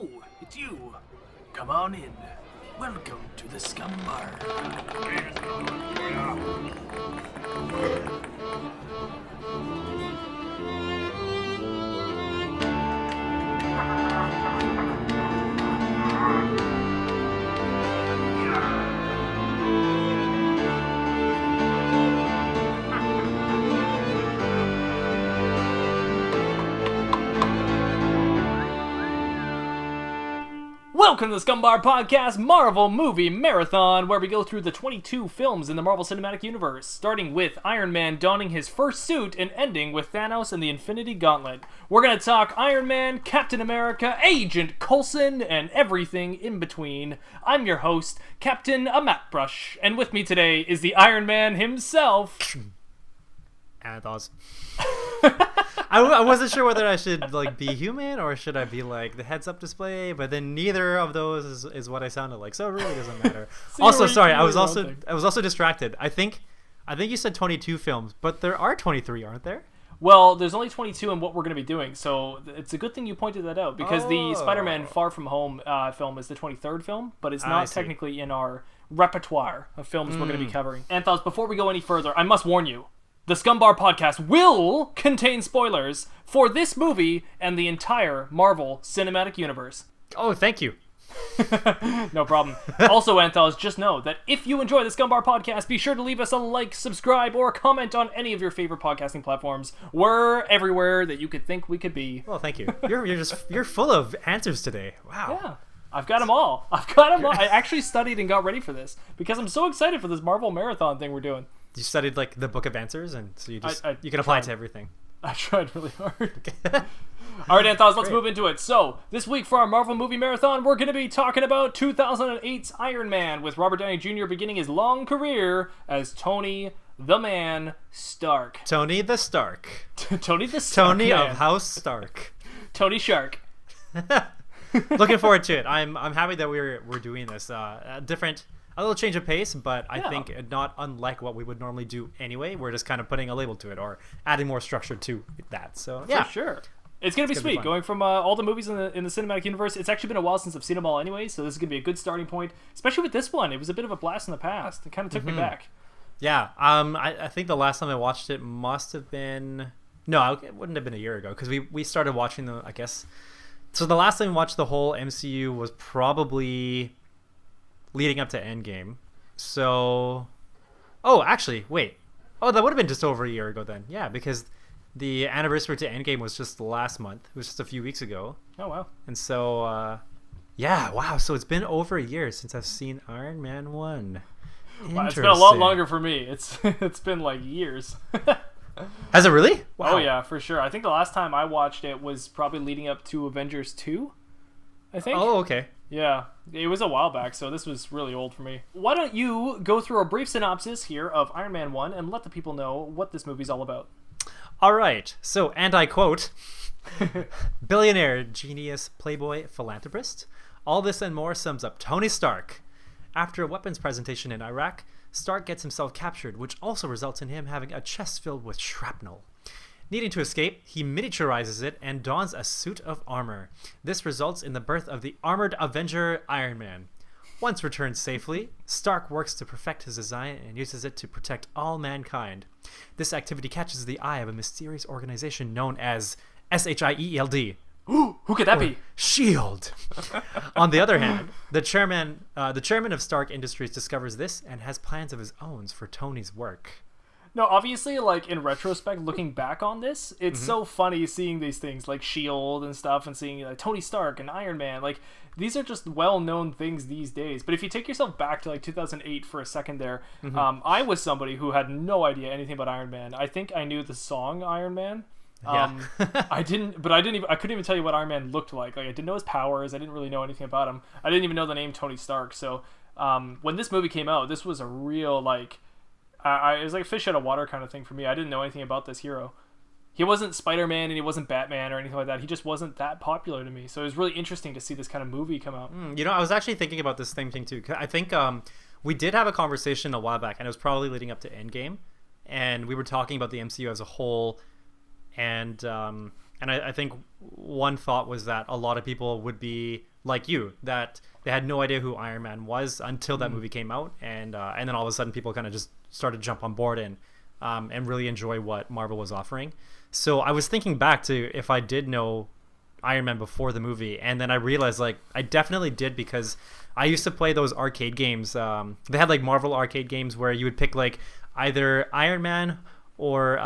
Oh, it's you. Come on in. Welcome to the Scumm Bar. Welcome to the Scumm Bar Podcast Marvel Movie Marathon, where we go through the 22 films in the Marvel Cinematic Universe, starting with Iron Man donning his first suit and ending with Thanos and the Infinity Gauntlet. We're going to talk Iron Man, Captain America, Agent Coulson, and everything in between. I'm your host, Captain Mattbrush, and with me today is the Iron Man himself, Anth0z. I wasn't sure whether I should be human or should I be the heads up display, but then neither of those is what I sounded like, so it really doesn't matter. Also, sorry, I was also distracted. I think you said 22 films, but there are 23, aren't there? Well, there's only 22 in what we're going to be doing, so it's a good thing you pointed that out, because the Spider-Man Far From Home film is the 23rd film, but it's not technically in our repertoire of films we're going to be covering. Anth0z, before we go any further, I must warn you. The Scumm Bar Podcast will contain spoilers for this movie and the entire Marvel Cinematic Universe. Oh, thank you. No problem. Also, Anth0z, just know that if you enjoy the Scumm Bar Podcast, be sure to leave us a like, subscribe, or comment on any of your favorite podcasting platforms. We're everywhere that you could think we could be. Well, thank you. You're full of answers today. Wow. Yeah. I've got them all. I actually studied and got ready for this because I'm so excited for this Marvel Marathon thing we're doing. You studied the book of answers, and so you can apply it to everything. I tried really hard. All right, Anth0z, let's move into it. So, this week for our Marvel Movie Marathon, we're going to be talking about 2008's Iron Man, with Robert Downey Jr. beginning his long career as Tony the Man Stark. Tony the Stark. Tony the Stark. Tony Man. of House Stark. Tony Shark. Looking forward to it. I'm happy that we're doing this. A little change of pace, but I think not unlike what we would normally do anyway. We're just kind of putting a label to it or adding more structure to that. So yeah, for sure. It's going to be sweet. Going from all the movies in the cinematic universe, it's actually been a while since I've seen them all anyway, so this is going to be a good starting point, especially with this one. It was a bit of a blast in the past. It kind of took me back. Yeah. I think the last time I watched it must have been... No, it wouldn't have been a year ago, because we started watching them, I guess... So the last time we watched the whole MCU was probably leading up to Endgame. So... Oh, actually, wait. Oh, that would have been just over a year ago then. Yeah, because the anniversary to Endgame was just last month. It was just a few weeks ago. Oh, wow. And so, yeah, wow. So it's been over a year since I've seen Iron Man 1. Wow, it's been a lot longer for me. It's been years. Has it really? Wow. Oh, yeah, for sure. I think the last time I watched it was probably leading up to Avengers 2, I think. Oh, okay. Yeah, it was a while back, so this was really old for me. Why don't you go through a brief synopsis here of Iron Man 1 and let the people know what this movie's all about. All right. So, and I quote, billionaire, genius, playboy, philanthropist. All this and more sums up Tony Stark. After a weapons presentation in Iraq, Stark gets himself captured, which also results in him having a chest filled with shrapnel. Needing to escape, he miniaturizes it and dons a suit of armor. This results in the birth of the armored Avenger Iron Man. Once returned safely, Stark works to perfect his design and uses it to protect all mankind. This activity catches the eye of a mysterious organization known as SHIELD. Ooh, who could that be? SHIELD. On the other hand, the chairman of Stark Industries discovers this and has plans of his own for Tony's work. No, obviously, in retrospect, looking back on this, it's so funny seeing these things like S.H.I.E.L.D. and stuff, and seeing Tony Stark and Iron Man. These are just well-known things these days. But if you take yourself back to 2008 for a second there, I was somebody who had no idea anything about Iron Man. I think I knew the song Iron Man. Yeah. I couldn't even tell you what Iron Man looked like. I didn't know his powers. I didn't really know anything about him. I didn't even know the name Tony Stark. So when this movie came out, this was a real it was like a fish out of water kind of thing for me. I didn't know anything about this hero. He wasn't Spider-Man and he wasn't Batman or anything like that. He just wasn't that popular to me. So it was really interesting to see this kind of movie come out. I was actually thinking about this same thing too. I think we did have a conversation a while back, and it was probably leading up to Endgame, and we were talking about the MCU as a whole. And And I think one thought was that a lot of people would be like you, that they had no idea who Iron Man was until that movie came out, and then all of a sudden people kind of just started to jump on board and really enjoy what Marvel was offering. So I was thinking back to if I did know Iron Man before the movie, and then I realized like I definitely did, because I used to play those arcade games. They had like Marvel arcade games where you would pick like either Iron Man or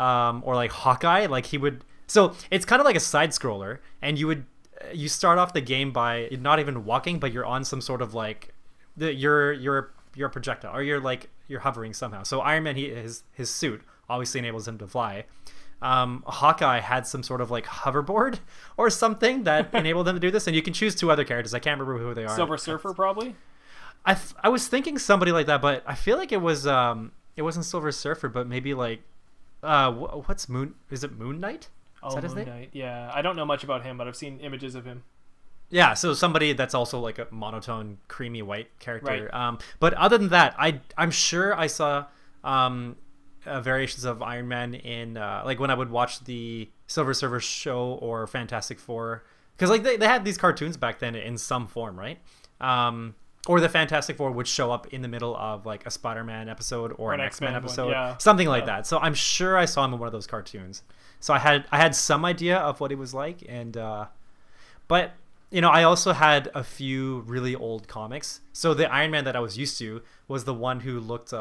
like Hawkeye. Like he would. So it's kind of like a side scroller, and you start off the game by not even walking, but you're on some sort of like you're a projectile, or you're hovering somehow. So Iron Man, his suit obviously enables him to fly. Hawkeye had some sort of like hoverboard or something that enabled them to do this, and you can choose two other characters. I can't remember who they are. Silver Surfer, probably. I was thinking somebody like that, but I feel like it wasn't Silver Surfer, but maybe like what's Moon? Is it Moon Knight? Oh, Moon Knight. Yeah, I don't know much about him, but I've seen images of him. Yeah, so somebody that's also like a monotone, creamy white character. Right. But other than that, I'm sure I saw variations of Iron Man in like when I would watch the Silver Surfer show or Fantastic Four, because like they had these cartoons back then in some form, right? Or the Fantastic Four would show up in the middle of like a Spider-Man episode or an X-Men episode, yeah. Something like that. So I'm sure I saw him in one of those cartoons. So I had some idea of what he was like, and but you know, I also had a few really old comics. So the Iron Man that I was used to was the one who looked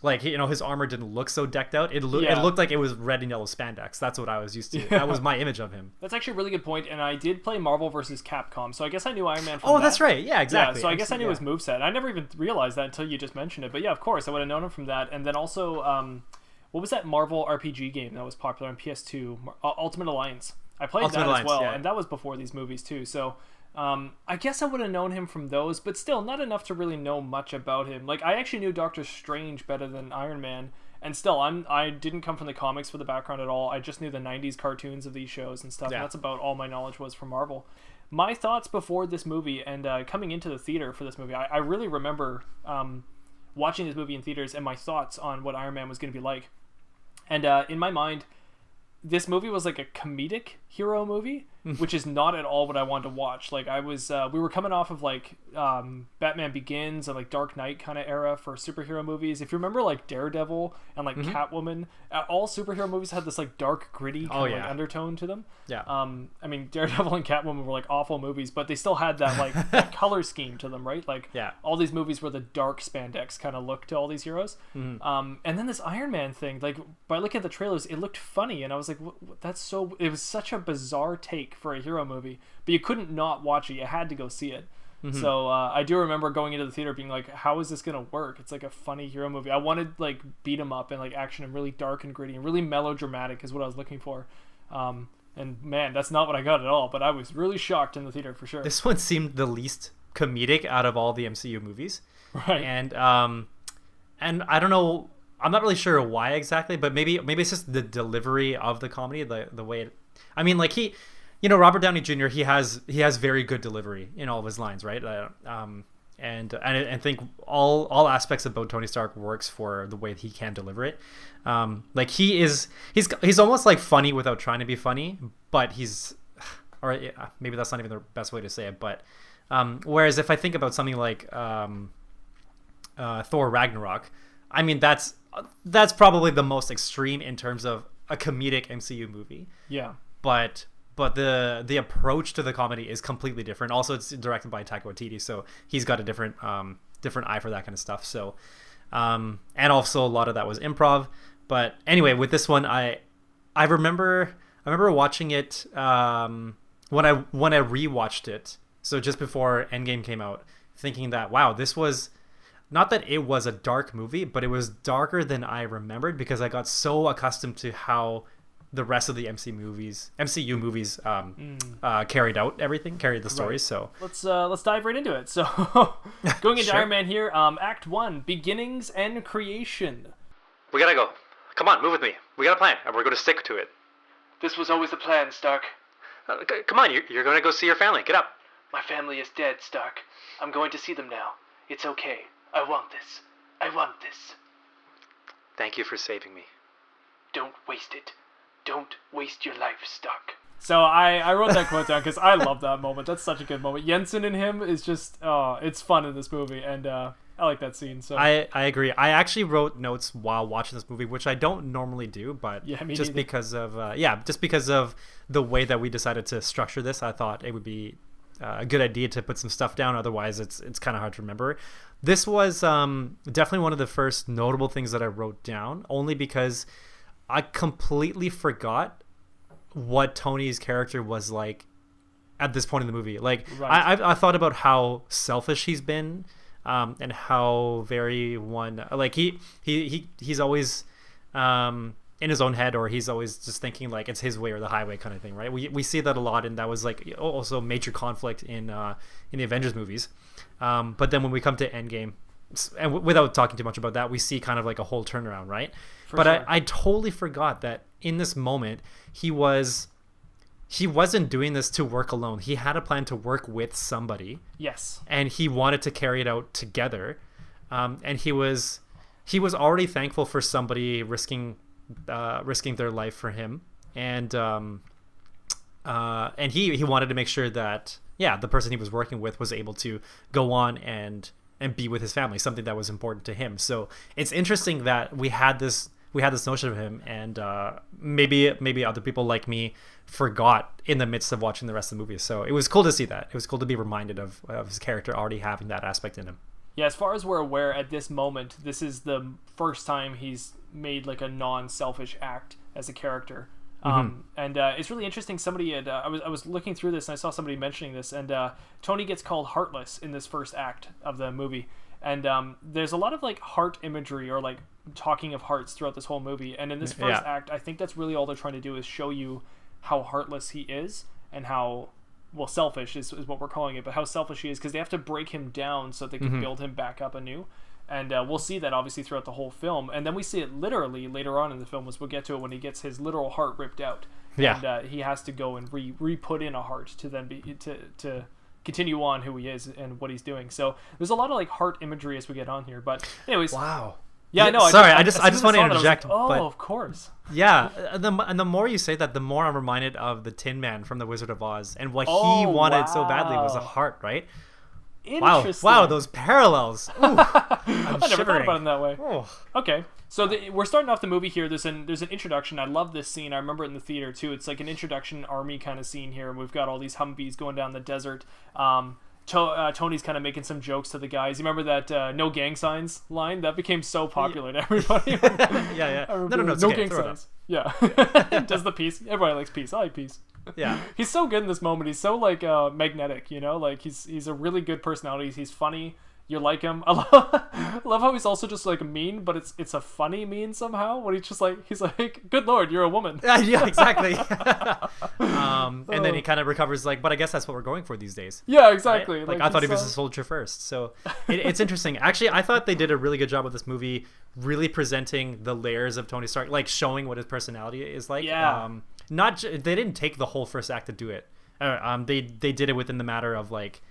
like, you know, his armor didn't look so decked out. It looked like it was red and yellow spandex. That's what I was used to. Yeah. That was my image of him. That's actually a really good point. And I did play Marvel vs. Capcom, so I guess I knew Iron Man from that. That's right. Yeah, exactly. Yeah, so I guess I knew his moveset. I never even realized that until you just mentioned it. But yeah, of course, I would have known him from that. And then also, what was that Marvel RPG game that was popular on PS2? Ultimate Alliance. I played that as well, and that was before these movies too. So I guess I would have known him from those, but still not enough to really know much about him. Like, I actually knew Doctor Strange better than Iron Man, and still I didn't come from the comics for the background at all. I just knew the 90s cartoons of these shows and stuff. Yeah. And that's about all my knowledge was from Marvel. My thoughts before this movie and coming into the theater for this movie, I really remember watching this movie in theaters and my thoughts on what Iron Man was going to be like. And in my mind, this movie was like a comedic hero movie, which is not at all what I wanted to watch. Like, I was, we were coming off of like Batman Begins and like Dark Knight kind of era for superhero movies. If you remember like Daredevil and like Catwoman, all superhero movies had this like dark, gritty kind of like undertone to them. Yeah. I mean, Daredevil and Catwoman were like awful movies, but they still had that like that color scheme to them, right? Like, all these movies were the dark spandex kind of look to all these heroes. And then this Iron Man thing, like by looking at the trailers, it looked funny, and I was like, that's so. It was such a bizarre take for a hero movie, but you couldn't not watch it. You had to go see it. So I do remember going into the theater being like, how is this gonna work? It's like a funny hero movie. I wanted like beat 'em up and like action and really dark and gritty and really melodramatic is what I was looking for. And man, that's not what I got at all, but I was really shocked in the theater for sure. This one seemed the least comedic out of all the MCU movies, right? And I don't know, I'm not really sure why exactly, but maybe it's just the delivery of the comedy, the way it, I mean, like Robert Downey Jr. he has very good delivery in all of his lines, right? And I think all aspects about Tony Stark works for the way he can deliver it. Like he's almost like funny without trying to be funny, but maybe that's not even the best way to say it. But whereas if I think about something like Thor Ragnarok, I mean that's probably the most extreme in terms of a comedic MCU movie. Yeah. But the approach to the comedy is completely different. Also, it's directed by Taika Waititi, so he's got a different eye for that kind of stuff. So, and also a lot of that was improv. But anyway, with this one, I remember watching it when I rewatched it. So just before Endgame came out, thinking that wow, this was not that it was a dark movie, but it was darker than I remembered because I got so accustomed to how the rest of the MCU movies carried the stories. So let's dive right into it. So going into Iron Man here, Act 1, Beginnings and Creation. We gotta go. Come on, move with me. We got a plan, and we're going to stick to it. This was always the plan, Stark. Come on, you're going to go see your family. Get up. My family is dead, Stark. I'm going to see them now. It's okay. I want this. I want this. Thank you for saving me. Don't waste it. Don't waste your life, Stark. So I wrote that quote down because I love that moment. That's such a good moment. Jensen and him is just it's fun in this movie, and I like that scene. So I agree. I actually wrote notes while watching this movie, which I don't normally do, but just because of the way that we decided to structure this, I thought it would be a good idea to put some stuff down. Otherwise, it's kind of hard to remember. This was definitely one of the first notable things that I wrote down, only because I completely forgot what Tony's character was like at this point in the movie. Like, right. I thought about how selfish he's been, and how very he's always in his own head, or he's always just thinking like it's his way or the highway kind of thing, right? We see that a lot, and that was like also a major conflict in the Avengers movies. But then when we come to Endgame, and without talking too much about that, we see kind of like a whole turnaround, right? But sure. I totally forgot that in this moment he wasn't doing this to work alone. He had a plan to work with somebody. Yes. And he wanted to carry it out together. And he was already thankful for somebody risking their life for him. And he wanted to make sure that the person he was working with was able to go on and be with his family, something that was important to him. So it's interesting that we had this notion of him, and maybe other people like me forgot in the midst of watching the rest of the movie. So it was cool to see that. It was cool to be reminded of his character already having that aspect in him. Yeah, as far as we're aware at this moment, this is the first time he's made like a non-selfish act as a character. And it's really interesting. Somebody had I was looking through this, and I saw somebody mentioning this, and Tony gets called heartless in this first act of the movie. And there's a lot of like heart imagery, or like talking of hearts throughout this whole movie. And in this first act, I think that's really all they're trying to do, is show you how heartless he is, and how, well, selfish is what we're calling it, but how selfish he is, because they have to break him down so they can build him back up anew. And we'll see that obviously throughout the whole film, and then we see it literally later on in the film, as we'll get to it, when he gets his literal heart ripped out. And he has to go and re-put in a heart to then be to continue on who he is and what he's doing. So there's a lot of like heart imagery as we get on here. But anyways, wow. Yeah, no. Sorry, I just want to interject. Like, but, of course. Yeah, and the more you say that, the more I'm reminded of the Tin Man from The Wizard of Oz, and what he wanted so badly was a heart, right? Interesting. Wow, those parallels. Ooh, I never thought about it in that way. Oh. Okay, so we're starting off the movie here. There's an introduction. I love this scene. I remember it in the theater too. It's like an introduction army kind of scene here, and we've got all these Humvees going down the desert. Tony's kind of making some jokes to the guys. You remember that no gang signs line? That became so popular to everybody. Yeah. No, gang signs. Yeah. Does the peace. Everybody likes peace. I like peace. Yeah. He's so good in this moment. He's so like magnetic, you know? Like he's a really good personality. He's funny. You like him. I love how he's also just like mean, but it's a funny mean somehow. When he's like, good Lord, you're a woman. Yeah, exactly. And then he kind of recovers, like, but I guess that's what we're going for these days. Yeah, exactly. Right? Like I thought he was a soldier first. So it's interesting. Actually, I thought they did a really good job with this movie, really presenting the layers of Tony Stark, like showing what his personality is like. Yeah. They didn't take the whole first act to do it. They did it within the matter of like,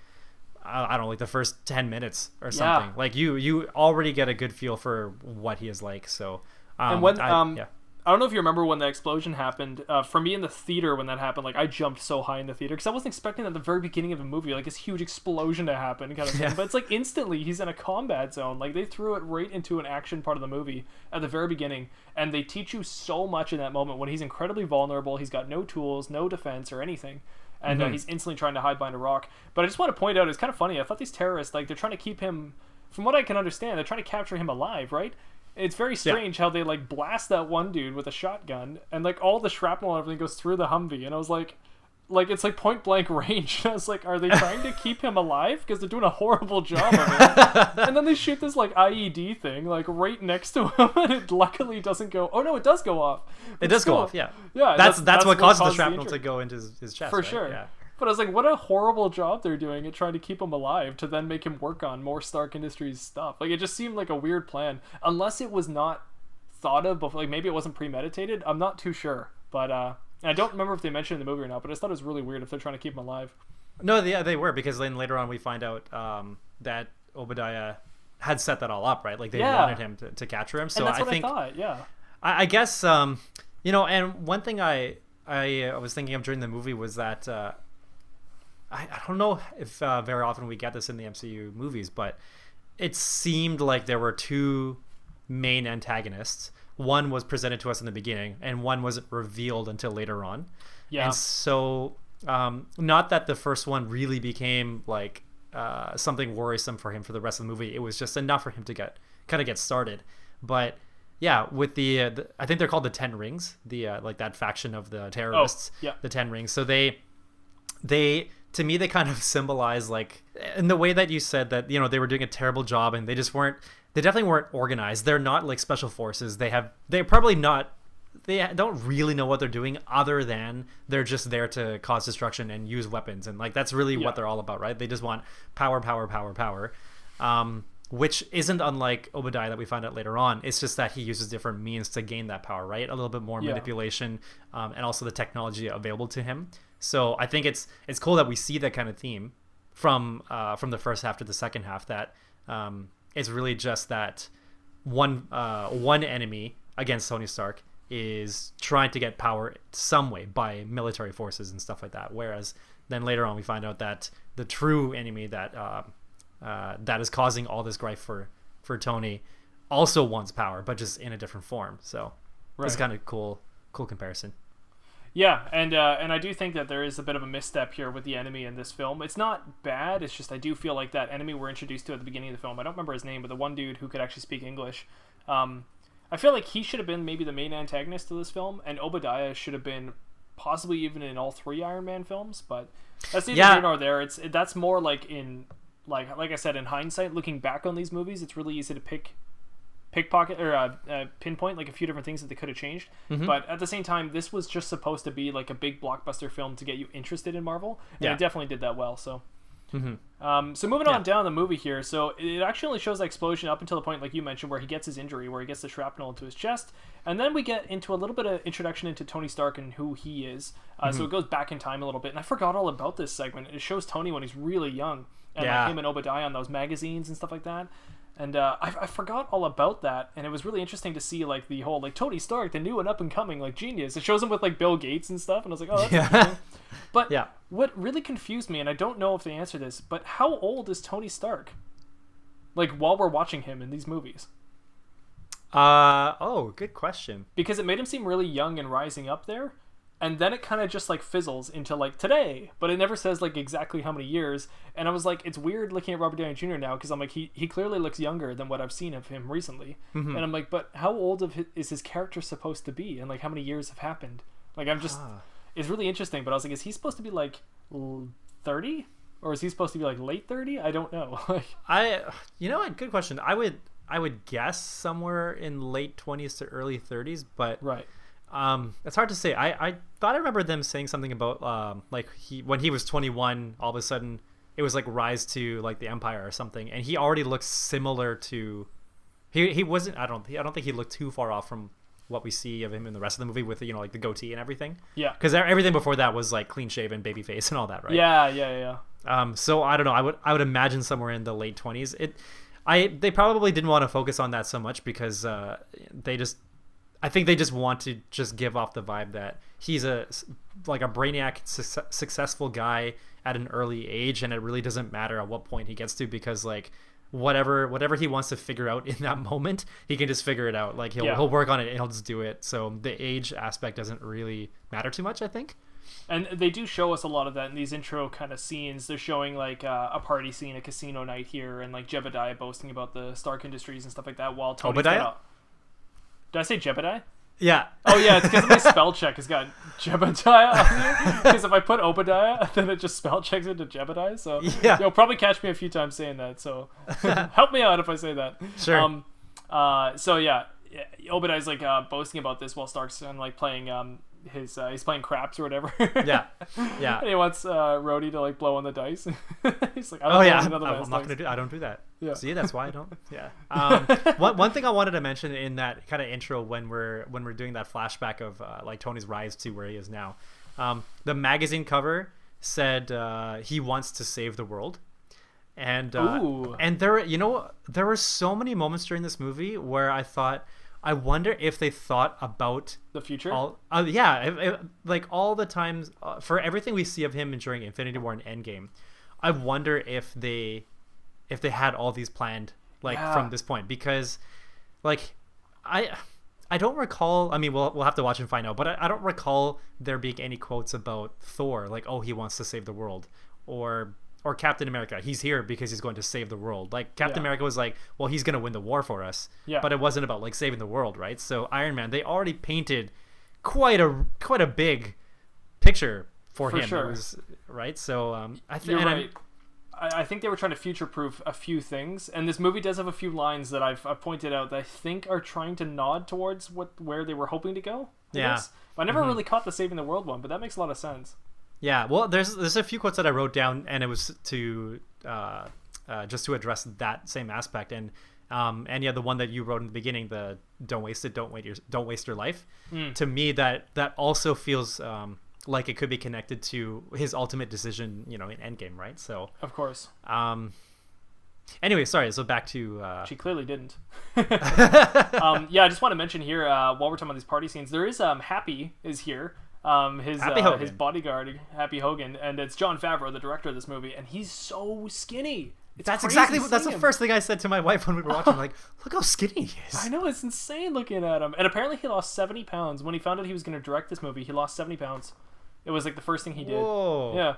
I don't know, like the first 10 minutes or something. Yeah. Like you already get a good feel for what he is like. So, and when I don't know if you remember when the explosion happened. For me in the theater, when that happened, like I jumped so high in the theater because I wasn't expecting at the very beginning of the movie like this huge explosion to happen, kind of thing. But it's like instantly he's in a combat zone. Like they threw it right into an action part of the movie at the very beginning, and they teach you so much in that moment when he's incredibly vulnerable. He's got no tools, no defense or anything. And he's instantly trying to hide behind a rock. But I just want to point out, it's kind of funny. I thought these terrorists, like, they're trying to keep him, from what I can understand, they're trying to capture him alive, right? It's very strange how they, like, blast that one dude with a shotgun, and, like, all the shrapnel and everything goes through the Humvee. And I was like, it's like point blank range. And I was like, are they trying to keep him alive? Because they're doing a horrible job of it. And then they shoot this like IED thing like right next to him, and it luckily doesn't go. Oh no, it does go off. It does go off. Yeah. Yeah. That's what causes the shrapnel to go into his chest. For right? sure. Yeah. But I was like, what a horrible job they're doing at trying to keep him alive to then make him work on more Stark Industries stuff. Like it just seemed like a weird plan, unless it was not thought of before. Like maybe it wasn't premeditated. I'm not too sure, but I don't remember if they mentioned it in the movie or not, but I just thought it was really weird if they're trying to keep him alive. No, they were, because then later on we find out that Jebediah had set that all up, right? Like they wanted him to capture him. So and that's what I think I thought, yeah. I guess and one thing I I was thinking of during the movie was that I don't know if very often we get this in the MCU movies, but it seemed like there were two main antagonists. One was presented to us in the beginning, and one wasn't revealed until later on. Yeah. And so, not that the first one really became like something worrisome for him for the rest of the movie. It was just enough for him to get started. But yeah, with the I think they're called the Ten Rings, the like that faction of the terrorists. Oh, yeah. The Ten Rings. So they to me they kind of symbolize, like, in the way that you said that, you know, they were doing a terrible job and they definitely weren't organized. They're not like special forces. They don't really know what they're doing, other than they're just there to cause destruction and use weapons, and like that's really what they're all about, right? They just want power, which isn't unlike Obadiah that we find out later on. It's just that he uses different means to gain that power, right? A little bit more manipulation, and also the technology available to him. So I think it's cool that we see that kind of theme from the first half to the second half, that it's really just that one enemy against Tony Stark is trying to get power some way by military forces and stuff like that. Whereas then later on we find out that the true enemy that is causing all this grief for Tony also wants power, but just in a different form. So it's kind of cool comparison. Yeah, and I do think that there is a bit of a misstep here with the enemy in this film. It's not bad, it's just I do feel like that enemy we're introduced to at the beginning of the film, I don't remember his name, but the one dude who could actually speak English, I feel like he should have been maybe the main antagonist of this film, and Obadiah should have been possibly even in all three Iron Man films, but that's neither here nor there. That's more like in, like I said, in hindsight, looking back on these movies, it's really easy to pickpocket or pinpoint like a few different things that they could have changed. But at the same time, this was just supposed to be like a big blockbuster film to get you interested in Marvel, and it definitely did that well. So so moving on down the movie here, so it actually only shows the explosion up until the point, like you mentioned, where he gets his injury, where he gets the shrapnel into his chest, and then we get into a little bit of introduction into Tony Stark and who he is. So it goes back in time a little bit, and I forgot all about this segment. It shows Tony when he's really young, and like him and Obadiah on those magazines and stuff like that. And I forgot all about that, and it was really interesting to see like the whole like Tony Stark, the new and up and coming like genius. It shows him with like Bill Gates and stuff, and I was like, oh, that's interesting. But what really confused me, and I don't know if they answer this, but how old is Tony Stark? Like while we're watching him in these movies? Good question. Because it made him seem really young and rising up there. And then it kind of just like fizzles into like today, but it never says like exactly how many years. And I was like, it's weird looking at Robert Downey Jr. now, because I'm like, he clearly looks younger than what I've seen of him recently. And I'm like, but how old is his character supposed to be, and like how many years have happened? Like I'm just, it's really interesting. But I was like, is he supposed to be like 30, or is he supposed to be like late 30? I don't know. You know what? Good question. I would guess somewhere in late 20s to early 30s, but it's hard to say. I thought I remember them saying something about like when he was 21, all of a sudden it was like rise to like the Empire or something, and he already looks similar to he wasn't. I don't think he looked too far off from what we see of him in the rest of the movie with, you know, like the goatee and everything. Yeah, because everything before that was like clean shaven, baby face, and all that, right? Yeah. So I don't know. I would imagine somewhere in the late 20s. They probably didn't want to focus on that so much because I think they just want to just give off the vibe that he's a brainiac, successful guy at an early age, and it really doesn't matter at what point he gets to, because like whatever he wants to figure out in that moment, he can just figure it out. Like he'll work on it and he'll just do it. So the age aspect doesn't really matter too much, I think. And they do show us a lot of that in these intro kind of scenes. They're showing like a party scene, a casino night here, and like Jebediah boasting about the Stark Industries and stuff like that, while Tony's Did I say Jebediah? Yeah. Oh yeah, it's because my spell check has got Jebediah on there. Because if I put Obadiah, then it just spell checks into Jebediah. So you'll probably catch me a few times saying that. So help me out if I say that. Sure. So yeah, Obadiah's like boasting about this while Stark's like playing he's playing craps or whatever. Yeah. And he wants Rhodey to like blow on the dice. He's like, I'm not gonna do. I don't do that. Yeah. See, that's why I don't. Yeah. One thing I wanted to mention in that kind of intro when we're doing that flashback of like Tony's rise to where he is now, the magazine cover said he wants to save the world, and there were so many moments during this movie where I thought, I wonder if they thought about The future? like all the times for everything we see of him during Infinity War and Endgame. I wonder if they had all these planned from this point, because like I don't recall. I mean, we'll have to watch and find out. But I don't recall there being any quotes about Thor, like, oh, he wants to save the world, or Captain America, he's here because he's going to save the world. Like Captain America was like, well, he's going to win the war for us. Yeah. But it wasn't about like saving the world, right? So Iron Man, they already painted quite a big picture for him. Sure. It was, right. So You're right. I think they were trying to future-proof a few things, and this movie does have a few lines that I've pointed out that I think are trying to nod towards where they were hoping to go. But I never really caught the saving the world one, but that makes a lot of sense. Yeah, well, there's a few quotes that I wrote down, and it was to just to address that same aspect, and the one that you wrote in the beginning, the don't waste it, don't waste your life. To me, that also feels like it could be connected to his ultimate decision, in Endgame, right? So of course. Anyway, sorry. So back to. She clearly didn't. I just want to mention here while we're talking about these party scenes, there is Happy is here. His bodyguard, Happy Hogan, and it's Jon Favreau, the director of this movie, and he's so skinny. That's the first thing I said to my wife when we were watching. Like, look how skinny he is. I know, it's insane looking at him. And apparently he lost 70 pounds. When he found out he was going to direct this movie, he lost 70 pounds. It was like the first thing he did. Whoa. Yeah.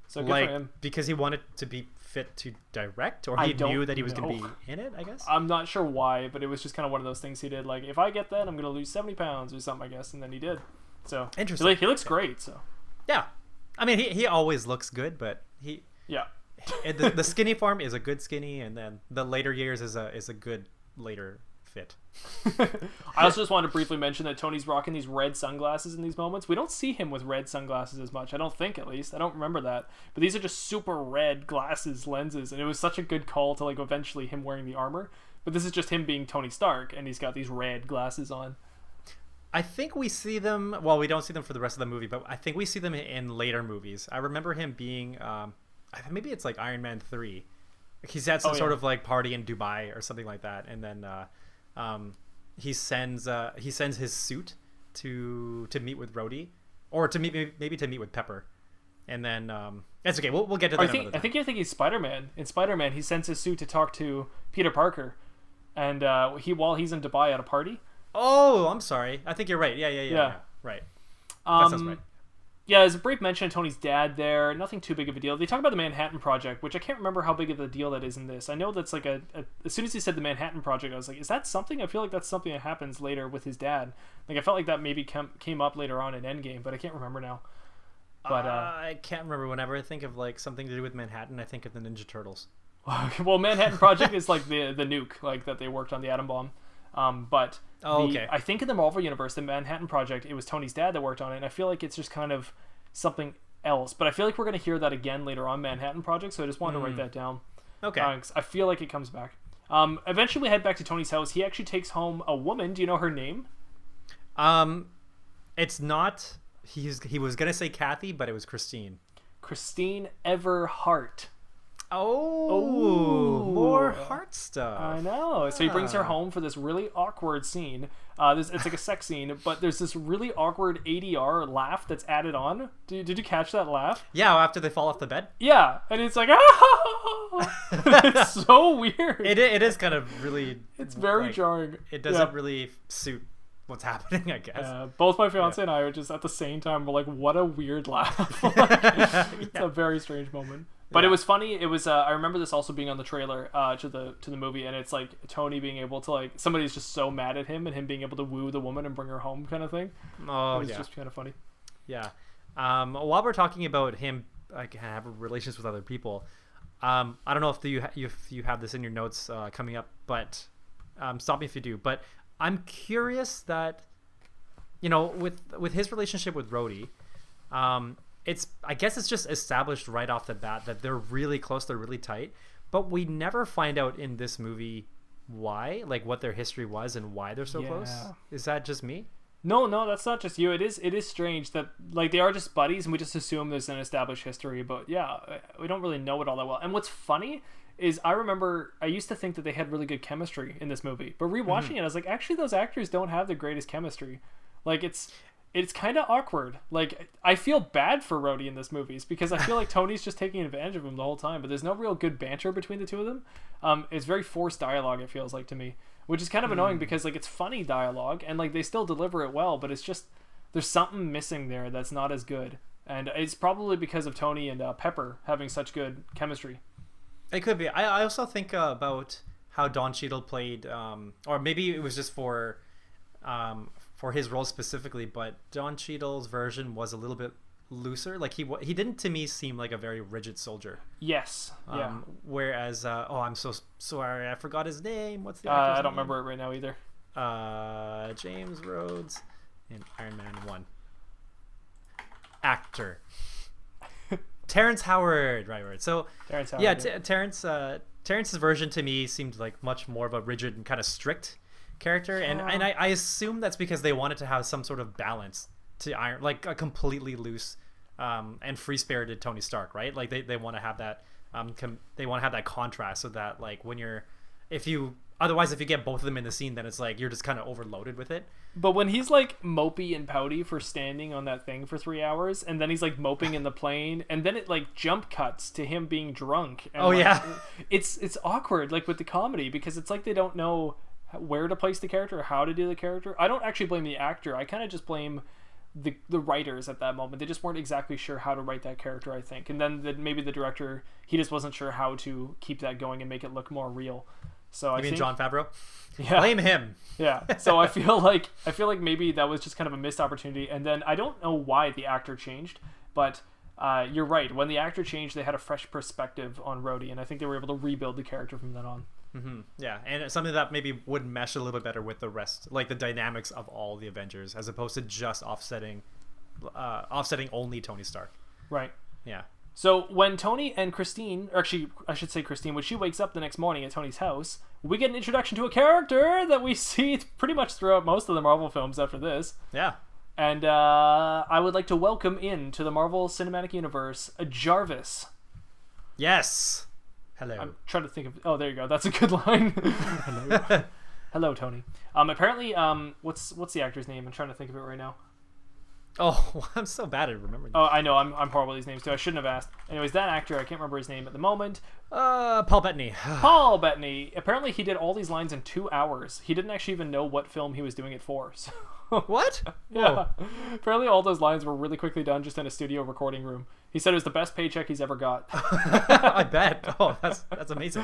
So good for him. Because he wanted to be fit to direct, or he knew that he was going to be in it, I guess? I'm not sure why, but it was just kind of one of those things he did. Like, if I get that, I'm going to lose 70 pounds or something, I guess. And then he did. So interesting. He looks great. So yeah, I mean he always looks good, but the skinny form is a good skinny, and then the later years is a good later fit. I also just wanted to briefly mention that Tony's rocking these red sunglasses in these moments. We don't see him with red sunglasses as much. I don't think, at least. I don't remember that. But these are just super red lenses, and it was such a good call to like eventually him wearing the armor. But this is just him being Tony Stark, and he's got these red glasses on. I think we see them. Well, we don't see them for the rest of the movie, but I think we see them in later movies. I remember him being, maybe it's like Iron Man 3. He's at some sort of like party in Dubai or something like that, and then he sends his suit to meet with Rhodey, or to meet with Pepper, and then that's okay. We'll get to that. I think you're thinking Spider-Man. In Spider-Man, he sends his suit to talk to Peter Parker, and while he's in Dubai at a party. Oh, I'm sorry. I think you're right. Yeah. Right. That sounds right. Yeah, there's a brief mention of Tony's dad there. Nothing too big of a deal. They talk about the Manhattan Project, which I can't remember how big of a deal that is in this. I know that's like as soon as he said the Manhattan Project, I was like, is that something? I feel like that's something that happens later with his dad. Like, I felt like that maybe came up later on in Endgame, but I can't remember now. But I can't remember. Whenever I think of like something to do with Manhattan, I think of the Ninja Turtles. Well, Manhattan Project is like the nuke, like that they worked on the atom bomb. I think in the Marvel Universe, the Manhattan Project, it was Tony's dad that worked on it, and I feel like it's just kind of something else. But I feel like we're going to hear that again later on, Manhattan Project, so I just wanted to write that down. Okay. I feel like it comes back. Eventually we head back to Tony's house. He actually takes home a woman. Do you know her name? It's not... He was going to say Kathy, but it was Christine. Christine Everhart. Oh, more heart stuff. I know. So he brings her home for this really awkward scene. It's like a sex scene, but there's this really awkward ADR laugh that's added on. Did you catch that laugh? Yeah, after they fall off the bed. Yeah, and it's like, it's so weird. It is kind of really. It's very jarring. It doesn't really suit what's happening, I guess. Both my fiance and I are just at the same time. We're like, what a weird laugh. It's a very strange moment. But it was funny. It was. I remember this also being on the trailer to the movie, and it's like Tony being able to like somebody's just so mad at him, and him being able to woo the woman and bring her home, kind of thing. Oh, it was just kind of funny. Yeah. While we're talking about him, like have relations with other people, I don't know if you have this in your notes coming up, but stop me if you do. But I'm curious that, with his relationship with Rhodey, I guess it's just established right off the bat that they're really close, they're really tight, but we never find out in this movie why, like what their history was and why they're so close. Is that just me? No, that's not just you. It is strange that like they are just buddies and we just assume there's an established history, but yeah, we don't really know it all that well. And what's funny is I remember I used to think that they had really good chemistry in this movie, but rewatching it, I was like, actually, those actors don't have the greatest chemistry. Like it's kind of awkward. Like I feel bad for Rhodey in this movie because I feel like Tony's just taking advantage of him the whole time, but there's no real good banter between the two of them. It's very forced dialogue, it feels like to me, which is kind of annoying because like it's funny dialogue and like they still deliver it well, but it's just there's something missing there that's not as good, and it's probably because of Tony and Pepper having such good chemistry. It could be. I also think about how Don Cheadle played, or maybe it was just for his role specifically, but Don Cheadle's version was a little bit looser. Like he didn't to me seem like a very rigid soldier. Yes. Yeah. Whereas, I'm so sorry, I forgot his name. What's the I don't remember it right now either. James Rhodes in Iron Man 1. Actor. Terrence Howard, right. So Terrence Howard, yeah, Terrence's version to me seemed like much more of a rigid and kind of strict character, and I assume that's because they wanted to have some sort of balance to Iron, like a completely loose and free-spirited Tony Stark, right? Like they want to have that they want to have that contrast so that like if you get both of them in the scene, then it's like you're just kind of overloaded with it. But when he's like mopey and pouty for standing on that thing for 3 hours, and then he's like moping in the plane, and then it like jump cuts to him being drunk. And, it's awkward like with the comedy because it's like they don't know where to place the character or how to do the character. I don't actually blame the actor. I kind of just blame the writers at that moment. They just weren't exactly sure how to write that character, I think. And then maybe the director, he just wasn't sure how to keep that going and make it look more real. So I think Jon Favreau? Yeah. Blame him. Yeah. So I feel like maybe that was just kind of a missed opportunity. And then I don't know why the actor changed, but you're right. When the actor changed, they had a fresh perspective on Rhodey, and I think they were able to rebuild the character from then on. Mm-hmm. Yeah, and something that maybe would mesh a little bit better with the rest, like the dynamics of all the Avengers, as opposed to just offsetting only Tony Stark. Right. Yeah. So when Tony and Christine, or actually I should say Christine, when she wakes up the next morning at Tony's house, we get an introduction to a character that we see pretty much throughout most of the Marvel films after this. Yeah. And I would like to welcome into the Marvel Cinematic Universe Jarvis. Yes. Hello. I'm trying to think of... Oh, there you go. That's a good line. Hello. Hello, Tony. Apparently, what's the actor's name? I'm trying to think of it right now. Oh, I'm so bad at remembering. Oh, I know. I'm horrible at these names, too. I shouldn't have asked. Anyways, that actor, I can't remember his name at the moment. Paul Bettany. Paul Bettany. Apparently, he did all these lines in 2 hours. He didn't actually even know what film he was doing it for. So... What? Yeah. Apparently all those lines were really quickly done just in a studio recording room. He said it was the best paycheck he's ever got. I bet. Oh, that's amazing.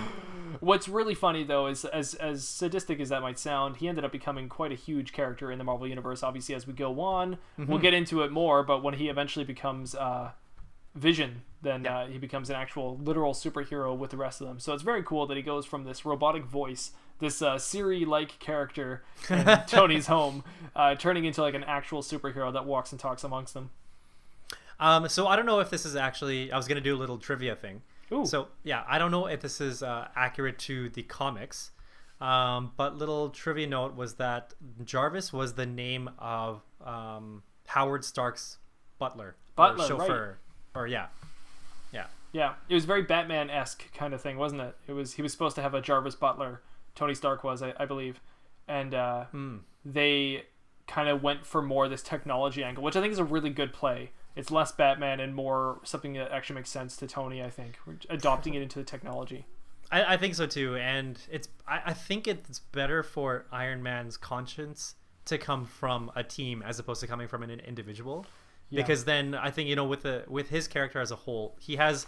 What's really funny though is as sadistic as that might sound, he ended up becoming quite a huge character in the Marvel Universe. Obviously, as we go on, we'll get into it more, but when he eventually becomes Vision, then he becomes an actual literal superhero with the rest of them. So it's very cool that he goes from this robotic voice, this Siri-like character in Tony's home, turning into like an actual superhero that walks and talks amongst them. So I don't know if this is actually... I was going to do a little trivia thing. Ooh. So yeah, I don't know if this is accurate to the comics, but little trivia note was that Jarvis was the name of Howard Stark's butler or chauffeur. Right. Or yeah. Yeah, it was very Batman-esque kind of thing, wasn't it? He was supposed to have a Jarvis butler. Tony Stark was, I believe. And they kind of went for more this technology angle, which I think is a really good play. It's less Batman and more something that actually makes sense to Tony, I think. Adopting it into the technology. I think so too, and I think it's better for Iron Man's conscience to come from a team as opposed to coming from an individual. Yeah. Because then I think, with his character as a whole, he does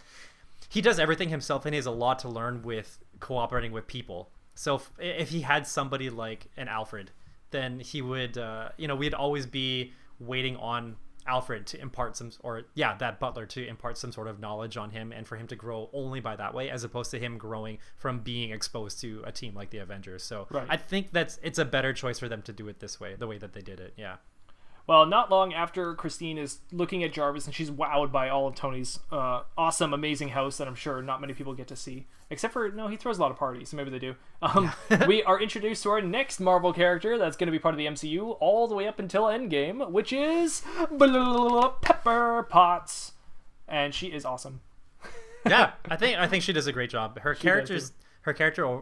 everything himself, and he has a lot to learn with cooperating with people. So if he had somebody like an Alfred, then he would, we'd always be waiting on Alfred to impart that butler to impart some sort of knowledge on him, and for him to grow only by that way, as opposed to him growing from being exposed to a team like the Avengers. So right. I think it's a better choice for them to do it this way, the way that they did it. Yeah. Well, not long after Christine is looking at Jarvis and she's wowed by all of Tony's awesome, amazing house that I'm sure not many people get to see. Except for, no, he throws a lot of parties, so maybe they do. We are introduced to our next Marvel character that's going to be part of the MCU all the way up until Endgame, which is Pepper Potts. And she is awesome. Yeah, I think she does a great job. Her character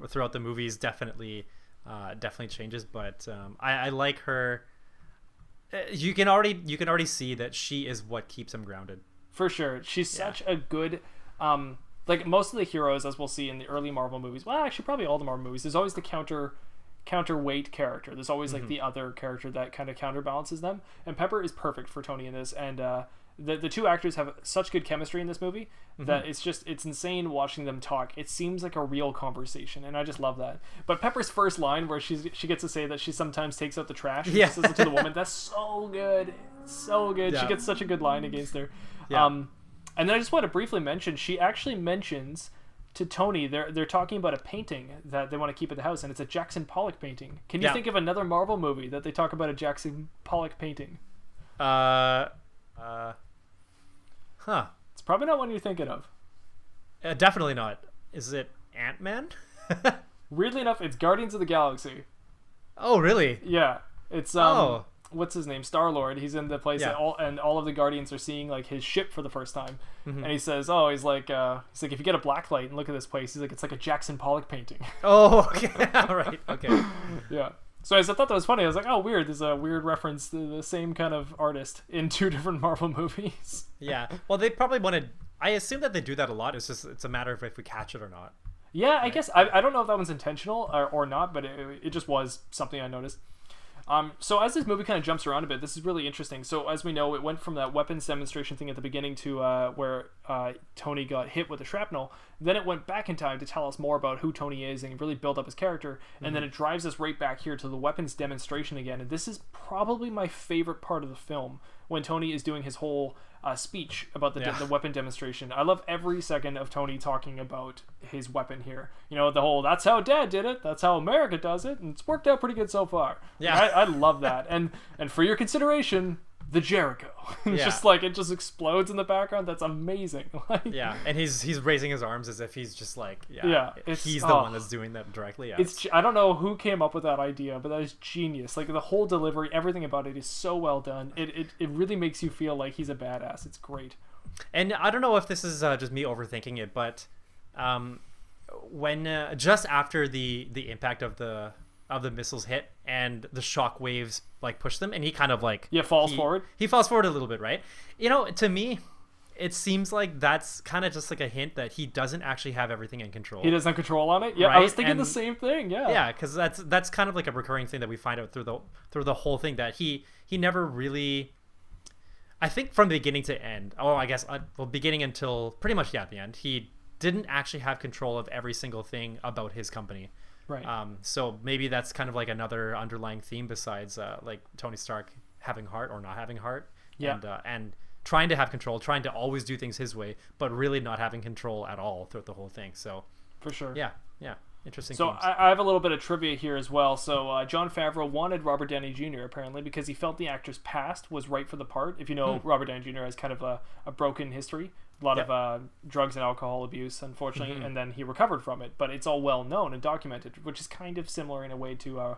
throughout the movies definitely changes, but I like her. You can already see that she is what keeps him grounded. For sure. She's such a good like most of the heroes, as we'll see in the early Marvel movies, well, actually probably all the Marvel movies, there's always the counterweight character. There's always like the other character that kind of counterbalances them, and Pepper is perfect for Tony in this. And the two actors have such good chemistry in this movie that it's insane watching them talk. It seems like a real conversation, and I just love that. But Pepper's first line, where she gets to say that she sometimes takes out the trash, and she says it to the woman, that's so good. So good. She gets such a good line against her. And then I just want to briefly mention, she actually mentions to Tony, they're talking about a painting that they want to keep at the house, and it's a Jackson Pollock painting. Can you think of another Marvel movie that they talk about a Jackson Pollock painting? It's probably not one you're thinking of. Definitely not. Is it Ant-Man? Weirdly enough, it's Guardians of the Galaxy. Oh, really? Yeah. It's what's his name? Star-Lord. He's in the place that all of the Guardians are seeing like his ship for the first time. And he says, he's like if you get a black light and look at this place, he's like, it's like a Jackson Pollock painting. Oh, okay. All right. Okay. Yeah. So I thought that was funny. I was like, oh, weird. There's a weird reference to the same kind of artist in two different Marvel movies. Yeah. Well, they probably wanted... I assume that they do that a lot. It's a matter of if we catch it or not. Yeah, I guess. I don't know if that one's intentional or not, but it just was something I noticed. So as this movie kind of jumps around a bit, this is really interesting. So as we know, it went from that weapons demonstration thing at the beginning to where Tony got hit with a shrapnel. Then it went back in time to tell us more about who Tony is and really build up his character. And then it drives us right back here to the weapons demonstration again. And this is probably my favorite part of the film, when Tony is doing his whole speech about the weapon demonstration. I love every second of Tony talking about his weapon here. You know, the whole, that's how Dad did it, that's how America does it, and it's worked out pretty good so far. Yeah. I love that. And for your consideration, the Jericho. It's just like, it just explodes in the background. That's amazing. And he's raising his arms as if he's just like, he's the one that's doing that directly. I don't know who came up with that idea, but that is genius. Like the whole delivery, everything about it is so well done. It really makes you feel like he's a badass. It's great. And I don't know if this is just me overthinking it, but when just after the impact of the missiles hit and the shock waves like push them, and he kind of like falls forward. He falls forward a little bit, right? You know, to me, it seems like that's kind of just like a hint that he doesn't actually have everything in control. He doesn't have control on it. Yeah, right? I was thinking the same thing. Yeah, because that's kind of like a recurring thing that we find out through the whole thing, that he never really, I think from beginning to end, beginning until pretty much the end, he didn't actually have control of every single thing about his company. Right. So maybe that's kind of like another underlying theme besides like Tony Stark having heart or not having heart. Yeah. And trying to have control, trying to always do things his way, but really not having control at all throughout the whole thing. So for sure. Yeah. Interesting. So I have a little bit of trivia here as well. So Jon Favreau wanted Robert Downey Jr. apparently because he felt the actor's past was right for the part. If you know, Robert Downey Jr. has kind of a broken history, a lot of drugs and alcohol abuse, unfortunately, and then he recovered from it. But it's all well known and documented, which is kind of similar in a way to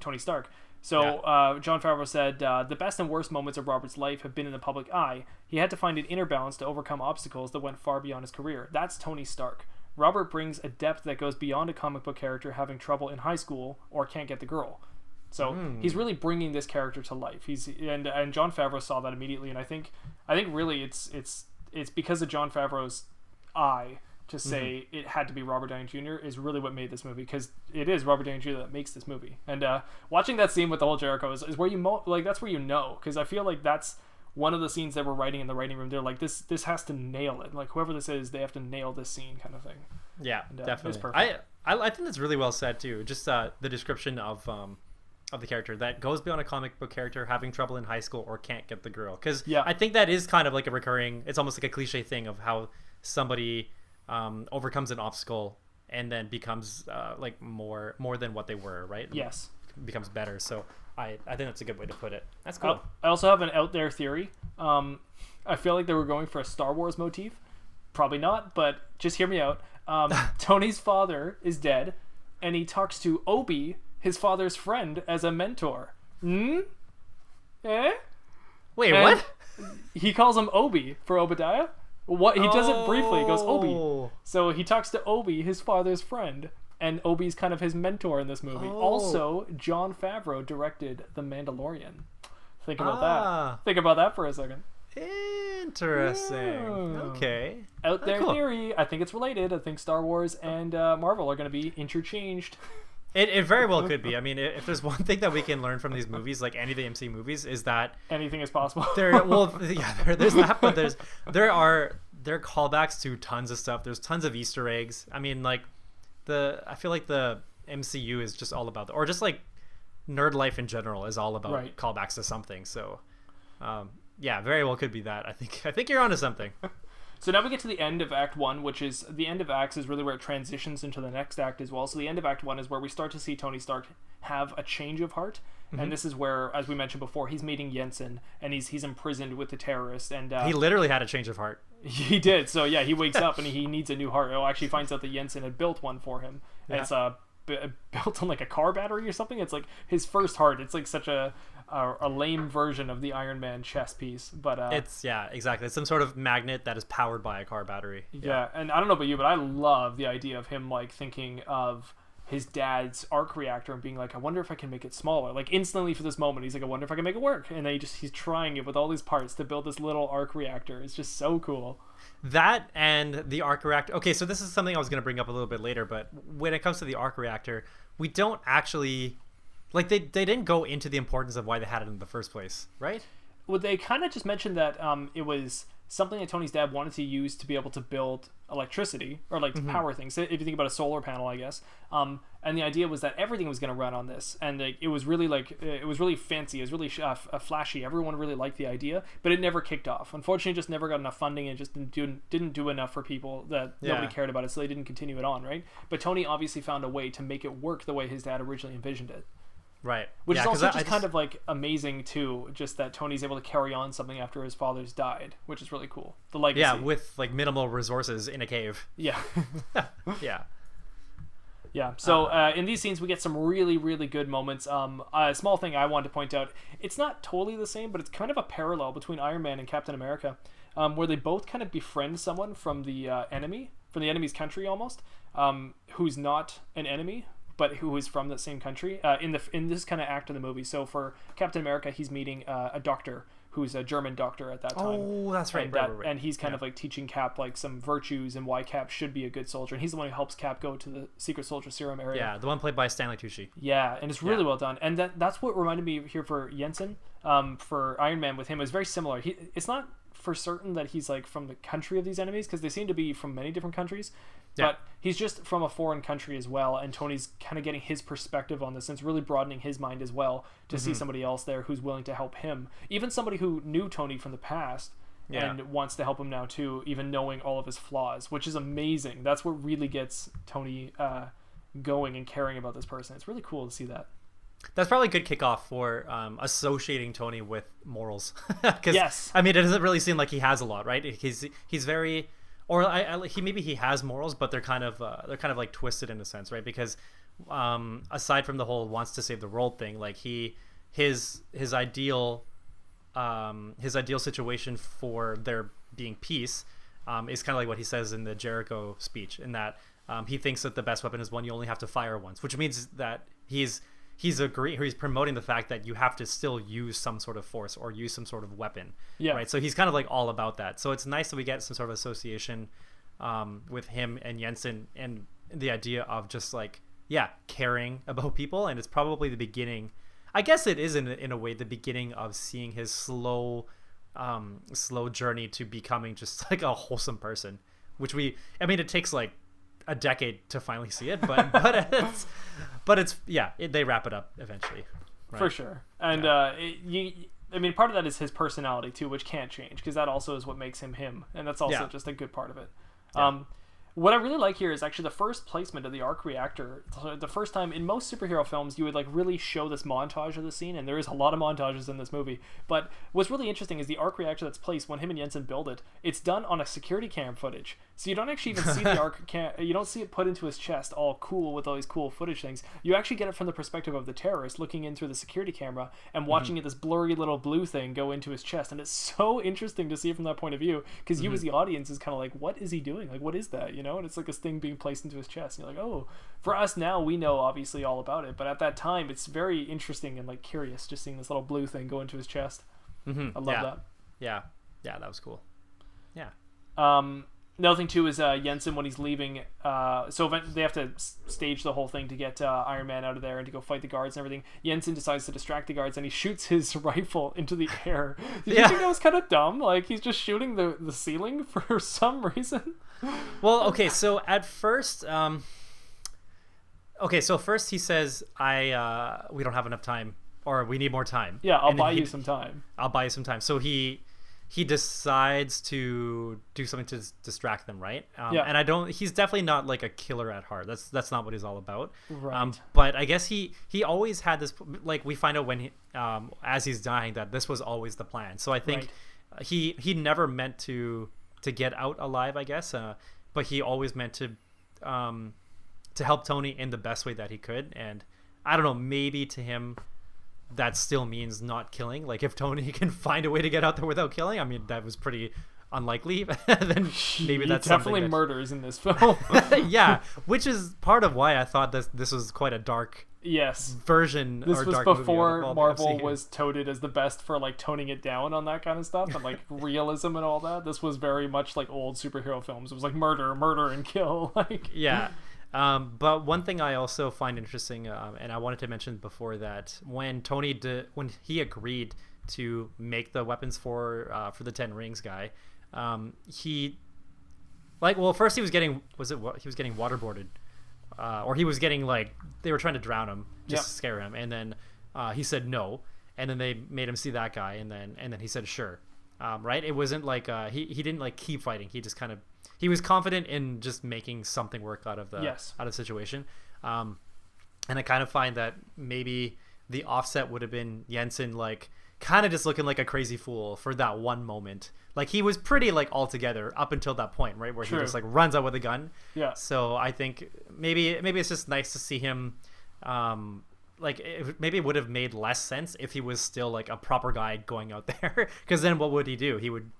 Tony Stark. So Jon Favreau said, the best and worst moments of Robert's life have been in the public eye. He had to find an inner balance to overcome obstacles that went far beyond his career. That's Tony Stark. Robert brings a depth that goes beyond a comic book character having trouble in high school or can't get the girl. So he's really bringing this character to life. And Jon Favreau saw that immediately, and I think really it's because of Jon Favreau's eye to say it had to be Robert Downey Jr. is really what made this movie, because it is Robert Downey Jr. that makes this movie. And watching that scene with the whole Jericho is where that's where you know, because I feel like that's one of the scenes that we're writing in the writing room. They're like, this has to nail it. Like whoever this is, they have to nail this scene, kind of thing. Yeah, and, definitely. It's perfect. I think that's really well said too. Just the description of the character that goes beyond a comic book character having trouble in high school or can't get the girl. Because I think that is kind of like a recurring. It's almost like a cliche thing of how somebody overcomes an obstacle and then becomes like more than what they were, right? Yes. becomes better. So I think that's a good way to put it. That's cool. I also have an out there theory. I feel like they were going for a Star Wars motif. Probably not, but just hear me out. Tony's father is dead, and he talks to Obi, his father's friend, as a mentor. Eh? Wait, and what? He calls him Obi for Jebediah. What he does it briefly. He goes Obi. So he talks to Obi, his father's friend, and Obi's kind of his mentor in this movie. Also, Jon Favreau directed The Mandalorian. Think about that. Think about that for a second. Interesting. Yeah. Okay. Out there theory. I think it's related. I think Star Wars and Marvel are going to be interchanged. It very well could be. I mean, if there's one thing that we can learn from these movies, like any of the MC movies, is that anything is possible. There's that, but there are callbacks to tons of stuff. There's tons of Easter eggs. I mean, like I feel like the MCU is just all about or just like nerd life in general is all about callbacks to something. So, yeah, very well could be that. I think you're onto something. So now we get to the end of Act 1, which is the end of Acts is really where it transitions into the next act as well. So the end of Act 1 is where we start to see Tony Stark have a change of heart. And this is where, as we mentioned before, he's meeting Yinsen, and he's imprisoned with the terrorist. And he literally had a change of heart. He did. So yeah, he wakes up and he needs a new heart. Oh, actually finds out that Yinsen had built one for him. And it's built on like a car battery or something. It's like his first heart. It's like such a lame version of the Iron Man chess piece, but it's exactly. It's some sort of magnet that is powered by a car battery. Yeah, and I don't know about you, but I love the idea of him like thinking of his dad's arc reactor and being like, I wonder if I can make it smaller. Like instantly for this moment, he's like, I wonder if I can make it work. And then he's trying it with all these parts to build this little arc reactor. It's just so cool. That and the arc reactor. Okay, so this is something I was going to bring up a little bit later, but when it comes to the arc reactor, we don't actually like they didn't go into the importance of why they had it in the first place, right? Well, they kind of just mentioned that it was something that Tony's dad wanted to use to be able to build electricity or like to power things. If you think about a solar panel, I guess. And the idea was that everything was going to run on this, and it was really fancy. It was really flashy. Everyone really liked the idea, but it never kicked off. Unfortunately, it just never got enough funding, and just didn't do enough for people that nobody cared about it, so they didn't continue it on, right? But Tony obviously found a way to make it work the way his dad originally envisioned it. Right. Which is also just kind of like amazing too, just that Tony's able to carry on something after his father's died, which is really cool. The legacy. Yeah, with like minimal resources in a cave. Yeah. Yeah. Yeah. So in these scenes we get some really, really good moments. A small thing I wanted to point out, it's not totally the same, but it's kind of a parallel between Iron Man and Captain America, where they both kind of befriend someone from the enemy, from the enemy's country almost, who's not an enemy, but who is from the same country in this kind of act of the movie. So for Captain America, he's meeting a doctor who's a German doctor at that time. Oh, that's right. And, and he's kind of like teaching Cap like some virtues and why Cap should be a good soldier. And he's the one who helps Cap go to the secret soldier serum area. Yeah, the one played by Stanley Tucci. Yeah, and it's really well done. And that's what reminded me here for Yinsen, for Iron Man with him. It was very similar. It's not for certain that he's like from the country of these enemies, because they seem to be from many different countries. But he's just from a foreign country as well, and Tony's kind of getting his perspective on this, and it's really broadening his mind as well to see somebody else there who's willing to help him. Even somebody who knew Tony from the past and wants to help him now too, even knowing all of his flaws, which is amazing. That's what really gets Tony going and caring about this person. It's really cool to see that. That's probably a good kickoff for associating Tony with morals. Yes. I mean, it doesn't really seem like he has a lot, right? He's very... Or he has morals, but they're kind of like twisted in a sense, right? Because aside from the whole wants to save the world thing, like his ideal situation for there being peace is kind of like what he says in the Jericho speech, in that he thinks that the best weapon is one you only have to fire once, which means that he's promoting the fact that you have to still use some sort of force or use some sort of weapon. Yeah. Right. So he's kind of like all about that. So it's nice that we get some sort of association with him and Yinsen, and the idea of just like, caring about people. And it's probably the beginning, I guess it is in a way, the beginning of seeing his slow journey to becoming just like a wholesome person, which it takes like a decade to finally see it, but they wrap it up eventually, right? For sure. And part of that is his personality too, which can't change, because that also is what makes him him, and that's also just a good part of it. What I really like here is actually the first placement of the arc reactor. The first time in most superhero films you would like really show this montage of the scene, and there is a lot of montages in this movie. But what's really interesting is the arc reactor that's placed when him and Jensen build it. It's done on a security cam footage, so you don't actually even see the arc cam. You don't see it put into his chest, all cool with all these cool footage things. You actually get it from the perspective of the terrorist looking in through the security camera and watching this blurry little blue thing go into his chest, and it's so interesting to see it from that point of view because you as the audience is kind of like, what is he doing? Like, what is that? And it's like this thing being placed into his chest, and you're like, oh. For us now, we know obviously all about it, but at that time it's very interesting and like curious just seeing this little blue thing go into his chest. I love that. Yeah, that was cool. Yeah. Another thing too is Jensen, when he's leaving, so they have to stage the whole thing to get Iron Man out of there and to go fight the guards and everything. Jensen decides to distract the guards and he shoots his rifle into the air. Did you think that was kind of dumb? Like, he's just shooting the ceiling for some reason? Well, okay, so at first, first he says, we don't have enough time, or we need more time. Yeah, I'll buy you some time. So he decides to do something to distract them, right? And he's definitely not like a killer at heart. That's not what he's all about. Right. But I guess he always had this, like, we find out when as he's dying that this was always the plan. So I think he never meant to get out alive, I guess, but he always meant to help Tony in the best way that he could. And I don't know, maybe to him that still means not killing. Like, if Tony can find a way to get out there without killing, I mean, that was pretty unlikely. Then maybe that's definitely murders in this film. Yeah, which is part of why I thought this was quite a dark version. This or was dark before movie Marvel was touted as the best for like toning it down on that kind of stuff and like realism and all that. This was very much like old superhero films. It was like murder and kill. Like, yeah. But one thing I also find interesting, and I wanted to mention before, that when when he agreed to make the weapons for the Ten Rings guy, first he was getting waterboarded, or he was getting, like, they were trying to drown him just to scare him, and then he said no, and then they made him see that guy, and then he said sure. Right? It wasn't like he didn't like keep fighting. He just kind of, he was confident in just making something work out of the situation. And I kind of find that maybe the offset would have been Jensen, like, kind of just looking like a crazy fool for that one moment. Like, he was pretty, like, all together up until that point, right, where he just, like, runs out with a gun. Yeah. So I think maybe it's just nice to see him. Maybe it would have made less sense if he was still like a proper guy going out there, because then what would he do? He would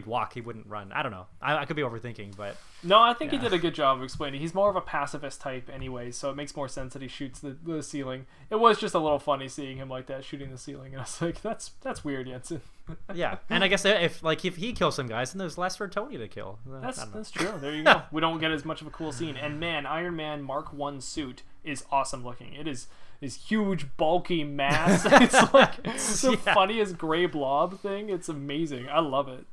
walk, he wouldn't run. I don't know. I could be overthinking, but no, I think he did a good job of explaining. He's more of a pacifist type anyway, so it makes more sense that he shoots the ceiling. It was just a little funny seeing him like that, shooting the ceiling, and I was like, that's weird, Jensen. Yeah, and I guess if he kills some guys, then there's less for Tony to kill. That's true. There you go. We don't get as much of a cool scene. And man, Iron Man Mark 1 suit is awesome looking. It is this huge bulky mass. It's like the funniest gray blob thing. It's amazing. I love it.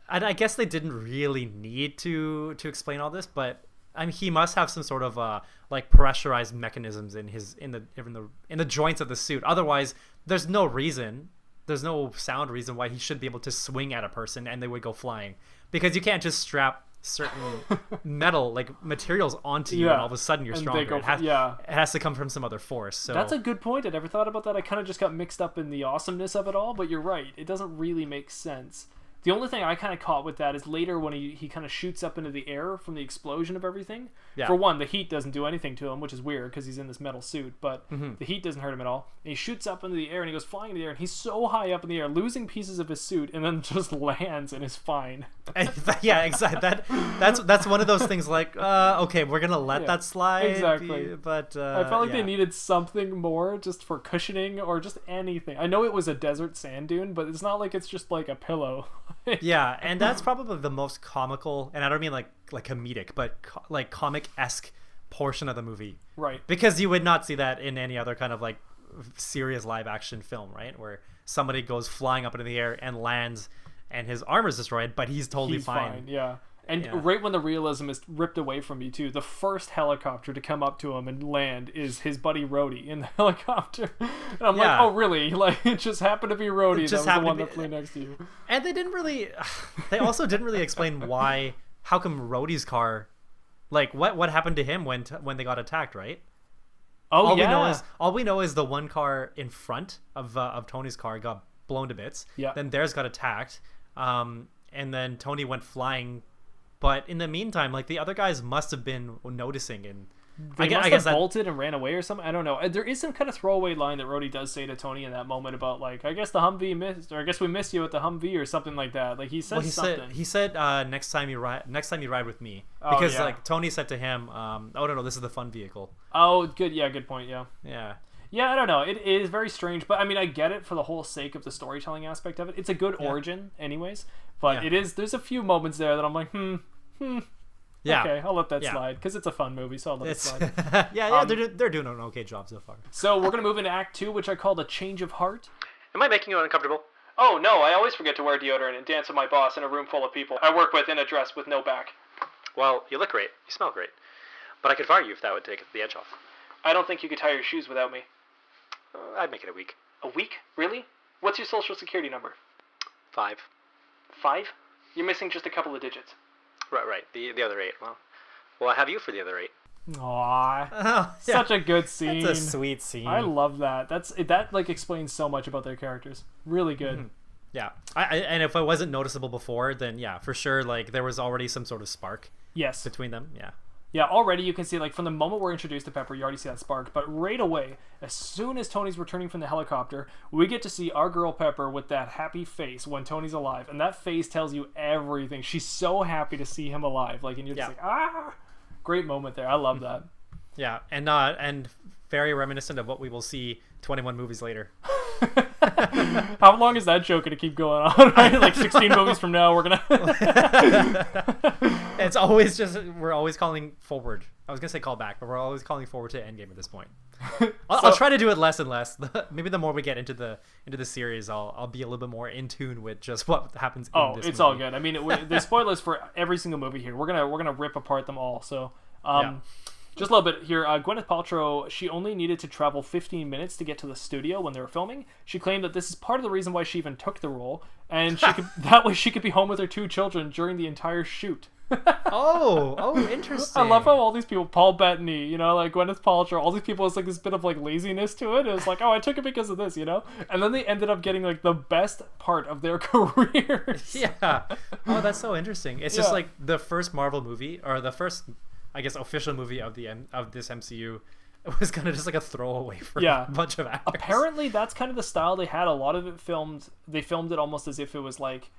I guess they didn't really need to explain all this, but I mean, he must have some sort of like pressurized mechanisms in the joints of the suit. Otherwise, there's no sound reason why he should be able to swing at a person and they would go flying, because you can't just strap certain metal like materials onto you and all of a sudden you're stronger. It has to come from some other force. So that's a good point. I never thought about that. I kind of just got mixed up in the awesomeness of it all, but you're right, it doesn't really make sense. The only thing I kind of caught with that is later when he kind of shoots up into the air from the explosion of everything. Yeah. For one, the heat doesn't do anything to him, which is weird because he's in this metal suit, but the heat doesn't hurt him at all. And he shoots up into the air and he goes flying in the air, and he's so high up in the air, losing pieces of his suit, and then just lands and is fine. Yeah, exactly. That's one of those things like, okay, we're going to let that slide. Exactly. But I felt like they needed something more just for cushioning or just anything. I know it was a desert sand dune, but it's not like it's just like a pillow. Yeah, and that's probably the most comical, and I don't mean like comedic, but like comic-esque portion of the movie. Right. Because you would not see that in any other kind of like serious live action film, right? Where somebody goes flying up into the air and lands and his armor is destroyed, but he's totally fine. Yeah. And right when the realism is ripped away from you too, the first helicopter to come up to him and land is his buddy Rhodey in the helicopter. And I'm like, oh really? Like, it just happened to be Rhodey that was the one that flew next to you. And they also didn't really explain why how come Rhodey's car, like what happened to him when they got attacked, right? Oh, All we know is the one car in front of Tony's car got blown to bits. Yeah. Then theirs got attacked. And then Tony went flying. But in the meantime, like, the other guys must have been noticing, and I guess bolted and ran away or something. I don't know. There is some kind of throwaway line that Rhodey does say to Tony in that moment about, like, I guess the Humvee missed, or I guess we missed you at the Humvee or something like that. Like, he says something. He said next time you ride with me, because like Tony said to him, oh no, this is the fun vehicle. Oh, good. Yeah, good point. Yeah. Yeah, I don't know. It is very strange, but I mean, I get it for the whole sake of the storytelling aspect of it. It's a good origin, anyways. But there's a few moments there that I'm like, yeah. Okay, I'll let that slide because it's a fun movie, so I'll let it slide. They're doing an okay job so far. So we're gonna move into Act 2, which I called A Change of Heart. Am I making you uncomfortable? Oh no, I always forget to wear deodorant and dance with my boss in a room full of people I work with in a dress with no back. Well, you look great. You smell great. But I could fire you if that would take the edge off. I don't think you could tie your shoes without me. I'd make it a week. A week? Really? What's your social security number? 5. 5? You're missing just a couple of digits. Right. The other 8. Well, I have you for the other 8. Aww. Such a good scene. It's a sweet scene. I love that. That like explains so much about their characters. Really good. Mm-hmm. Yeah. And if it wasn't noticeable before, then yeah, for sure, like, there was already some sort of spark. Yes. Between them. Yeah. Yeah, already you can see, like, from the moment we're introduced to Pepper, you already see that spark. But right away, as soon as Tony's returning from the helicopter, we get to see our girl Pepper with that happy face when Tony's alive. And that face tells you everything. She's so happy to see him alive. Like, and you're just like, ah! Great moment there. I love that. Yeah, and very reminiscent of what we will see 21 movies later. How long is that joke going to keep going on, right? Like 16 movies from now, we're going to... It's always just, we're always calling forward. I was going to say call back, but we're always calling forward to Endgame at this point. I'll try to do it less and less. Maybe the more we get into the series, I'll be a little bit more in tune with just what happens in this movie. All good. I mean, there's spoilers for every single movie here. We're gonna rip apart them all. So, just a little bit here. Gwyneth Paltrow, she only needed to travel 15 minutes to get to the studio when they were filming. She claimed that this is part of the reason why she even took the role, and that way she could be home with her 2 children during the entire shoot. Oh, interesting. I love how all these people, Paul Bettany, you know, like Gwyneth Paltrow, all these people, it's like this bit of like laziness to it. It's like, oh, I took it because of this, you know? And then they ended up getting like the best part of their careers. Yeah. Oh, that's so interesting. It's just like the first Marvel movie, or the first, I guess, official movie of this MCU. It was kind of just like a throwaway for a bunch of actors. Apparently, that's kind of the style they had. A lot of it they filmed it almost as if it was like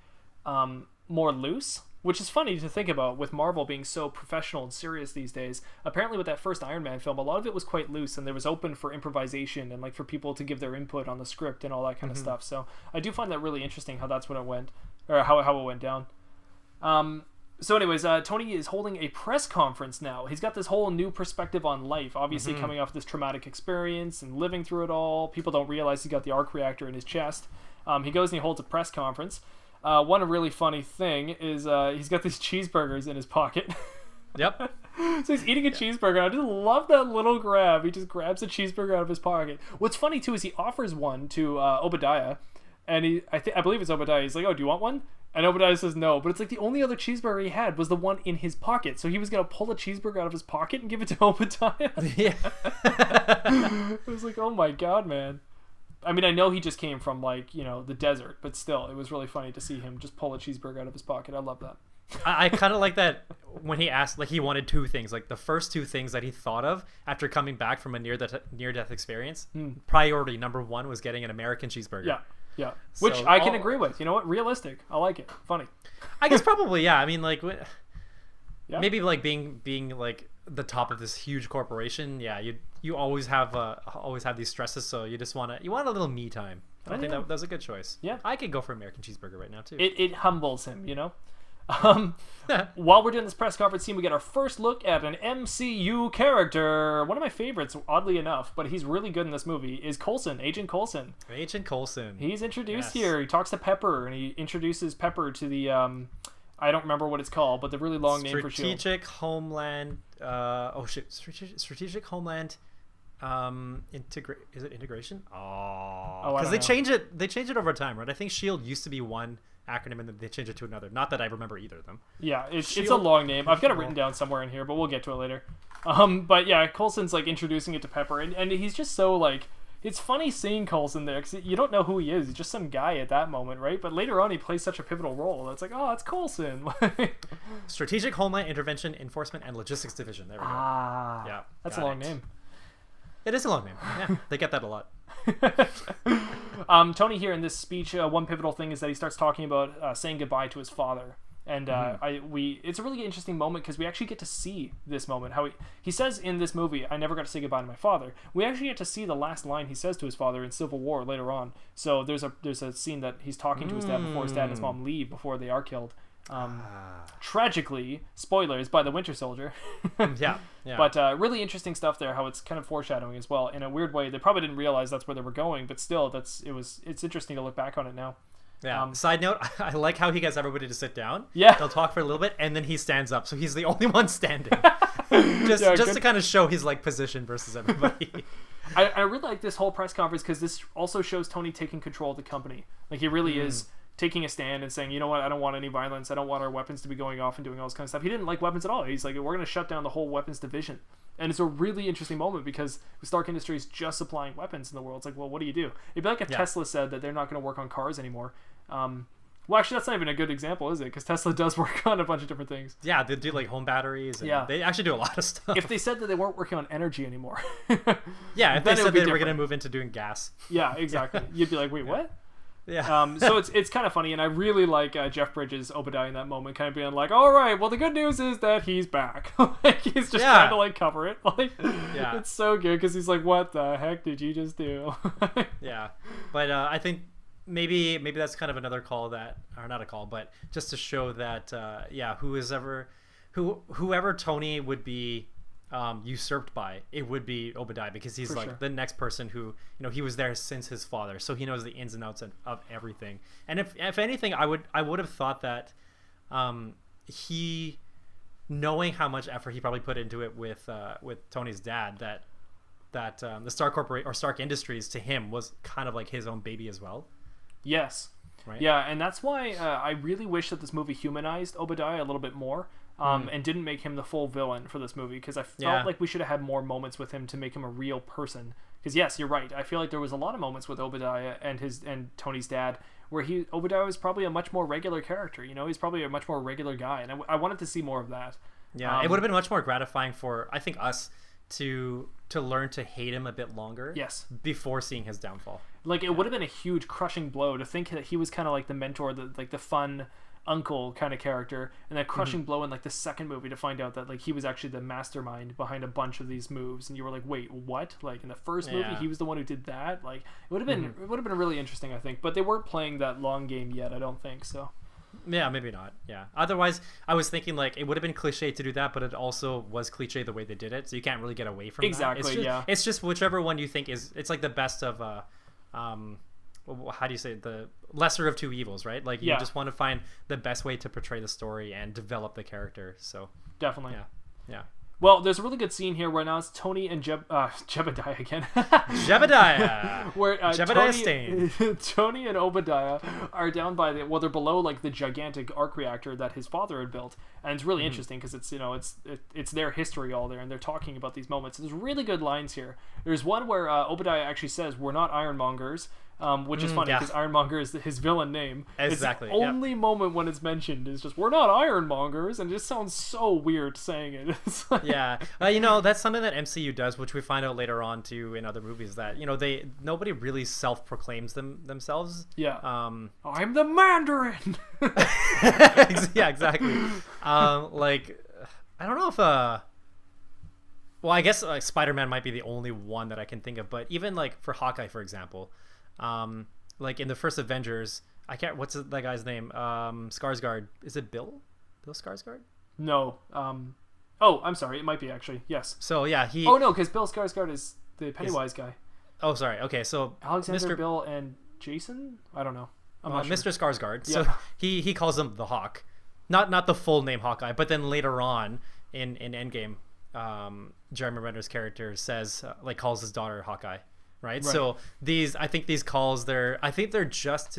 more loose. Which is funny to think about with Marvel being so professional and serious these days. Apparently with that first Iron Man film, a lot of it was quite loose and there was open for improvisation and like for people to give their input on the script and all that kind of stuff. So I do find that really interesting how that's when it went, or how it went down. So anyways, Tony is holding a press conference now. He's got this whole new perspective on life, obviously coming off this traumatic experience and living through it all. People don't realize he's got the arc reactor in his chest. He goes and he holds a press conference. One really funny thing is he's got these cheeseburgers in his pocket. Yep. So he's eating a cheeseburger. I just love that little grab. He just grabs a cheeseburger out of his pocket. What's funny too is he offers one to Jebediah, and I believe it's Jebediah. He's like, "Oh, do you want one?" And Jebediah says no, but it's like the only other cheeseburger he had was the one in his pocket. So he was gonna pull a cheeseburger out of his pocket and give it to Jebediah. Yeah. It was like, oh my god, man. I mean, I know he just came from, like, you know, the desert, but still, it was really funny to see him just pull a cheeseburger out of his pocket. I love that. I kind of like that when he asked, like, he wanted 2 things. Like, the first 2 things that he thought of after coming back from a near-death experience, priority number 1 was getting an American cheeseburger. Yeah. Which I can agree with. You know what? Realistic. I like it. Funny. I guess probably, yeah. I mean, like, maybe, like, being like, the top of this huge corporation, you always have these stresses, so you want a little me time. And I think that was a good choice. Yeah, I could go for American cheeseburger right now too. It humbles him, you know. While we're doing this press conference scene, we get our first look at an MCU character. One of my favorites, oddly enough, but he's really good in this movie, is Coulson, Agent Coulson. He's introduced here. He talks to Pepper, and he introduces Pepper to the I don't remember what it's called, but the really long name for S.H.I.E.L.D. Strategic Homeland. Strategic Homeland. Is it integration? Oh, because they change it. They change it over time, right? I think S.H.I.E.L.D. used to be one, acronym and then they change it to another. Not that I remember either of them. Yeah, it's a long name. I've got it written down somewhere in here, but we'll get to it later. But yeah, Coulson's like introducing it to Pepper, and he's just so like, it's funny seeing Coulson there because you don't know who he is. He's just some guy at that moment, right? But later on, he plays such a pivotal role. It's like, oh, it's Coulson. Strategic Homeland Intervention Enforcement and Logistics Division. There we go. Yeah, that's a long name. It is a long name. Yeah, they get that a lot. Tony here in this speech, one pivotal thing is that he starts talking about saying goodbye to his father. And it's a really interesting moment because we actually get to see this moment. How he says in this movie, "I never got to say goodbye to my father." We actually get to see the last line he says to his father in Civil War later on. So there's a scene that he's talking to his dad before his dad and his mom leave before they are killed. Tragically, spoilers, by the Winter Soldier. yeah. But really interesting stuff there. How it's kind of foreshadowing as well in a weird way. They probably didn't realize that's where they were going, but still, it's interesting to look back on it now. Yeah. Side note, I like how he gets everybody to sit down. Yeah. They'll talk for a little bit, and then he stands up, so he's the only one standing. just to kind of show his like position versus everybody. I really like this whole press conference because this also shows Tony taking control of the company. Like he really is taking a stand and saying, you know what, I don't want any violence. I don't want our weapons to be going off and doing all this kind of stuff. He didn't like weapons at all. He's like, we're going to shut down the whole weapons division. And it's a really interesting moment because Stark Industries just supplying weapons in the world. It's like, well, what do you do? It'd be like if Tesla said that they're not going to work on cars anymore. Well, actually, that's not even a good example, is it? Because Tesla does work on a bunch of different things. Yeah, they do like home batteries. And they actually do a lot of stuff. If they said that they weren't working on energy anymore. Yeah, if they said they were going to move into doing gas. Yeah, exactly. You'd be like, wait, what? Yeah. So it's kind of funny, and I really like Jeff Bridges' Obadiah in that moment, kind of being like, all right, well, the good news is that he's back. Like, he's just trying to like cover it. Like, it's so good because he's like, what the heck did you just do? Yeah, but I think maybe that's kind of another call that, or not a call, but just to show that whoever Tony would be usurped by, it would be Obadiah, because he's the next person who, he was there since his father, so he knows the ins and outs of everything. And if anything, I would have thought that he, knowing how much effort he probably put into it with Tony's dad, that the Stark Corporation or Stark Industries to him was kind of like his own baby as well. Yes. Right? Yeah, and that's why I really wish that this movie humanized Obadiah a little bit more. And didn't make him the full villain for this movie, because I felt like we should have had more moments with him to make him a real person. Because yes, you're right. I feel like there was a lot of moments with Obadiah and Tony's dad where Obadiah was probably a much more regular character. He's probably a much more regular guy, and I wanted to see more of that. Yeah, it would have been much more gratifying for, I think, us to learn to hate him a bit longer. Yes. Before seeing his downfall. Like, it would have been a huge crushing blow to think that he was kind of like the mentor, the fun uncle kind of character, and that crushing blow in like the second movie to find out that like he was actually the mastermind behind a bunch of these moves, and you were like, wait, what? Like in the first movie he was the one who did that? Like it would have been really interesting, I think, but they weren't playing that long game yet, I don't think so. Yeah, maybe not. Yeah, otherwise I was thinking like it would have been cliche to do that, but it also was cliche the way they did it, so you can't really get away from exactly that. It's just whichever one you think is, it's like the best of how do you say it? The lesser of two evils, right? Like you just want to find the best way to portray the story and develop the character. So definitely. Yeah. Well, there's a really good scene here where now it's Tony and Jebediah again. Jebediah. Where Jebediah Stain. Tony and Obadiah are down by they're below like the gigantic arc reactor that his father had built, and it's really interesting because it's it's their history all there, and they're talking about these moments. There's really good lines here. There's one where Obadiah actually says, "We're not ironmongers." Which is funny because Ironmonger is his villain name. Exactly. It's the only moment when it's mentioned is just, we're not ironmongers, and it just sounds so weird saying it. It's like, yeah. That's something that MCU does, which we find out later on too in other movies, that nobody really self-proclaims themselves. Yeah. I'm the Mandarin. Yeah, exactly. Like, I don't know if well, I guess like Spider-Man might be the only one that I can think of, but even like for Hawkeye, for example. Like in the first Avengers, what's that guy's name? Skarsgård. Is it Bill Skarsgård? No. I'm sorry. It might be actually. Yes. So yeah, Oh no, because Bill Skarsgård is the Pennywise guy. Oh, sorry. Okay, so Alexander, Bill, and Jason. I don't know. I'm not sure. Mr. Skarsgård. Yeah. So he calls him the Hawk, not the full name Hawkeye, but then later on in Endgame, Jeremy Renner's character says calls his daughter Hawkeye. Right. So I think these calls, they're just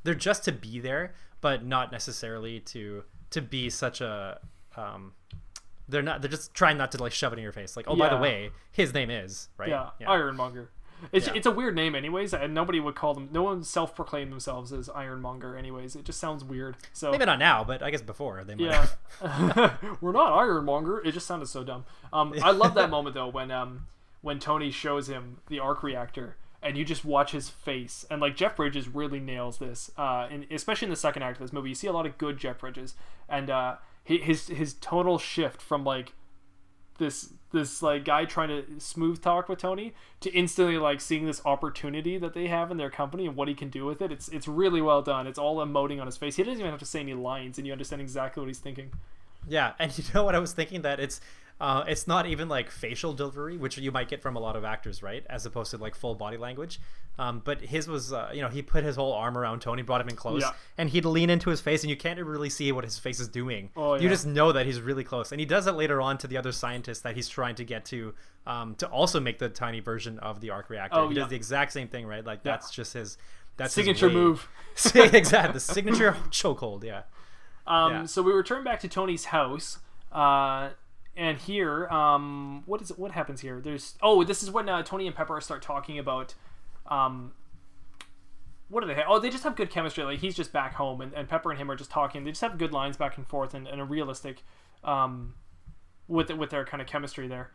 they're just to be there, but not necessarily to be such a they're just trying not to like shove it in your face, like, oh, by the way, his name is Ironmonger. It's a weird name anyways, and nobody would call them, no one self-proclaimed themselves as Ironmonger anyways. It just sounds weird. So maybe not now, but I guess before they might We're not Ironmonger. It just sounded so dumb. I love that moment though when Tony shows him the arc reactor and you just watch his face, and like Jeff Bridges really nails this, and especially in the second act of this movie you see a lot of good Jeff Bridges, and his total shift from like this like guy trying to smooth talk with Tony to instantly like seeing this opportunity that they have in their company and what he can do with it. It's really well done. It's all emoting on his face. He doesn't even have to say any lines, and you understand exactly what he's thinking. Yeah, and you know what I was thinking, that it's not even like facial delivery, which you might get from a lot of actors, right? As opposed to like full body language. But his was, he put his whole arm around Tony, brought him in close, and he'd lean into his face, and you can't really see what his face is doing. Oh, yeah. You just know that he's really close. And he does it later on to the other scientists that he's trying to get to also make the tiny version of the arc reactor. He does the exact same thing, right? Like that's just his signature move. Exactly, the signature chokehold. So we return back to Tony's house. And here, what happens here? This is when Tony and Pepper start talking about, what do they have? Oh, they just have good chemistry. Like, he's just back home, and Pepper and him are just talking. They just have good lines back and forth, and a realistic, with their kind of chemistry there.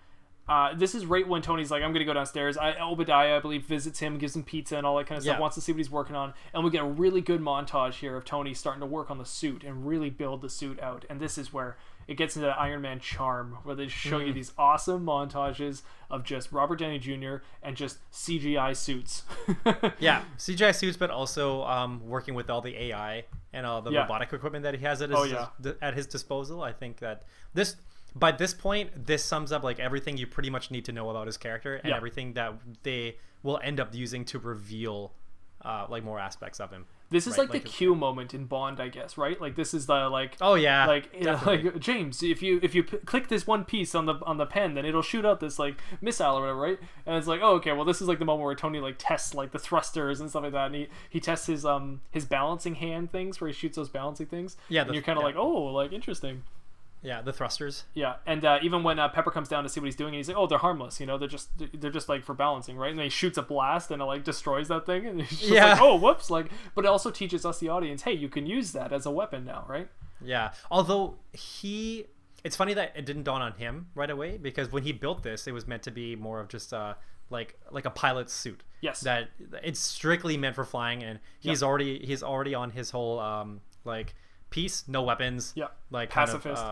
This is right when Tony's like, I'm gonna go downstairs. Jebediah, I believe, visits him, gives him pizza and all that kind of stuff, wants to see what he's working on, and we get a really good montage here of Tony starting to work on the suit and really build the suit out. And this is where it gets into the Iron Man charm, where they show you these awesome montages of just Robert Downey Jr. and just CGI suits. CGI suits, but also working with all the AI and all the robotic equipment that he has at his disposal. I think that by this point, this sums up like everything you pretty much need to know about his character, and everything that they will end up using to reveal like more aspects of him. This is like the Q moment in Bond, I guess, right? Like, this is the like, like James, if you click this one piece on the pen, then it'll shoot out this like missile or whatever, right? And it's like, oh, okay, well, this is like the moment where Tony like tests like the thrusters and stuff like that, and he tests his balancing hand things, where he shoots those balancing things. And you're kind of like, oh, like, interesting. Yeah, the thrusters. Yeah, and even when Pepper comes down to see what he's doing, and he's like, "Oh, they're harmless, they're just like for balancing, right?" And then he shoots a blast, and it like destroys that thing, and he's just like, "Oh, whoops!" Like, but it also teaches us, the audience, hey, you can use that as a weapon now, right? Yeah, although it's funny that it didn't dawn on him right away, because when he built this, it was meant to be more of just like a pilot's suit. Yes, that it's strictly meant for flying, and he's already on his whole like. Peace, no weapons. Yeah, like pacifist.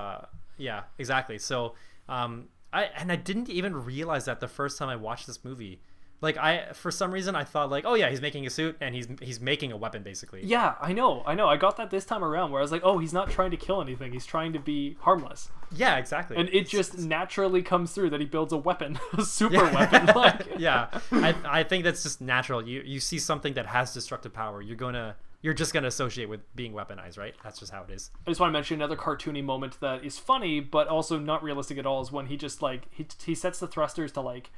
Yeah, exactly. So, I didn't even realize that the first time I watched this movie. Like, for some reason I thought like, oh yeah, he's making a suit and he's making a weapon basically. Yeah, I know. I got that this time around, where I was like, oh, he's not trying to kill anything. He's trying to be harmless. Yeah, exactly. And it just naturally comes through that he builds a weapon, a super weapon. Like, yeah, I think that's just natural. You see something that has destructive power, you're just going to associate with being weaponized, right? That's just how it is. I just want to mention another cartoony moment that is funny, but also not realistic at all, is when he just, like, he sets the thrusters to, like,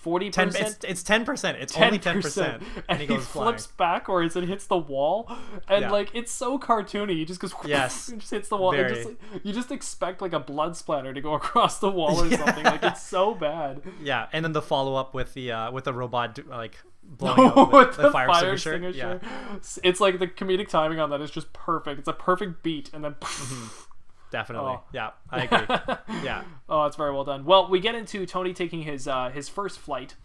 40%. It's 10%. It's 10%. Only 10%. And he flips backwards and hits the wall. And, like, it's so cartoony. He just goes, yes, and just hits the wall. And just, like, you just expect, like, a blood splatter to go across the wall or something. Like, it's so bad. Yeah, and then the follow-up with the robot, like, blowing up with the fire extinguisher. Yeah. It's like the comedic timing on that is just perfect. It's a perfect beat, and then definitely. Oh. Yeah, I agree. Yeah. Oh, it's very well done. Well, we get into Tony taking his first flight.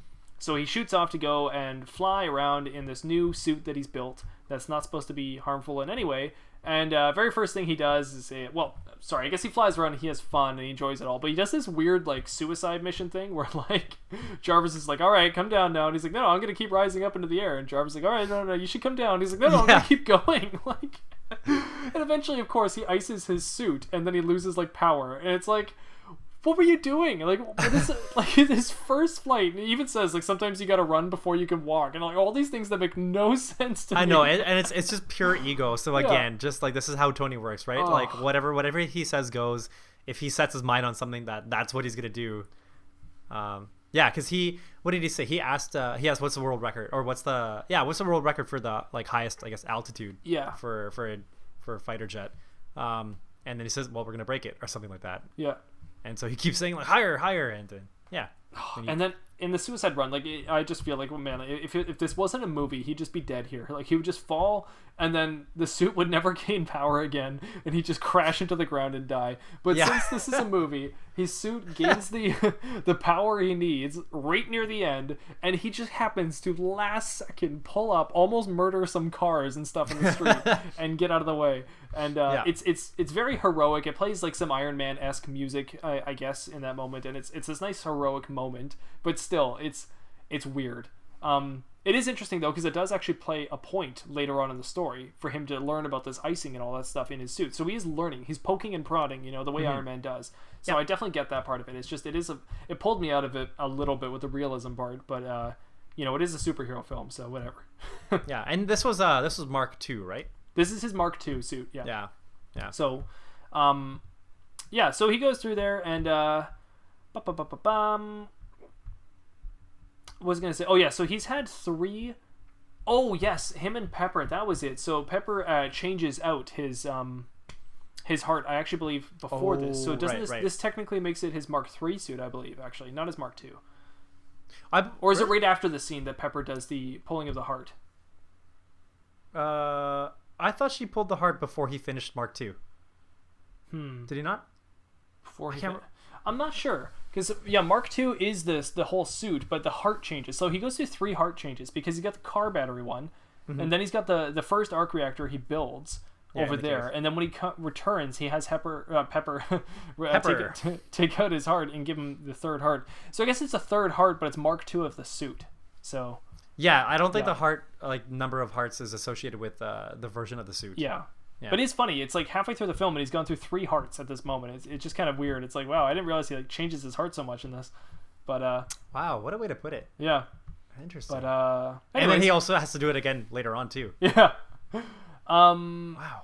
So he shoots off to go and fly around in this new suit that he's built that's not supposed to be harmful in any way. And very first thing he does is I guess he flies around and he has fun and he enjoys it all. But he does this weird, like, suicide mission thing where, like, Jarvis is like, all right, come down now. And he's like, no, I'm going to keep rising up into the air. And Jarvis is like, all right, no, you should come down. And he's like, no, I'm going to keep going. Like, and eventually, of course, he ices his suit and then he loses, like, power. And it's like, what were you doing? Like, like his first flight, he even says, like, sometimes you gotta run before you can walk, and like all these things that make no sense to me. I know, and it's just pure ego. So again, just like, this is how Tony works, right? Like, whatever he says goes. If he sets his mind on something, that's what he's gonna do. Yeah, because what did he say? He asked, he asked, what's the world record, or what's the world record for the like highest, I guess, altitude? Yeah. For a fighter jet, and then he says, well, we're gonna break it or something like that. Yeah. And so he keeps saying like higher, and then yeah. And then in the suicide run, like I just feel like, well, man, if this wasn't a movie, he'd just be dead here. Like he would just fall, and then the suit would never gain power again, and he'd just crash into the ground and die. But since this is a movie, his suit gains the power he needs right near the end, and he just happens to last second pull up, almost murder some cars and stuff in the street, and get out of the way. And it's very heroic. It plays like some Iron Man-esque music, I guess, in that moment, and it's this nice heroic moment. But still, it's weird. It is interesting though, because it does actually play a point later on in the story for him to learn about this icing and all that stuff in his suit. So he is learning. He's poking and prodding, the way Iron Man does. So I definitely get that part of it. It's just it pulled me out of it a little bit with the realism part, but it is a superhero film, so whatever. Yeah, and this was Mark II, right? This is his Mark II suit. Yeah. So, so he goes through there and what was I going to say? Oh, yeah, so he's had 3... Oh, yes, him and Pepper, that was it. So Pepper changes out his heart, I actually believe, before this. So doesn't this technically makes it his Mark III suit, I believe, actually, not his Mark II. Or is it right after the scene that Pepper does the pulling of the heart? I thought she pulled the heart before he finished Mark II. Did he not? I'm not sure. Because, Mark II is the whole suit, but the heart changes. So he goes through 3 heart changes because he's got the car battery one, and then he's got the first arc reactor he builds over there. And then when he returns, he has Pepper take out his heart and give him the 3rd heart. So I guess it's a 3rd heart, but it's Mark II of the suit. So... Yeah, I don't think the heart, like, number of hearts is associated with the version of the suit. Yeah. But it's funny. It's like halfway through the film, and he's gone through 3 hearts at this moment. It's just kind of weird. It's like, wow, I didn't realize he changes his heart so much in this. But wow, what a way to put it. Yeah. Interesting. But and then he also has to do it again later on too. Yeah. Wow.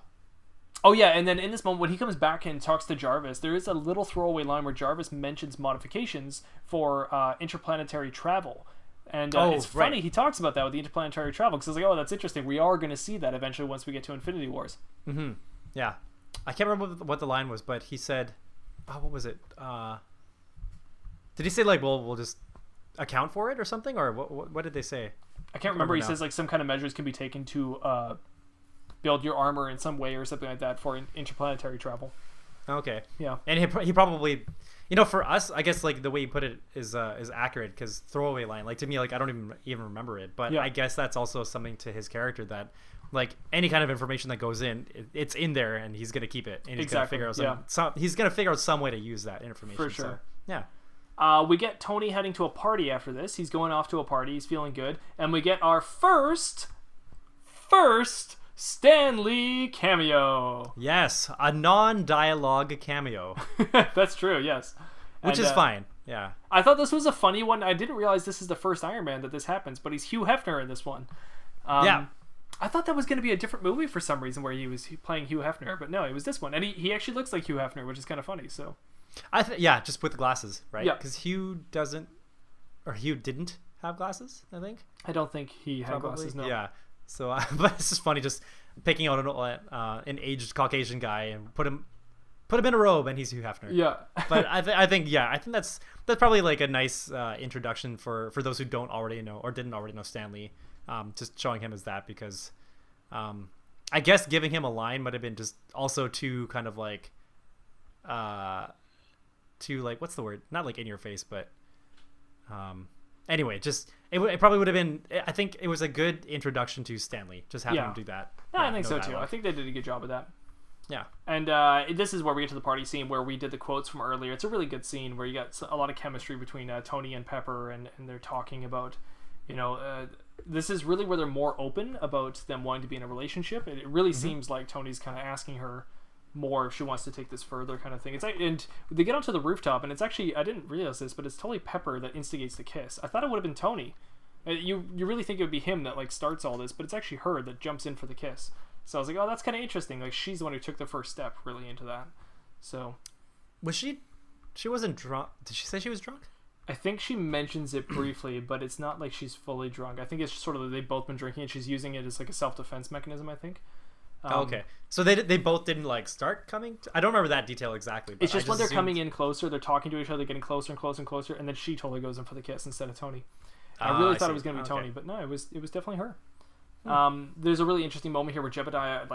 Oh yeah, and then in this moment when he comes back and talks to Jarvis, there is a little throwaway line where Jarvis mentions modifications for interplanetary travel. And it's funny, he talks about that with the interplanetary travel, because it's like, oh, that's interesting. We are going to see that eventually once we get to Infinity Wars. Mm-hmm. Yeah. I can't remember what the line was, but he said, what was it? Did he say, like, we'll just account for it or something? Or what did they say? I can't remember. He says, like, some kind of measures can be taken to build your armor in some way or something like that for interplanetary travel. Okay. Yeah. And he probably... for us, I guess, like, the way you put it is accurate, because throwaway line, like, to me, like, I don't even remember it, but I guess that's also something to his character that, like, any kind of information that goes in, it's in there, and he's gonna keep it, and he's gonna figure out he's gonna figure out some way to use that information. For sure. So, yeah. We get Tony heading to a party after this. He's going off to a party. He's feeling good, and we get our first Stan Lee cameo. Yes, a non-dialogue cameo. That's true, yes. Which is fine, yeah. I thought this was a funny one. I didn't realize this is the first Iron Man that this happens, but he's Hugh Hefner in this one. Yeah. I thought that was going to be a different movie for some reason where he was playing Hugh Hefner, but no, it was this one. And he actually looks like Hugh Hefner, which is kind of funny, so... just with the glasses, right? Yeah. Because Hugh didn't have glasses, I think. I don't think he had glasses, no. Yeah. So, but it's just funny, just picking out an aged Caucasian guy and put him in a robe, and he's Hugh Hefner. Yeah. But I think that's probably like a nice introduction for those who don't already know or didn't already know Stan Lee. Just showing him as that, because I guess giving him a line might have been just also too kind of like what's the word? Not like in your face, but anyway, just it probably would have been. I think it was a good introduction to Stan Lee. Just having him do that. Yeah, I think so too. I think they did a good job of that. Yeah. And this is where we get to the party scene where we did the quotes from earlier. It's a really good scene where you got a lot of chemistry between Tony and Pepper, and they're talking about, this is really where they're more open about them wanting to be in a relationship. It really seems like Tony's kind of asking her more if she wants to take this further, kind of thing. It's like, and they get onto the rooftop, and it's actually, I didn't realize this, but it's totally Pepper that instigates the kiss. I thought it would have been Tony. You really think it would be him that like starts all this, but it's actually her that jumps in for the kiss. So I was like, oh, that's kind of interesting. Like, she's the one who took the first step really into that. So was she wasn't drunk? Did she say she was drunk? I think she mentions it briefly, but it's not like she's fully drunk. I think it's sort of they've both been drinking and she's using it as like a self-defense mechanism, I think. Okay. So they both didn't like start coming I don't remember that detail exactly, but it's just when they're coming in closer, they're talking to each other, getting closer and closer and closer, and then she totally goes in for the kiss instead of Tony. I really thought it was going to be Tony, but no, it was definitely her. There's a really interesting moment here where Jebediah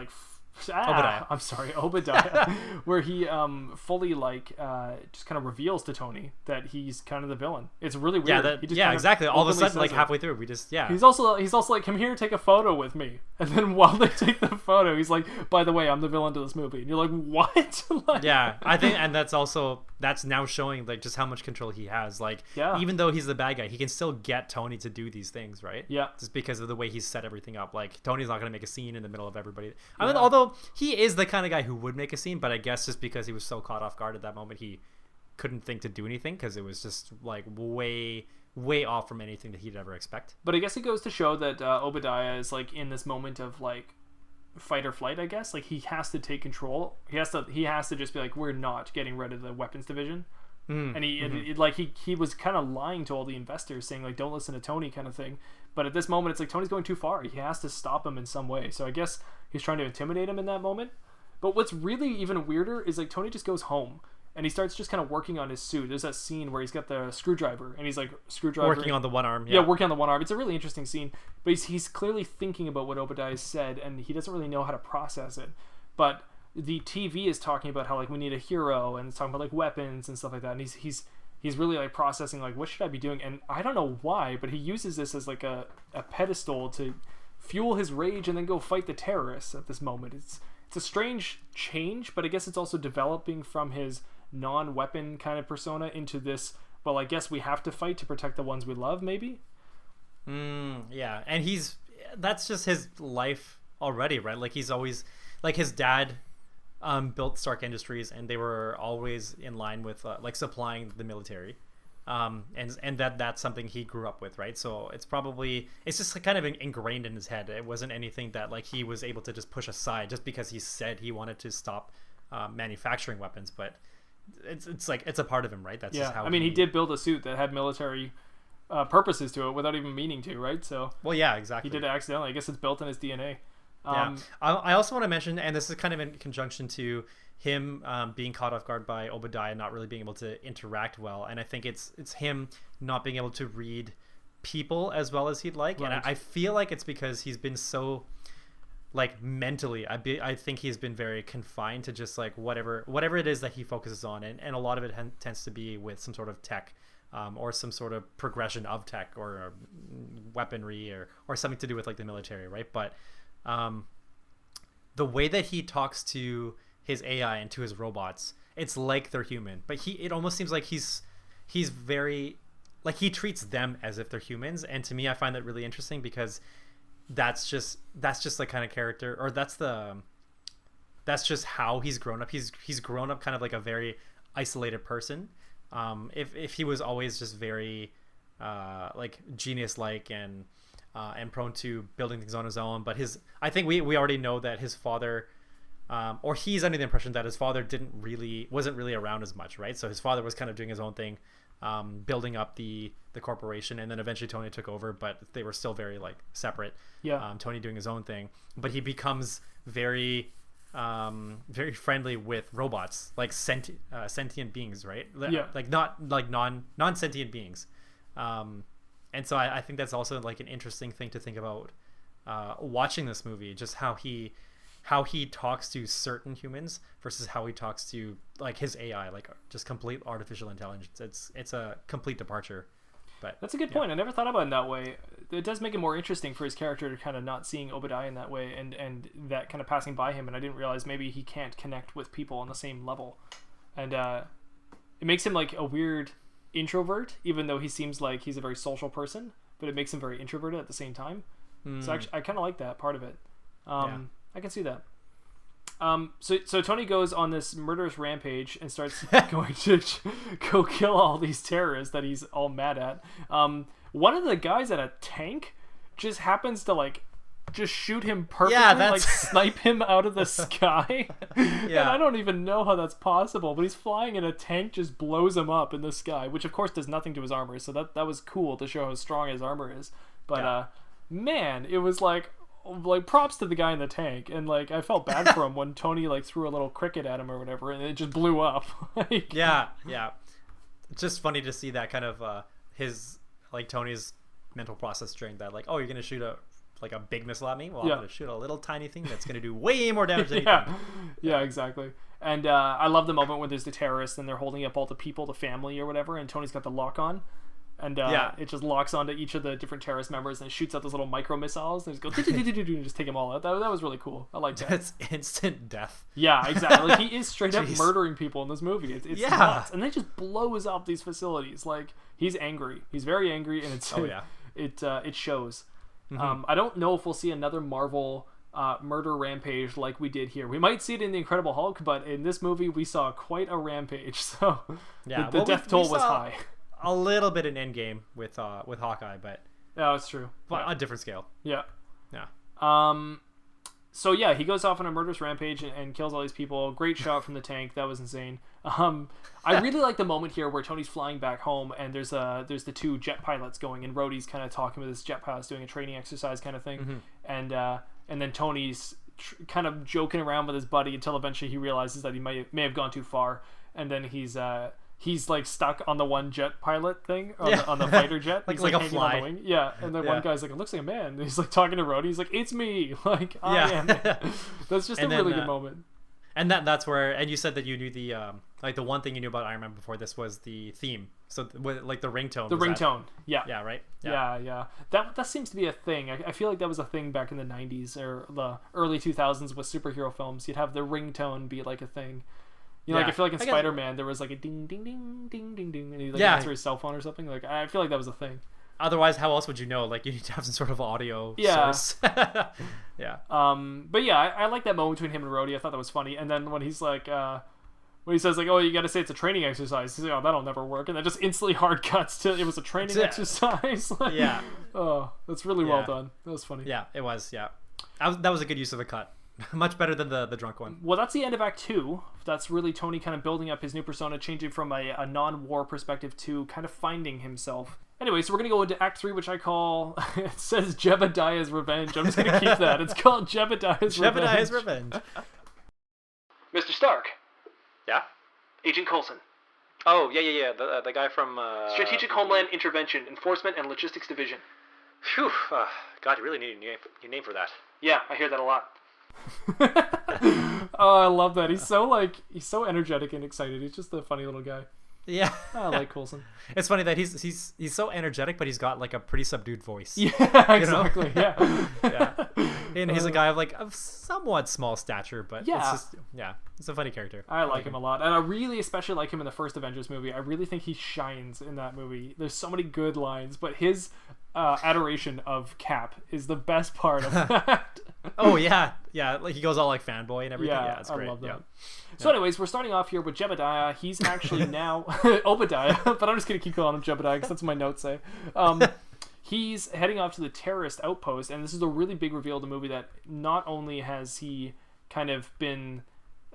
Obadiah, where he fully just kind of reveals to Tony that he's kind of the villain. It's really weird. Exactly. All of a sudden, like halfway through, He's also like, come here, take a photo with me. And then while they take the photo, he's like, by the way, I'm the villain to this movie. And you're like, what? Yeah, I think, and that's now showing like just how much control he has. Like, even though he's the bad guy, he can still get Tony to do these things, right? Yeah. Just because of the way he's set everything up. Like, Tony's not going to make a scene in the middle of everybody. I mean, although he is the kind of guy who would make a scene, but I guess just because he was so caught off guard at that moment, he couldn't think to do anything because it was just like way off from anything that he'd ever expect. But I guess it goes to show that Obadiah is like in this moment of like fight or flight, I guess. Like he has to take control. He has to just be like, we're not getting rid of the weapons division. And he was kind of lying to all the investors, saying like, don't listen to Tony, kind of thing. But at this moment, it's like Tony's going too far. He has to stop him in some way. So I guess he's trying to intimidate him in that moment. But what's really even weirder is like Tony just goes home and he starts just kind of working on his suit. There's that scene where he's got the screwdriver and he's like working on the one arm. Yeah, working on the one arm. It's a really interesting scene. But he's clearly thinking about what Obadiah said and he doesn't really know how to process it. But the TV is talking about how like we need a hero and it's talking about like weapons and stuff like that. And he's really like processing like, what should I be doing? And I don't know why, but he uses this as like a pedestal to fuel his rage and then go fight the terrorists at this moment. It's a strange change, but I guess it's also developing from his non-weapon kind of persona into this, well, I guess we have to fight to protect the ones we love, maybe? Yeah, and that's just his life already, right? Like he's always, like his dad built Stark Industries and they were always in line with like supplying the military. And that's something he grew up with, right? So it's just kind of ingrained in his head. It wasn't anything that like he was able to just push aside just because he said he wanted to stop manufacturing weapons, but it's like it's a part of him, right? That's just how he did build a suit that had military purposes to it without even meaning to, right? So exactly, he did it accidentally. I guess it's built in his DNA. I also want to mention, and this is kind of in conjunction to him being caught off guard by Obadiah not really being able to interact well, and I think it's him not being able to read people as well as he'd like, right. And I feel like it's because he's been so like mentally, I think he's been very confined to just like whatever it is that he focuses on, and a lot of it tends to be with some sort of tech or some sort of progression of tech or weaponry or something to do with like the military, right? But the way that he talks to his AI and to his robots, it's like they're human, but it almost seems like he's very like he treats them as if they're humans, and to me I find that really interesting because that's just the kind of character, or that's just how he's grown up. He's grown up kind of like a very isolated person. If he was always just very like genius like and prone to building things on his own, but I think we already know that his father, or he's under the impression that his father wasn't really around as much, right? So his father was kind of doing his own thing, building up the corporation, and then eventually Tony took over, but they were still very like separate. Tony doing his own thing, but he becomes very very friendly with robots, like sentient beings, right? Like not like non-sentient beings. And so I think that's also like an interesting thing to think about watching this movie, just how he talks to certain humans versus how he talks to like his AI, like just complete artificial intelligence. It's a complete departure. But that's a good point. I never thought about it in that way. It does make it more interesting for his character to kind of not seeing Obadiah in that way, and that kind of passing by him. And I didn't realize maybe he can't connect with people on the same level, and it makes him like a weird introvert, even though he seems like he's a very social person, but it makes him very introverted at the same time. So actually, I kind of like that part of it. I can see that. So Tony goes on this murderous rampage and starts going to go kill all these terrorists that he's all mad at. One of the guys at a tank just happens to like just shoot him perfectly, that's... like snipe him out of the sky. And I don't even know how that's possible, but he's flying and a tank just blows him up in the sky, which of course does nothing to his armor, so that was cool to show how strong his armor is. But man, it was like props to the guy in the tank, and like I felt bad for him when Tony like threw a little cricket at him or whatever, and it just blew up. Like, it's just funny to see that kind of his like Tony's mental process during that, like, oh, you're gonna shoot a big missile at me, well, I'm gonna shoot a little tiny thing that's gonna do way more damage than anything. Yeah, exactly. And I love the moment when there's the terrorists and they're holding up all the people, the family or whatever, and Tony's got the lock on. And it just locks onto each of the different terrorist members and it shoots out those little micro missiles and just goes and just take them all out. That was really cool. I like that. That's instant death. Yeah, exactly. Like, he is straight up murdering people in this movie. It's nuts. And then he just blows up these facilities. Like, he's angry. He's very angry, and it shows. I don't know if we'll see another Marvel murder rampage like we did here. We might see it in the Incredible Hulk, but in this movie we saw quite a rampage. So the death toll was high. A little bit in Endgame with Hawkeye, but it's true. But on a different scale. Yeah. So he goes off on a murderous rampage and kills all these people. Great shot from the tank. That was insane. I really like the moment here where Tony's flying back home and there's the two jet pilots going, and Rhodey's kind of talking with this jet pilot doing a training exercise kind of thing, and then Tony's kind of joking around with his buddy until eventually he realizes that he may have gone too far, and then he's like stuck on the one jet pilot thing on the fighter jet. like he's like a hanging fly. on the wing. Yeah, and then one guy's like, it looks like a man. And he's like talking to Rhodey. He's like, it's me. Like, I am. That's just a really good moment. And that's where, and you said that you knew the like the one thing you knew about Iron Man before this was the theme. So like the ringtone. The ringtone. Yeah, right. Yeah. That seems to be a thing. I feel like that was a thing back in the 90s or the early 2000s with superhero films. You'd have the ringtone be like a thing. You know, like I feel like in Spider-Man there was like a ding ding ding ding ding ding, and he like answered his cell phone or something. Like, I feel like that was a thing. Otherwise, how else would you know? Like, you need to have some sort of audio source. Yeah. But yeah, I like that moment between him and Rhodey. I thought that was funny. And then when he's like, when he says like, oh, you got to say it's a training exercise, he's like, oh, that'll never work, and that just instantly hard cuts to it was a training exercise. Like, oh, that's really well done. That was funny. Yeah, it was. Yeah, that was a good use of the cut. Much better than the drunk one. Well, that's the end of Act 2. That's really Tony kind of building up his new persona, changing from a non-war perspective to kind of finding himself. Anyway, so we're going to go into Act 3, which I call, it says Jebediah's Revenge. I'm just going to keep that. It's called Jebediah's Revenge. Jebediah's Revenge. Mr. Stark. Yeah? Agent Coulson. Oh, yeah. The guy from... Strategic Homeland Intervention, Enforcement and Logistics Division. Phew. God, you really need a name for that. Yeah, I hear that a lot. Oh, I love that. He's so energetic and excited. He's just a funny little guy. Yeah. I like Coulson. It's funny that he's so energetic, but he's got like a pretty subdued voice. Yeah, exactly. Yeah. And he's a guy of somewhat small stature, but it's a funny character. I like him a lot, and I really especially like him in the first Avengers movie. I really think he shines in that movie. There's so many good lines, but his adoration of Cap is the best part of that. Oh yeah, like he goes all like fanboy and everything. Yeah, it's great. I love that. Yeah. So anyways, we're starting off here with Jebediah. He's actually now Obadiah, but I'm just gonna keep calling him Jebediah because that's what my notes say. He's heading off to the terrorist outpost, and this is a really big reveal of the movie that not only has he kind of been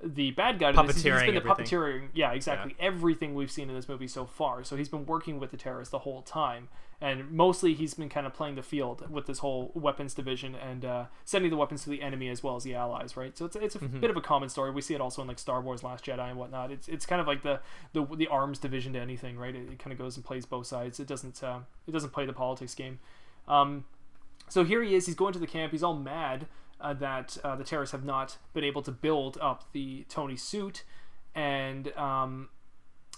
the bad guy to this, he's been the puppeteering. Yeah, exactly. Yeah. Everything we've seen in this movie so far. So he's been working with the terrorists the whole time. And mostly he's been kind of playing the field with this whole weapons division and sending the weapons to the enemy as well as the allies, right? So it's a bit of a common story. We see it also in like Star Wars Last Jedi and whatnot. It's kind of like the arms division to anything, right? It kind of goes and plays both sides. It doesn't play the politics game. So here he is. He's going to the camp. He's all mad that the terrorists have not been able to build up the Tony suit, and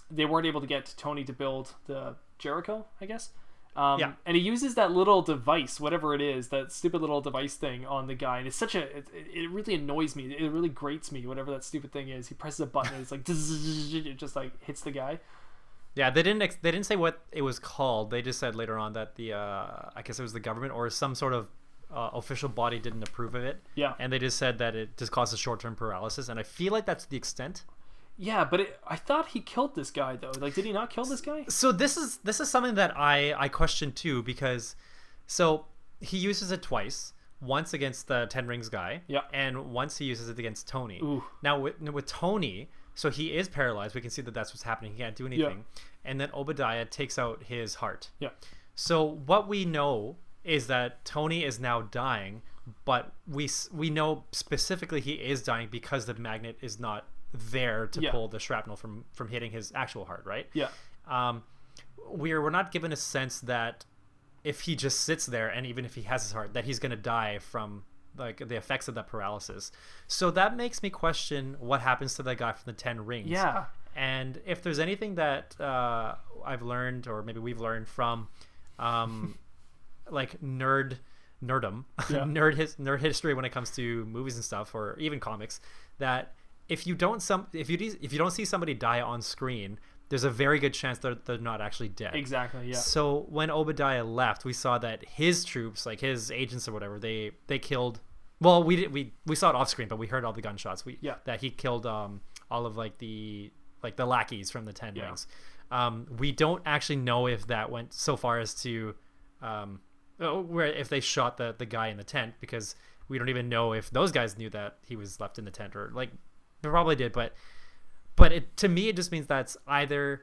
they weren't able to get Tony to build the Jericho, I guess. And he uses that little device, whatever it is, that stupid little device thing on the guy, and it's it really annoys me. It really grates me, whatever that stupid thing is. He presses a button and it's like it just like hits the guy. Yeah, they didn't say what it was called. They just said later on that the I guess it was the government or some sort of official body didn't approve of it. Yeah, and they just said that it just causes short-term paralysis, and I feel like that's the extent. Yeah, but I thought he killed this guy though. Like, did he not kill this guy? So this is something that I question too, because so he uses it twice. once against the Ten Rings guy, Yeah. and once he uses it against Tony. Ooh. Now with Tony, so he is paralyzed. We can see that that's what's happening. He can't do anything. And then Obadiah takes out his heart. Yeah. So what we know is that Tony is now dying, but we know specifically he is dying because the magnet is not there to pull the shrapnel from hitting his actual heart, right? Yeah. We're not given a sense that if he just sits there and even if he has his heart, that he's going to die from like the effects of that paralysis. So that makes me question what happens to that guy from the Ten Rings. Yeah. And if there's anything that I've learned, or maybe we've learned from like nerdom, nerd history when it comes to movies and stuff, or even comics, that if you don't see somebody die on screen, there's a very good chance that they're not actually dead. Exactly. Yeah. So when Obadiah left, we saw that his troops, like his agents or whatever, they killed. Well, we saw it off screen, but we heard all the gunshots. That he killed all of like the lackeys from the Ten Rings. We don't actually know if that went so far as to where if they shot the guy in the tent, because we don't even know if those guys knew that he was left in the tent, or like they probably did, but to me it just means that's either